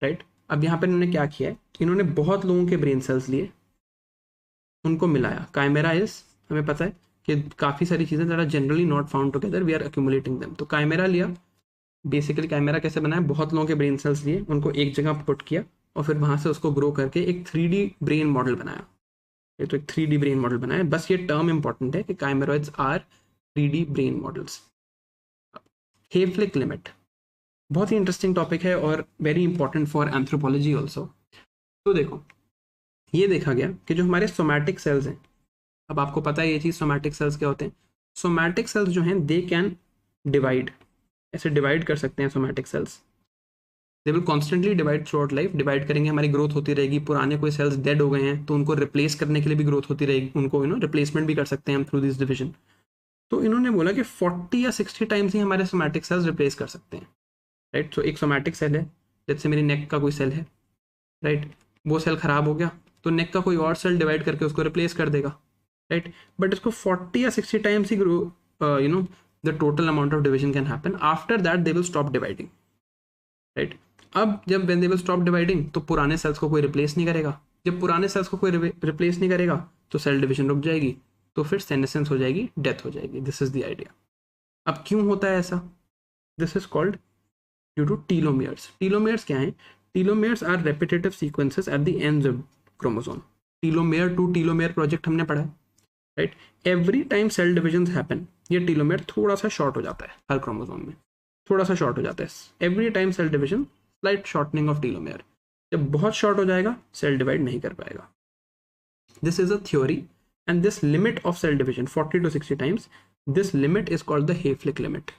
right. अब यहाँ पर इन्होंने क्या किया है, इन्होंने बहुत लोगों के ब्रेन सेल्स लिए, उनको मिलाया. काइमेरा इज, हमें पता है कि काफ़ी सारी चीज़ें ज़रा generally not found together, we are accumulating them. तो काइमेरा लिया, बेसिकली काइमेरा कैसे बनाया, बहुत लोगों के ब्रेन सेल्स लिए, उनको एक जगह पुट किया और फिर वहाँ से उसको ग्रो करके एक 3D ब्रेन मॉडल बनाया. ये तो एक 3D ब्रेन मॉडल बनाया, बस ये टर्म इंपॉर्टेंट है कि chimeroids are 3D brain models. Hayflick limit बहुत ही इंटरेस्टिंग टॉपिक है और very important for anthropology also. तो देखो, ये देखा गया कि जो हमारे सोमैटिक सेल्स हैं, अब आपको पता है ये चीज़ सोमैटिक सेल्स क्या होते हैं. सोमैटिक सेल्स जो हैं दे कैन डिवाइड, ऐसे डिवाइड कर सकते हैं somatic cells. They will constantly divide through out life. Divide करेंगे, हमारी ग्रोथ होती रहेगी. पुराने कोई सेल्स डेड हो गए हैं तो उनको रिप्लेस करने के लिए भी ग्रोथ होती रहेगी, उनको रिप्लेसमेंट भी कर सकते हैं हम थ्रू दिस डिविजन. तो इन्होंने बोला कि 40 या 60 टाइम्स ही हमारे सोमैटिक सेल्स रिप्लेस कर सकते हैं, राइट. सो एक सोमैटिक सेल है, जैसे मेरी नेक का कोई सेल है, राइट. वो सेल खराब हो गया तो नेक का कोई और सेल डिवाइड करके उसको रिप्लेस कर देगा, राइट. बट इसको 40 या 60 times he grow, the total amount of division can happen. After that they will stop dividing, right. अब जब when they will stop dividing तो पुराने सेल्स को कोई रिप्लेस नहीं करेगा. जब पुराने सेल्स को कोई रिप्लेस नहीं करेगा तो सेल डिविजन रुक जाएगी, तो फिर सेनेसेंस हो जाएगी, डेथ हो जाएगी. This is the idea. अब क्यों होता है ऐसा, this is called due to telomeres. Telomeres क्या है, telomeres are repetitive sequences at the ends of chromosome. Telomere to telomere project हमने पढ़ा है, right. Every time cell division happen, ये टीलोमेयर थोड़ा सा शॉर्ट हो जाता है, हर क्रोमोसोम में थोड़ा सा शॉर्ट हो जाता है. Every time cell division, slight shortening of telomere. जब बहुत शॉर्ट हो जाएगा सेल डिवाइड नहीं कर पाएगा. This is a theory and this limit of cell division 40 to 60 times, this limit is called the Hayflick limit.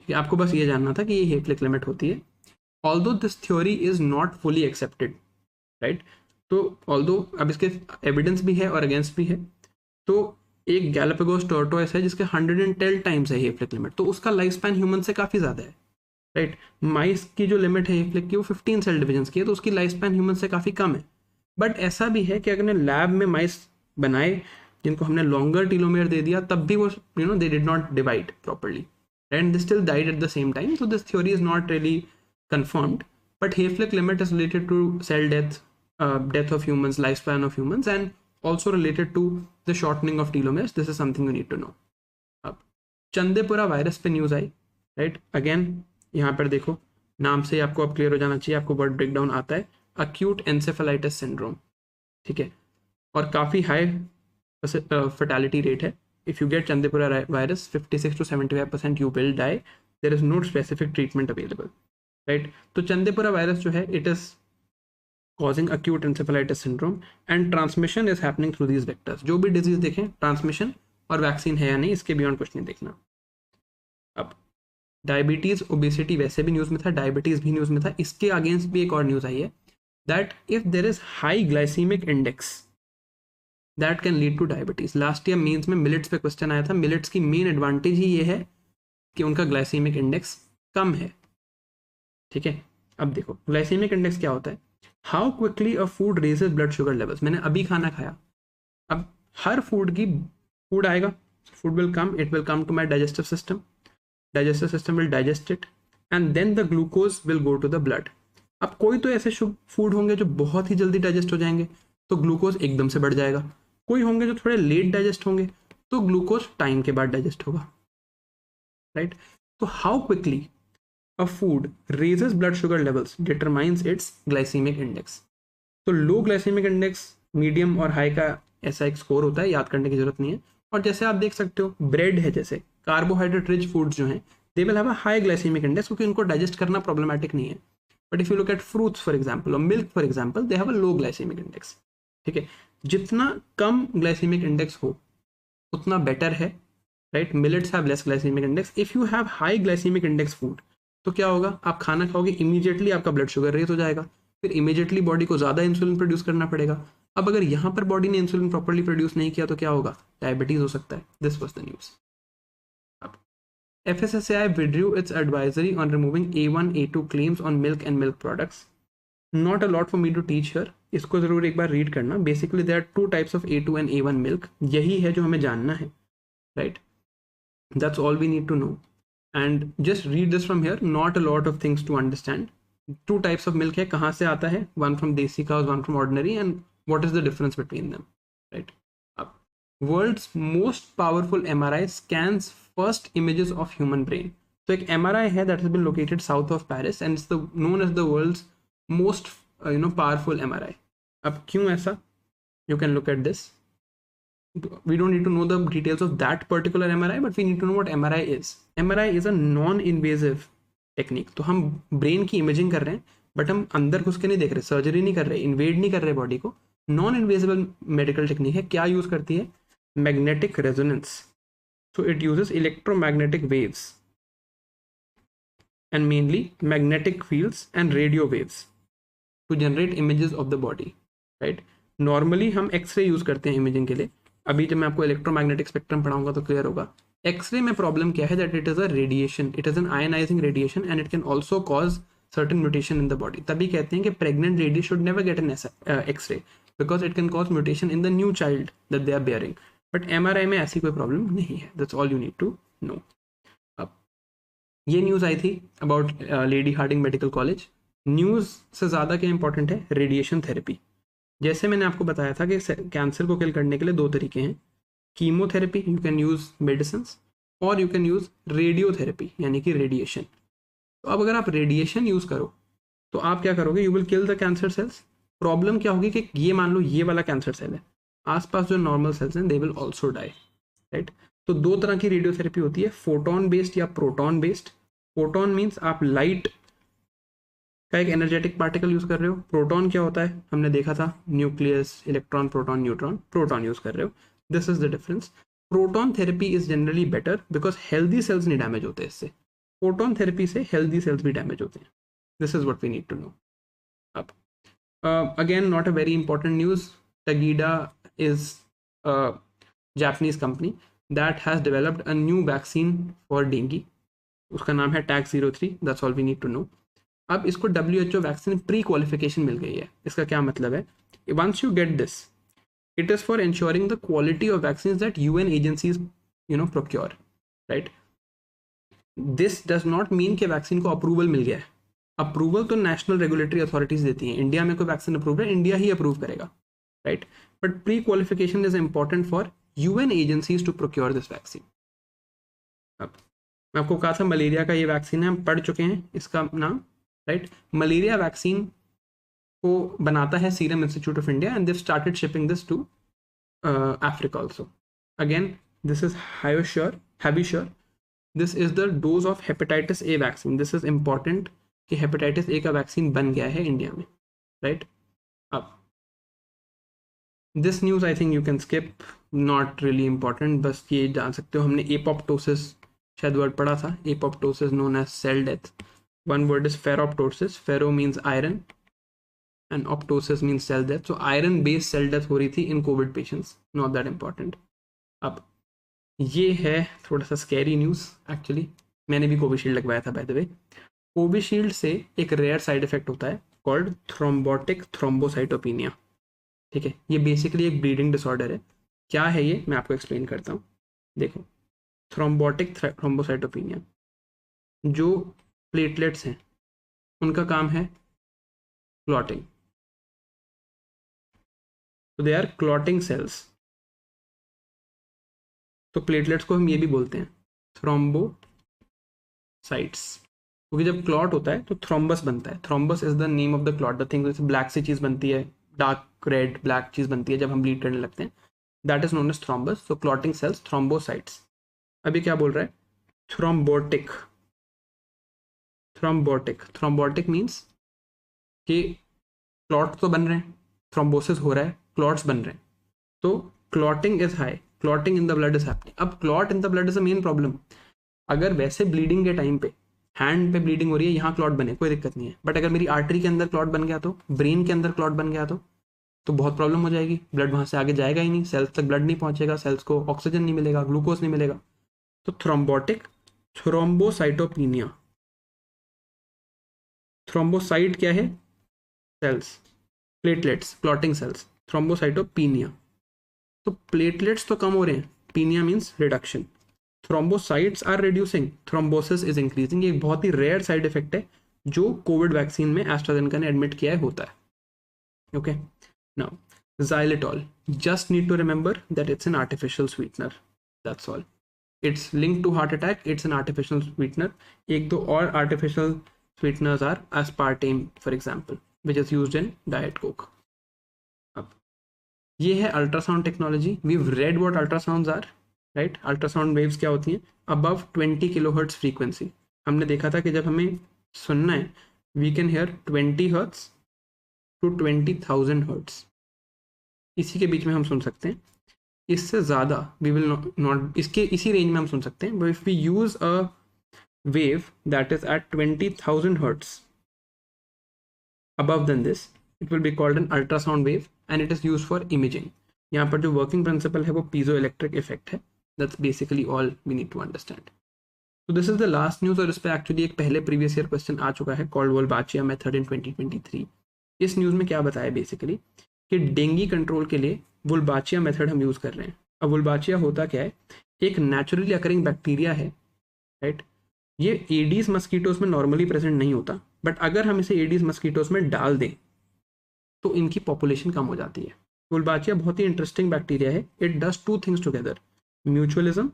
आपको बस ये जानना था कि ये हेफलिक लिमिट होती है. Although this theory is not fully accepted, right. तो ऑल्दो अब इसके एविडेंस भी है और अगेंस्ट भी है. तो एक गैलापागोस टोर्टोइस है जिसके 110 टाइम्स है हेफलिक लिमिट, तो उसका लाइफ स्पैन ह्यूमन से काफ़ी ज़्यादा है, राइट. माइस की जो लिमिट है हेफलिक की वो 15 सेल डिविजन्स की है, तो उसकी लाइफ स्पैन ह्यूमन से काफ़ी कम है. बट ऐसा भी है कि अगर लैब में माइस बनाए जिनको हमने लॉन्गर टीलोमेयर दे दिया, तब भी वो they did not divide properly, and they still died at the same time. So this theory is not really confirmed, but हेफलिक limit is related to cell death, death of humans, lifespan of humans, and also related to the shortening of telomeres. This is something you need to know. अब चंदेपुरा virus पे news आई, right. Again यहाँ पर देखो, नाम से आपको अब clear हो जाना चाहिए, आपको वर्ड ब्रेकडाउन आता है. acute encephalitis syndrome, ठीक है, और काफ़ी हाई फर्टैलिटी रेट है. If you get Chandipura virus 56 to 75% you will die. There is no specific treatment available, right. तो चंदेपुरा वायरस जो है, it is causing acute encephalitis syndrome and transmission is happening through these vectors. जो भी disease देखें, transmission और vaccine है या नहीं, इसके बियॉन्ड कुछ नहीं देखना. अब डायबिटीज, ओबेसिटी वैसे भी न्यूज़ में था, डायबिटीज भी न्यूज़ में था. इसके अगेंस्ट भी एक और न्यूज़ आई है that if there is high glycemic index that can lead to diabetes. Last year mains में मिलेट्स पे क्वेश्चन आया था. मिलेट्स की मेन एडवांटेज ही ये है कि उनका ग्लाइसीमिक इंडेक्स कम है, ठीक है. अब देखो ग्लाइसेमिक इंडेक्स क्या होता है, how quickly a food raises blood sugar levels. मैंने अभी खाना खाया, अब हर फूड आएगा, food will come, it will come to my digestive system will digest it and then the glucose will go to the blood. अब कोई तो ऐसे फूड होंगे जो बहुत ही जल्दी डाइजेस्ट हो जाएंगे, तो ग्लूकोज एकदम से बढ़ जाएगा. कोई होंगे जो थोड़े लेट डाइजेस्ट होंगे, तो ग्लूकोज टाइम के बाद डाइजेस्ट होगा, राइट. तो how quickly a food raises blood sugar levels determines its glycemic index. तो लो ग्लाइसेमिक इंडेक्स, मीडियम और हाई का ऐसा एक स्कोर होता है, याद करने की जरूरत नहीं है. और जैसे आप देख सकते हो, ब्रेड है, जैसे कार्बोहाइड्रेट रिच फूड्स जो हैं, they will have a high glycaemic index क्योंकि उनको डाइजेस्ट करना प्रॉब्लमेटिक नहीं है. But if you look at fruits for example और milk for example, they have a low glycaemic index, ठीक है. जितना कम ग्लाइसेमिक इंडेक्स हो उतना बेटर है, right. Millets have less glycemic index. If you have high glycaemic index food, तो क्या होगा, आप खाना खाओगे, इमीडिएटली आपका ब्लड शुगर रेज हो जाएगा. फिर इमीडिएटली बॉडी को ज़्यादा इंसुलिन प्रोड्यूस करना पड़ेगा। अब अगर यहाँ पर बॉडी ने इंसुलिन प्रॉपर्ली प्रोड्यूस नहीं किया तो क्या होगा, डायबिटीज़ हो सकता है। This was the news. अब FSSAI withdrew its advisory on removing A1, A2 claims on milk and milk products. Not a lot for me to teach here. इसको ज़रूर एक बार रीड करना। Basically there are 2 types of A2 and A1 milk. यही है जो हमें जानना है, right? That's all we need to know. And just read this from here. Not a lot of things to understand. 2 types of milk है, कहाँ से आता है? One from desi cows, one from ordinary, and what is the difference between them, right? World's most powerful MRI scans first images of human brain. So एक MRI है that has been located south of Paris and it's known as the world's most powerful MRI. अब क्यों ऐसा? You can look at this. We don't need to know the details of that particular MRI, but we need to know what MRI is. MRI is a non-invasive technique. तो हम brain की imaging कर रहे हैं, but हम अंदर घुस के नहीं देख रहे, सर्जरी नहीं कर रहे, इन्वेड नहीं कर रहे बॉडी को। नॉन इन्वेजिबल मेडिकल टेक्निक है। क्या यूज करती है? Magnetic resonance. So it uses electromagnetic waves and mainly magnetic fields and radio waves to generate images of the body, right? Normally हम एक्सरे यूज करते हैं इमेजिंग के लिए। अभी जब मैं आपको इलेक्ट्रोमैग्नेटिक स्पेक्ट्रम पढ़ाऊंगा तो क्लियर होगा। एक्सरे में प्रॉब्लम क्या है? That it is a radiation, it is an ionising radiation and it can also cause certain mutation in the body. तभी कहते हैं कि pregnant ladies should never get an X-ray because it can cause mutation in the new child that they are bearing. But MRI में ऐसी कोई problem नहीं है. That's all you need to know. अब ये न्यूज़ आई थी about Lady Hardinge Medical College. News से ज़्यादा क्या इंपॉर्टेंट है? Radiation therapy. जैसे मैंने आपको बताया था कि कैंसर को किल करने के लिए 2 तरीके हैं, chemotherapy, you can use medicine, और यू कैन यूज़ रेडियोथेरेपी यानी कि रेडिएशन। तो अब अगर आप रेडिएशन यूज़ करो तो आप क्या करोगे? You will kill the cancer cells. Problem क्या होगी कि ये मान लो ये वाला कैंसर सेल है, आसपास जो नॉर्मल सेल्स हैं they will also die, right? तो 2 तरह की रेडियोथेरेपी होती है, फोटोन बेस्ड या प्रोटॉन बेस्ड। फोटोन मीन्स आप लाइट का एक एनर्जेटिक पार्टिकल यूज़ कर रहे हो। प्रोटॉन क्या होता है? हमने देखा था nucleus, electron, proton, neutron. Proton use कर रहे हो। This is the difference. Proton therapy is generally better because healthy cells नहीं डैमेज होते इससे। फोटोन थेरेपी से हेल्दी सेल्स भी डैमेज होते हैं। This is what we need to know. अब again not a very important news. Takeda is a Japanese company that has developed a new vaccine for dengue. उसका नाम है TAC-03. That's all we need to know. अब इसको WHO vaccine pre qualification मिल गई है। इसका क्या मतलब है? Once you get this, it is for ensuring the quality of vaccines that UN agencies procure, right? This does not mean कि vaccine को अप्रूवल मिल गया है। अप्रूवल तो नेशनल रेगुलेटरी अथॉरिटीज देती हैं। इंडिया में कोई वैक्सीन अप्रूव है, इंडिया ही अप्रूव करेगा, right? But pre-qualification is important for UN agencies to procure this vaccine. अब मैं आपको कहा था मलेरिया का ये वैक्सीन है, हम पढ़ चुके हैं इसका नाम, राइट? मलेरिया वैक्सीन को बनाता है serum institute of India and they started shipping this to Africa also. Again this is Havisure. This is the dose of hepatitis A vaccine. This is important कि हेपेटाइटिस ए का vaccine बन गया है India में, right? अब this news I think you can skip, not really important. बस ये जान सकते हो हमने एपोप्टोसिस शायद वर्ड पढ़ा था। Apoptosis known as cell death. One word is ferroptosis. Ferro means iron and optosis means cell death. So iron based cell death हो रही थी in Covid patients, not that important. अब ये है थोड़ा सा स्कैरी न्यूज़ एक्चुअली। मैंने भी कोविशील्ड लगवाया था बाय द वे। कोविशील्ड से एक रेयर साइड इफेक्ट होता है कॉल्ड थ्रोम्बोटिक थ्रोम्बोसाइटोपिनिया, ठीक है? ये बेसिकली एक ब्लीडिंग डिसऑर्डर है। क्या है ये मैं आपको एक्सप्लेन करता हूँ। देखो, थ्रोम्बोटिक थ्रोम्बोसाइटोपिनिया, जो प्लेटलेट्स हैं उनका काम है क्लॉटिंग। तो दे आर क्लॉटिंग सेल्स। तो प्लेटलेट्स को हम ये भी बोलते हैं थ्रोम्बोसाइट्स, क्योंकि जब क्लॉट होता है तो थ्रोम्बस बनता है। Thrombus is the name of the clot, the thing जैसे ब्लैक सी चीज़ बनती है, डार्क रेड ब्लैक चीज़ बनती है जब हम ब्लीड करने लगते हैं, that is known as thrombus. So clotting cells, thrombocytes. अभी क्या बोल रहा है? थ्रोम्बोटिक। थ्रोम्बोटिक थ्रोम्बोटिक मीन्स कि क्लॉट तो बन रहे हैं, थ्रोम्बोसिस हो रहा है, क्लॉट्स बन रहे हैं, तो clotting is high, clotting in the blood is happening. अब clot in the blood is a main problem. अगर वैसे ब्लीडिंग के टाइम पे हैंड पे ब्लीडिंग हो रही है, यहाँ क्लॉट बने, कोई दिक्कत नहीं है, बट अगर मेरी आर्टरी के अंदर क्लॉट बन गया, तो ब्रेन के अंदर क्लॉट बन गया, तो बहुत प्रॉब्लम हो जाएगी, ब्लड वहाँ से आगे जाएगा ही नहीं, सेल्स तक ब्लड नहीं पहुँचेगा, सेल्स को ऑक्सीजन नहीं मिलेगा, ग्लूकोज नहीं मिलेगा। तो थ्रोम्बोटिक थ्रोम्बोसाइटोपिनिया, थ्रोम्बोसाइट क्या है? Cells, platelets, clotting cells, thrombocytopenia. तो प्लेटलेट्स तो कम हो रहे हैं, penia means reduction, thrombocytes are reducing, thrombosis is increasing. ये एक बहुत ही रेयर साइड इफेक्ट है जो कोविड वैक्सीन में एस्ट्राजेनेका ने एडमिट किया है, होता है। Okay, now xylitol, just need to remember that it's an artificial sweetener, that's all. It's linked to heart attack, it's an artificial sweetener. एक दो और artificial sweeteners are aspartame, for example, which is used in diet coke. अब ये है ultrasound technology. we've read what ultrasounds are, right? Ultrasound waves क्या होती हैं? above 20 kilohertz frequency. हमने देखा था कि जब हमें सुनना है, we can hear 20 hertz to 20,000 hertz, इसी के बीच में हम सुन सकते हैं। इससे ज़्यादा वी विल नॉट, इसके इसी रेंज में हम सुन सकते हैं। But if we use a wave that is at 20,000 hertz above than this, it will be called an ultrasound wave and it is used for imaging. यहाँ पर जो वर्किंग प्रिंसिपल है वो पीजो इलेक्ट्रिक इफेक्ट है। That's basically all we need to understand. तो this is the last news, और इस पर एक्चुअली एक पहले प्रीवियस ईयर क्वेश्चन आ चुका है कॉल्ड वोल्बाचिया मेथड इन 2023। इस न्यूज़ में क्या बताया बेसिकली कि डेंगू कंट्रोल के लिए वोल्बाचिया मेथड हम यूज़ कर रहे हैं। अब वोल्बाचिया होता क्या है? एक नेचुरली अकरिंग बैक्टीरिया है, राइट? ये एडीज मस्कीटोज में नॉर्मली प्रेजेंट नहीं होता, बट अगर हम इसे एडीज मस्कीटोज में डाल दें तो इनकी पॉपुलेशन कम हो जाती है। वोल्बाचिया बहुत ही इंटरेस्टिंग बैक्टीरिया है। It does two things together, mutualism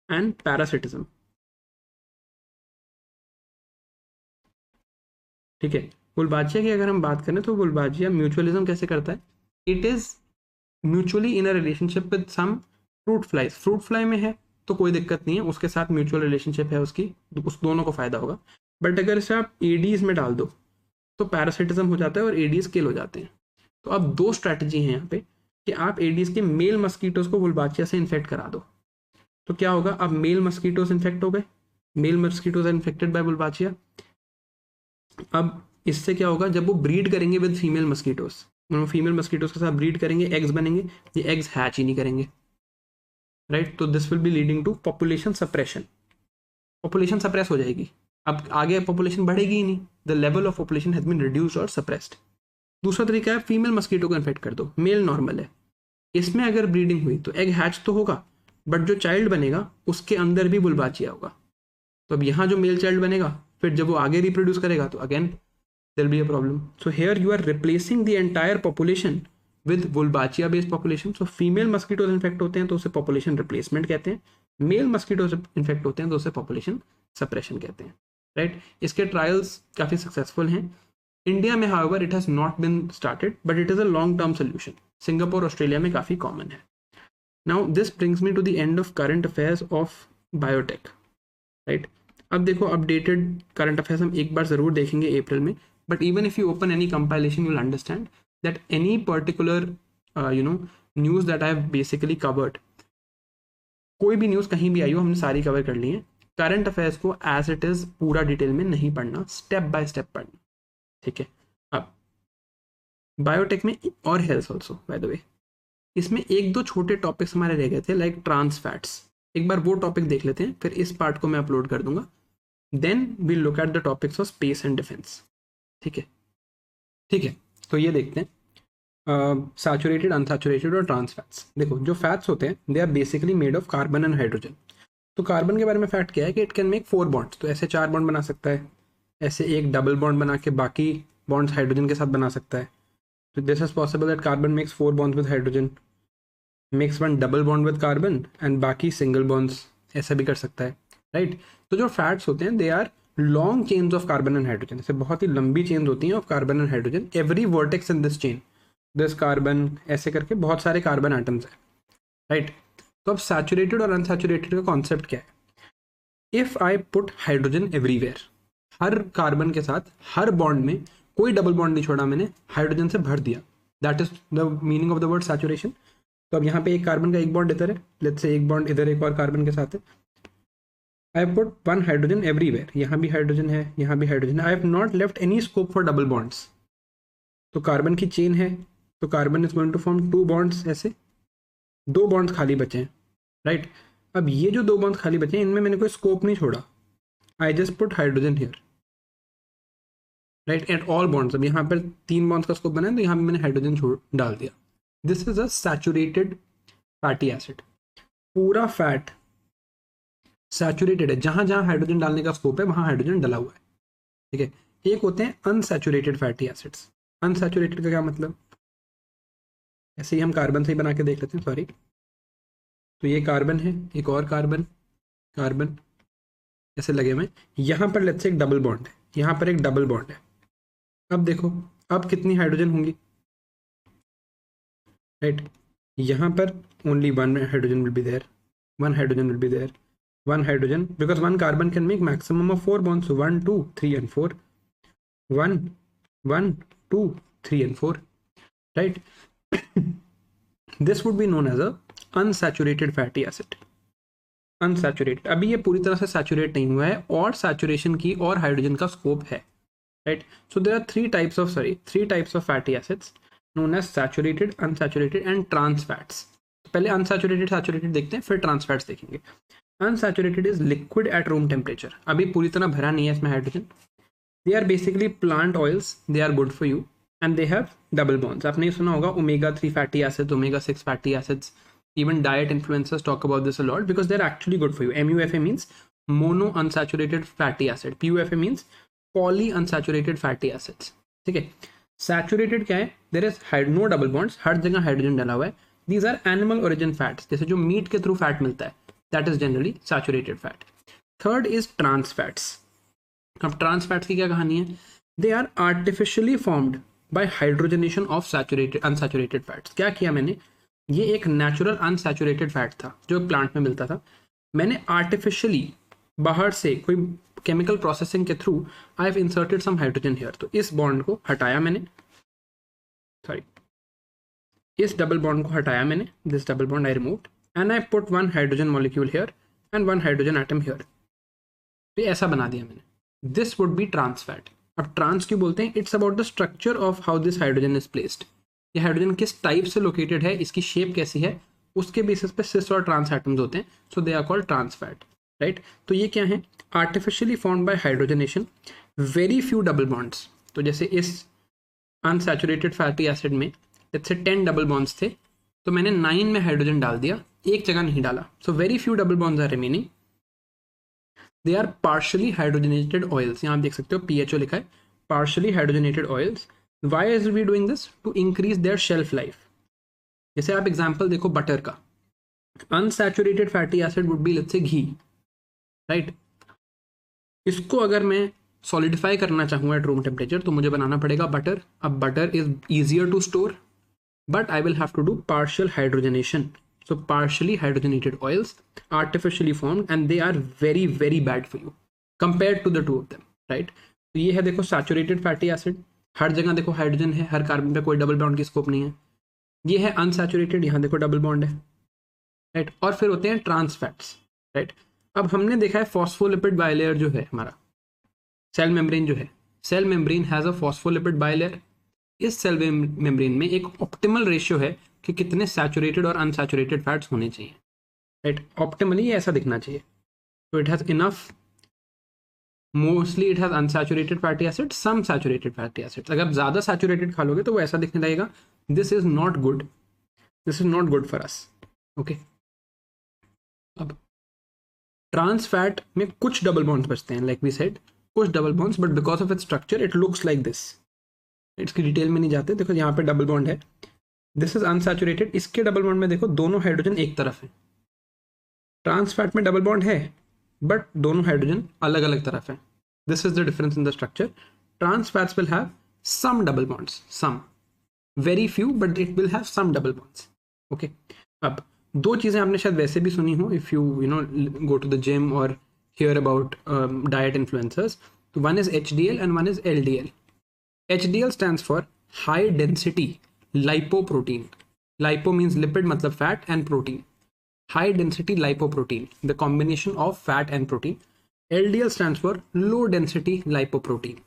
and parasitism. ठीक है, वोल्बाचिया की अगर हम बात करें तो वोल्बाचिया म्यूचुअलिज्म कैसे करता है? It is mutually in a relationship with some fruit flies. Fruit fly में है तो कोई दिक्कत नहीं है, उसके साथ म्यूचुअल रिलेशनशिप है उसकी, उस दोनों को फायदा होगा। बट अगर इसे आप एडीज में डाल दो तो पैरासिटिज्म हो जाता है और एडीज किल हो जाते हैं। तो अब दो स्ट्रैटेजी हैं यहाँ पे कि आप एडीज के मेल मस्कीटोज को वोल्बाचिया से इन्फेक्ट करा दो। तो क्या होगा? अब मेल मस्कीटोज इन्फेक्ट हो गए, male mosquitoes are infected by Wolbachia. अब इससे क्या होगा? जब वो ब्रीड करेंगे with female mosquitoes, female mosquitoes के साथ ब्रीड करेंगे, एग्स बनेंगे, ये एग्स हैच ही नहीं करेंगे, राइट? तो this will be leading to population suppression. Population suppress हो जाएगी, अब आगे पॉपुलेशन बढ़ेगी ही नहीं, the level of population has been reduced और सप्रेस्ड। दूसरा तरीका है फीमेल मस्कीटो को इन्फेक्ट कर दो, मेल नॉर्मल है, इसमें अगर ब्रीडिंग हुई तो एग हैच तो होगा, बट जो चाइल्ड बनेगा उसके अंदर भी वोल्बाचिया होगा। तो अब यहाँ जो मेल चाइल्ड बनेगा, फिर जब वो आगे रिप्रोड्यूस करेगा तो again there be a problem. So here you are replacing the entire population with Wolbachia based population. So female mosquitoes infect होते हैं तो उसे पॉपुलेशन रिप्लेसमेंट कहते हैं, मेल मस्कीटोज इन्फेक्ट होते हैं तो उसे पॉपुलेशन सप्रेशन कहते हैं, राइट? इसके ट्रायल्स काफ़ी सक्सेसफुल हैं। इंडिया में however it has not been started, but it is a long term solution. Singapore, Australia में काफ़ी कॉमन है। Now this brings me to the end of current affairs of biotech, right? अब देखो, updated current affairs हम एक बार ज़रूर देखेंगे अप्रैल में, but even if you open any compilation you will understand that any particular news that I have basically covered, कोई भी news कहीं भी आई हो हमने सारी कवर कर ली है। करंट अफेयर्स को एज इट इज़ पूरा डिटेल में नहीं पढ़ना, स्टेप बाय स्टेप पढ़ना, ठीक है? अब बायोटेक में और health also by the way, इसमें एक दो छोटे टॉपिक्स हमारे रह गए थे लाइक ट्रांस फैट्स। एक बार वो टॉपिक देख लेते हैं, फिर इस पार्ट को मैं अपलोड कर दूंगा। Then we look at the topics of space and defence, ठीक है? ठीक है, तो ये देखते हैं सैचुरेटेड, अनसैचुरेटेड और ट्रांस फैट्स। देखो, जो फैट्स होते हैं they are basically made of carbon and hydrogen. तो कार्बन के बारे में फैक्ट क्या है कि इट कैन मेक 4 बॉन्ड्स, तो ऐसे 4 बॉन्ड बना सकता है, ऐसे एक डबल बॉन्ड बना के बाकी बॉन्ड्स हाइड्रोजन के साथ बना सकता है। तो this is possible that carbon makes 4 bonds with hydrogen, makes 1 double bond with carbon and बाकी सिंगल बॉन्ड्स, ऐसा भी कर सकता है, राइट? तो जो फैट्स होते हैं they are long chains of carbon and hydrogen, ऐसे बहुत ही लंबी चेन्स होती हैं of carbon and hydrogen. Every vertex in this chain, this carbon, ऐसे करके बहुत सारे कार्बन एटम्स हैं, राइट? तो अब सैचुरेटेड और अनसैचुरेटेड का कॉन्सेप्ट क्या है? If I put hydrogen everywhere, her carbon के साथ हर बॉन्ड में कोई डबल बॉन्ड नहीं छोड़ा मैंने, हाइड्रोजन से भर दिया, that is the meaning of the word saturation. तो अब यहाँ पे एक कार्बन का एक बॉन्ड इधर है, लेट्स से एक बॉन्ड इधर एक और कार्बन के साथ है, I put one hydrogen everywhere, यहाँ भी हाइड्रोजन है, यहाँ भी हाइड्रोजन है, I have not left any scope for double bonds. तो कार्बन की चेन है, तो carbon is going to form 2 bonds, ऐसे 2 बॉन्ड्स खाली बचे हैं, राइट। अब ये जो 2 बॉन्ड्स खाली बचे हैं इनमें मैंने कोई स्कोप नहीं छोड़ा, I just put hydrogen here, right, at all bonds. अब यहाँ पर 3 बॉन्ड्स का स्कोप बना है तो यहाँ पे मैंने हाइड्रोजन छोड़ डाल दिया। This is a saturated fatty acid. पूरा फैट सैचुरेटेड है, जहां जहां हाइड्रोजन डालने का स्कोप है वहां हाइड्रोजन डला हुआ है, ठीक है। एक होते हैं अनसैचुरेटेड फैटी एसिड्स। अनसैचुरेटेड का क्या मतलब, ऐसे ही हम कार्बन से ही बना के देख लेते हैं, सॉरी। तो ये कार्बन है, एक और कार्बन, कार्बन ऐसे लगे हुए, यहाँ पर लेट्स से एक डबल बॉन्ड है, यहाँ पर एक डबल बॉन्ड है। अब देखो अब कितनी हाइड्रोजन होंगी, राइट। यहाँ पर only 1 hydrogen will be there, 1 hydrogen will be there, 1 hydrogen, because 1 carbon can make maximum of 4 bonds, so 1 2 3 and 4, 1 1 2 3 and 4, right. This would be known as a unsaturated fatty acid. Unsaturated, अभी ये पूरी तरह से saturate नहीं हुआ है और saturation की और हाइड्रोजन का स्कोप है, right. So there are three types of fatty acids known as saturated, unsaturated and trans fats. पहले unsaturated सैचुरेटेड देखते हैं, फिर trans fats देखेंगे। Unsaturated is liquid at room temperature, अभी पूरी तरह भरा नहीं है इसमें hydrogen. They are basically plant oils, they are good for you and they have double bonds. आपने ये सुना होगा omega 3 fatty acids, omega 6 fatty acids, even diet influencers talk about this a lot because they are actually good for you. MUFA means mono unsaturated fatty acid, PUFA means poly unsaturated fatty acids, ठीक है। Saturated क्या है, there is no double bonds, हर जगह hydrogen डाला हुआ है। These are animal origin fats, जैसे जो मीट के थ्रू फैट मिलता है, that is generally saturated fat. Third is trans fats. अब trans fats की क्या कहानी है, they are artificially formed by hydrogenation of unsaturated fats. क्या किया मैंने, ये एक natural unsaturated fat था जो प्लांट में मिलता था, मैंने artificially बाहर से कोई chemical processing के through I have inserted some hydrogen here. तो इस बॉन्ड को हटाया मैंने, सॉरी इस डबल बॉन्ड को हटाया मैंने, this double bond I removed and I put 1 hydrogen molecule here and 1 hydrogen atom here. तो ऐसा बना दिया मैंने। This would be trans fat. अब ट्रांस क्यों बोलते हैं, it's about the structure of how this hydrogen is placed. ये हाइड्रोजन किस टाइप से लोकेटेड है, इसकी शेप कैसी है, उसके बेसिस पे सिस और ट्रांस एटम्स होते हैं, so they are called trans fat, right. तो ये क्या है, artificially formed by hydrogenation, very few double bonds. तो जैसे इस अनसैचुरेटेड फैटी एसिड में जैसे 10 डबल बॉन्ड्स थे, तो मैंने 9 में हाइड्रोजन डाल दिया, एक जगह नहीं डाला, so very few double bonds are remaining. They are partially hydrogenated oils, यहाँ आप देख सकते हो PHO लिखा है, partially hydrogenated oils. Why is we doing this, to increase their shelf life. जैसे आप एग्जांपल देखो बटर का, unsaturated fatty acid would be let's say ghee, right. इसको अगर मैं सॉलिडिफाई करना चाहूँ एट रूम टेम्परेचर तो मुझे बनाना पड़ेगा बटर। अब butter is easier to store, but I will have to do partial hydrogenation. So partially hydrogenated oils artificially formed and they are very very bad for you compared to the two of them, right? तो ये है देखो saturated fatty acid, हर जगह देखो hydrogen है, हर carbon पे कोई double bond की स्कोप नहीं है। ये है अनसैचुरेटेड, यहाँ देखो डबल बॉन्ड है, राइट। और फिर होते हैं ट्रांस फैट्स, राइट। अब हमने देखा है फॉस्फोलिपिड बाइलेयर जो है हमारा सेल मेम्ब्रेन जो है, cell membrane has a phospholipid bilayer. इस सेल मेम्ब्रेन में एक ऑप्टिमल रेशियो है कि कितने सैचुरेटेड और अनसैचुरेटेड फैट्स होने चाहिए, राइट। ऑप्टिमली ऐसा दिखना चाहिए, तो it has enough, mostly it has unsaturated fatty acid, some saturated fatty acids. अगर ज़्यादा सैचुरेटेड खा लोगे तो वो ऐसा दिखने लगेगा, this is not good, this is not good for us, okay. अब ट्रांस फैट में कुछ डबल बॉन्ड्स बचते हैं, लाइक वी सेड कुछ double bonds, but because of its structure it looks like this. इसकी डिटेल में नहीं जाते, देखो यहाँ पे डबल बॉन्ड है, दिस इज अनसैचुरेटेड, इसके डबल बॉन्ड में देखो दोनों हाइड्रोजन एक तरफ है। ट्रांस फैट में डबल बॉन्ड है बट दोनों हाइड्रोजन अलग अलग तरफ है, this is the difference in the structure. Trans fats will have some double bonds, some, very few, but it will have some double bonds, okay. अब दो चीज़ें आपने शायद वैसे भी सुनी हो, if you know go to the gym और हियर अबाउट डाइट इन्फ्लुएंसर्स, तो one is HDL and one is LDL। HDL stands for high density lipoprotein. Lipo means lipid, मतलब fat, and protein. high density lipoprotein, the combination of fat and protein. LDL stands for low density lipoprotein.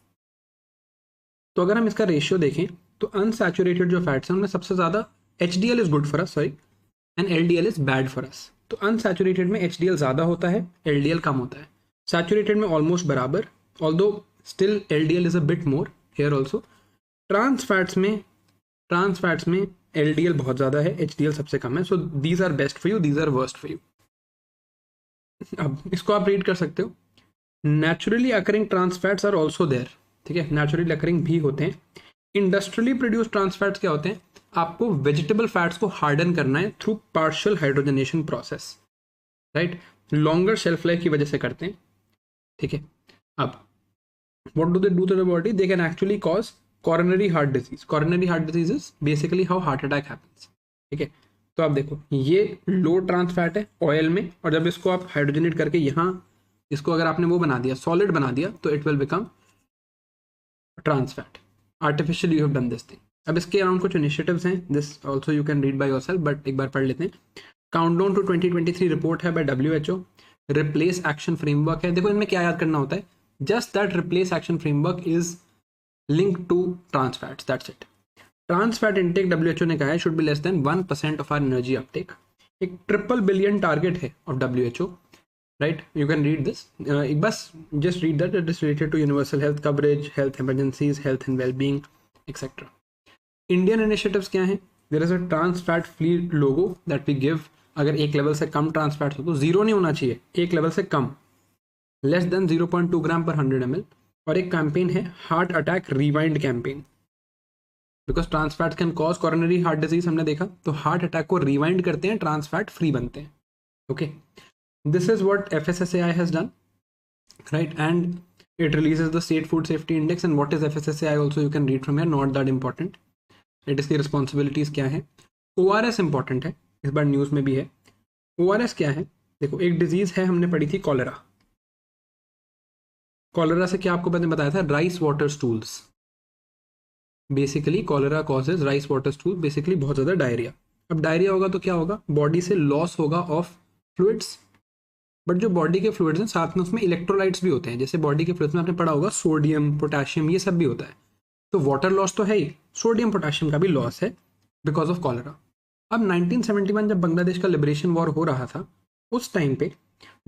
तो अगर हम इसका ratio देखें तो unsaturated जो fats हैं उनमें सबसे ज़्यादा HDL is good for us, sorry, and LDL is bad for us. तो अनसैचुरेटेड में HDL ज़्यादा होता है, LDL कम होता है. सैचुरेटेड में ऑलमोस्ट बराबर, although still LDL is a bit more here also. Trans fats में LDL बहुत ज़्यादा है, HDL सबसे कम है. So these are best for you, these are worst for you. अब इसको आप रीड कर सकते हो. Naturally occurring trans fats are also there. ठीक है, नेचुरली अकरिंग भी होते हैं. इंडस्ट्रियली प्रोड्यूस ट्रांस फैट्स क्या होते हैं? आपको वेजिटेबल फैट्स को हार्डन करना है through partial hydrogenation process, right. Longer shelf life की वजह से करते हैं. ठीक है, अब what do they do to the body? They can actually cause coronary heart disease. Coronary heart disease is basically how heart attack happens. ठीक है, तो आप देखो ये लो ट्रांस फैट है ऑयल में, और जब इसको आप हाइड्रोजनेट करके यहाँ इसको अगर आपने वो बना दिया, सॉलिड बना दिया, तो it will become trans fat. Artificial you have done this thing. अब इसके अराउंड कुछ इनिशिएटिव्स हैं, this also you can read by yourself, but एक बार पढ़ लेते हैं. काउंटडाउन टू 2023 रिपोर्ट है by WHO. Replace action framework है. देखो इनमें क्या याद करना होता है, just that replace action framework is linked to trans fats, that's it. Trans fat intake WHO ने कहा है should be less than 1% of our energy uptake. एक $1 billion target है of WHO, right? You can read this. एक बस just read that. It is related to universal health coverage, health emergencies, health and well-being, etc. Indian initiatives क्या हैं? There is a trans fat free logo that we give. अगर एक level से कम trans fats हो तो zero नहीं होना चाहिए, एक लेवल से कम, लेस देन 0.2 ग्राम पर 100 ml. और एक कैंपेन है heart attack rewind campaign, because trans fat can cause coronary heart disease. हमने देखा, तो हार्ट अटैक को रिवाइंड करते हैं, ट्रांस फैट फ्री बनते हैं. Okay, this is what FSSAI has done, right, and it releases the state food safety index. and what is FSSAI also you can read from here, not that important. it is की responsibilities क्या है. ORS important है, इस बार news में भी है. ORS क्या है? देखो एक डिजीज है, हमने पढ़ी थी कॉलेरा. कॉलेरा से क्या आपको मैंने बताया था, rice water stools. Basically cholera causes rice water stool, basically बहुत ज़्यादा डायरिया. अब डायरिया होगा तो क्या होगा, बॉडी से लॉस होगा ऑफ फ्लूइड्स. बट जो बॉडी के फ्लूइड्स हैं साथ में उसमें इलेक्ट्रोलाइट्स भी होते हैं. जैसे बॉडी के फ्लूइड्स में आपने पढ़ा होगा सोडियम, पोटेशियम, ये सब भी होता है. तो वाटर लॉस तो है ही, सोडियम पोटेशियम का भी लॉस है बिकॉज ऑफ कॉलेरा. अब 1971 जब बांग्लादेश का लिबरेशन वॉर हो रहा था, उस टाइम पे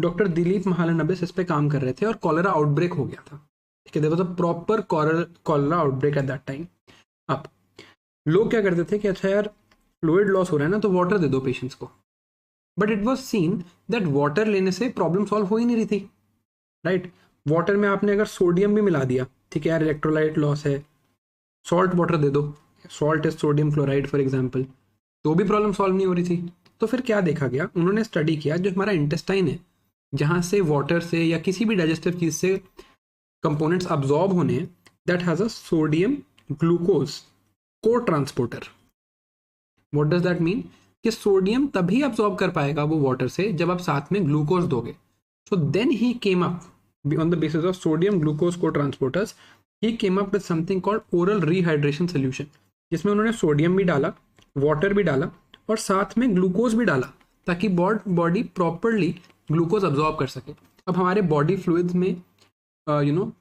डॉक्टर दिलीप महालनबिस इस पे काम कर रहे थे और कॉलेरा आउटब्रेक हो गया था. ठीक है, there was a proper cholera outbreak at that time. अब लोग क्या करते थे कि अच्छा यार फ्लूइड लॉस हो रहा है ना, तो वाटर दे दो पेशेंट्स को. But it was seen that water लेने से प्रॉब्लम सॉल्व हो ही नहीं रही थी, राइट. वाटर में आपने अगर सोडियम भी मिला दिया, ठीक है यार इलेक्ट्रोलाइट लॉस है, सॉल्ट वाटर दे दो, salt is sodium chloride for example, तो भी प्रॉब्लम सॉल्व नहीं हो रही थी. तो फिर क्या देखा गया, उन्होंने स्टडी किया जो हमारा इंटेस्टाइन है, जहाँ से वाटर से या किसी भी डाइजेस्टिव चीज़ से कंपोनेंट्स अब्जॉर्ब होने हैं, that has a sodium glucose cotransporter. What does that mean, कि सोडियम तभी अब्जॉर्ब कर पाएगा वो वाटर से जब आप साथ में ग्लूकोज दोगे. So then he came up on the basis of sodium glucose cotransporters, he came up with something called oral rehydration solution, जिसमें उन्होंने सोडियम भी डाला, वाटर भी डाला और साथ में ग्लूकोज भी डाला, ताकि बॉडी प्रॉपरली ग्लूकोज अब्जॉर्ब कर सके. अब हमारे बॉडी फ्लूइड्स में you know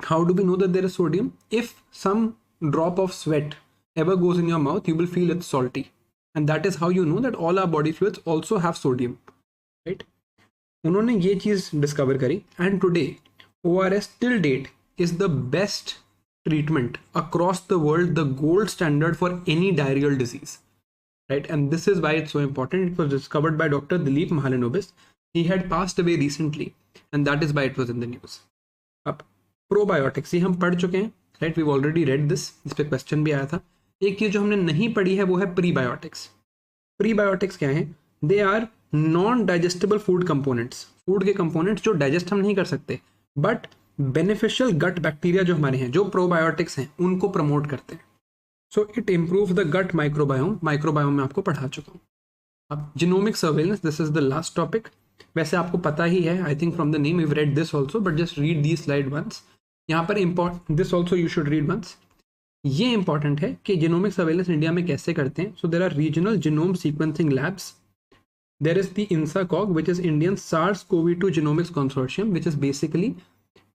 how do we know that there is sodium, if some drop of sweat ever goes in your mouth, you will feel it's salty, and that is how you know that all our body fluids also have sodium, right. उन्होंने ये चीज़ discover करी, and today ORS till date is the best treatment across the world, the gold standard for any diarrheal disease, right. And this is why it's so important. It was discovered by Dr. Dilip Mahalanobis. He had passed away recently, and that is why it was in the news. अब probiotics ये हम पढ़ चुके हैं, right, we already read this, इस पर question भी आया था. एक चीज जो हमने नहीं पढ़ी है वो है प्रीबायोटिक्स. प्रीबायोटिक्स क्या है, they are non digestible food components, food के कंपोनेंट्स जो डाइजेस्ट हम नहीं कर सकते, बट बेनिफिशियल गट बैक्टीरिया जो हमारे हैं, जो प्रोबायोटिक्स हैं, उनको प्रमोट करते हैं. So it improve the gut microbiome. Microbiome में आपको पढ़ा चुका हूँ. अब genomic surveillance, this is the last topic. वैसे आपको पता ही है, I think from the name, we read this also, but just read the slide once. यहाँ पर important, this also you should read once. ये इंपॉर्टेंट है कि जीनोमिक सर्वेलेंस इंडिया में कैसे करते हैं. So there are regional genome sequencing labs, there is the INSACOG, which is Indian SARS-CoV-2 Genomics Consortium, which is basically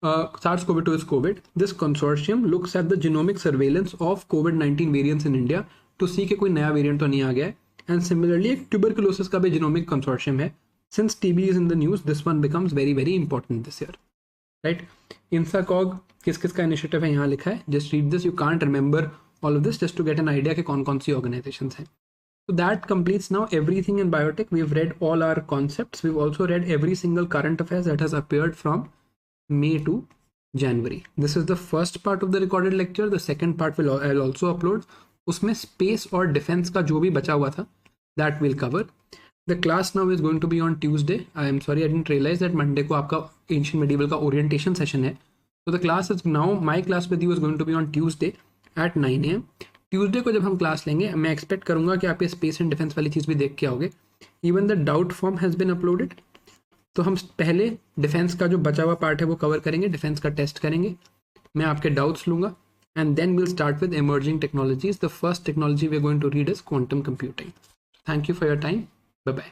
SARS-CoV-2 is COVID. This consortium looks at the genomic surveillance of COVID-19 variants in India to see कि कोई नया variant तो नहीं आ गया है. And similarly, एक tuberculosis का भी genomic consortium है. Since TB is in the news, this one becomes very very important this year, right? INSACOG किस किस का initiative है यहाँ लिखा है. Just read this. You can't remember all of this just to get an idea कि कौन कौन सी organizations हैं. So that completes now everything in biotech. We've read all our concepts. We've also read every single current affairs that has appeared from May to January. This is the first part of the recorded lecture. The second part I'll also upload. उसमें space और defense का जो भी बचा हुआ था that we'll cover. The class now is going to be on Tuesday. I am sorry, I didn't realize that Monday को आपका ancient medieval का orientation session है. So the class is now, my class with you is going to be on Tuesday at 9 AM. Tuesday को जब हम class लेंगे मैं expect करूंगा कि आप ये स्पेस एंड डिफेंस वाली चीज़ भी देख के आओगे. Even the doubt form has been uploaded. तो हम पहले डिफेंस का जो बचा हुआ पार्ट है वो कवर करेंगे, डिफेंस का टेस्ट करेंगे, मैं आपके डाउट्स लूँगा, and then will start with emerging technologies. The first technology we are going to read is quantum computing. Thank you for your time. Bye bye.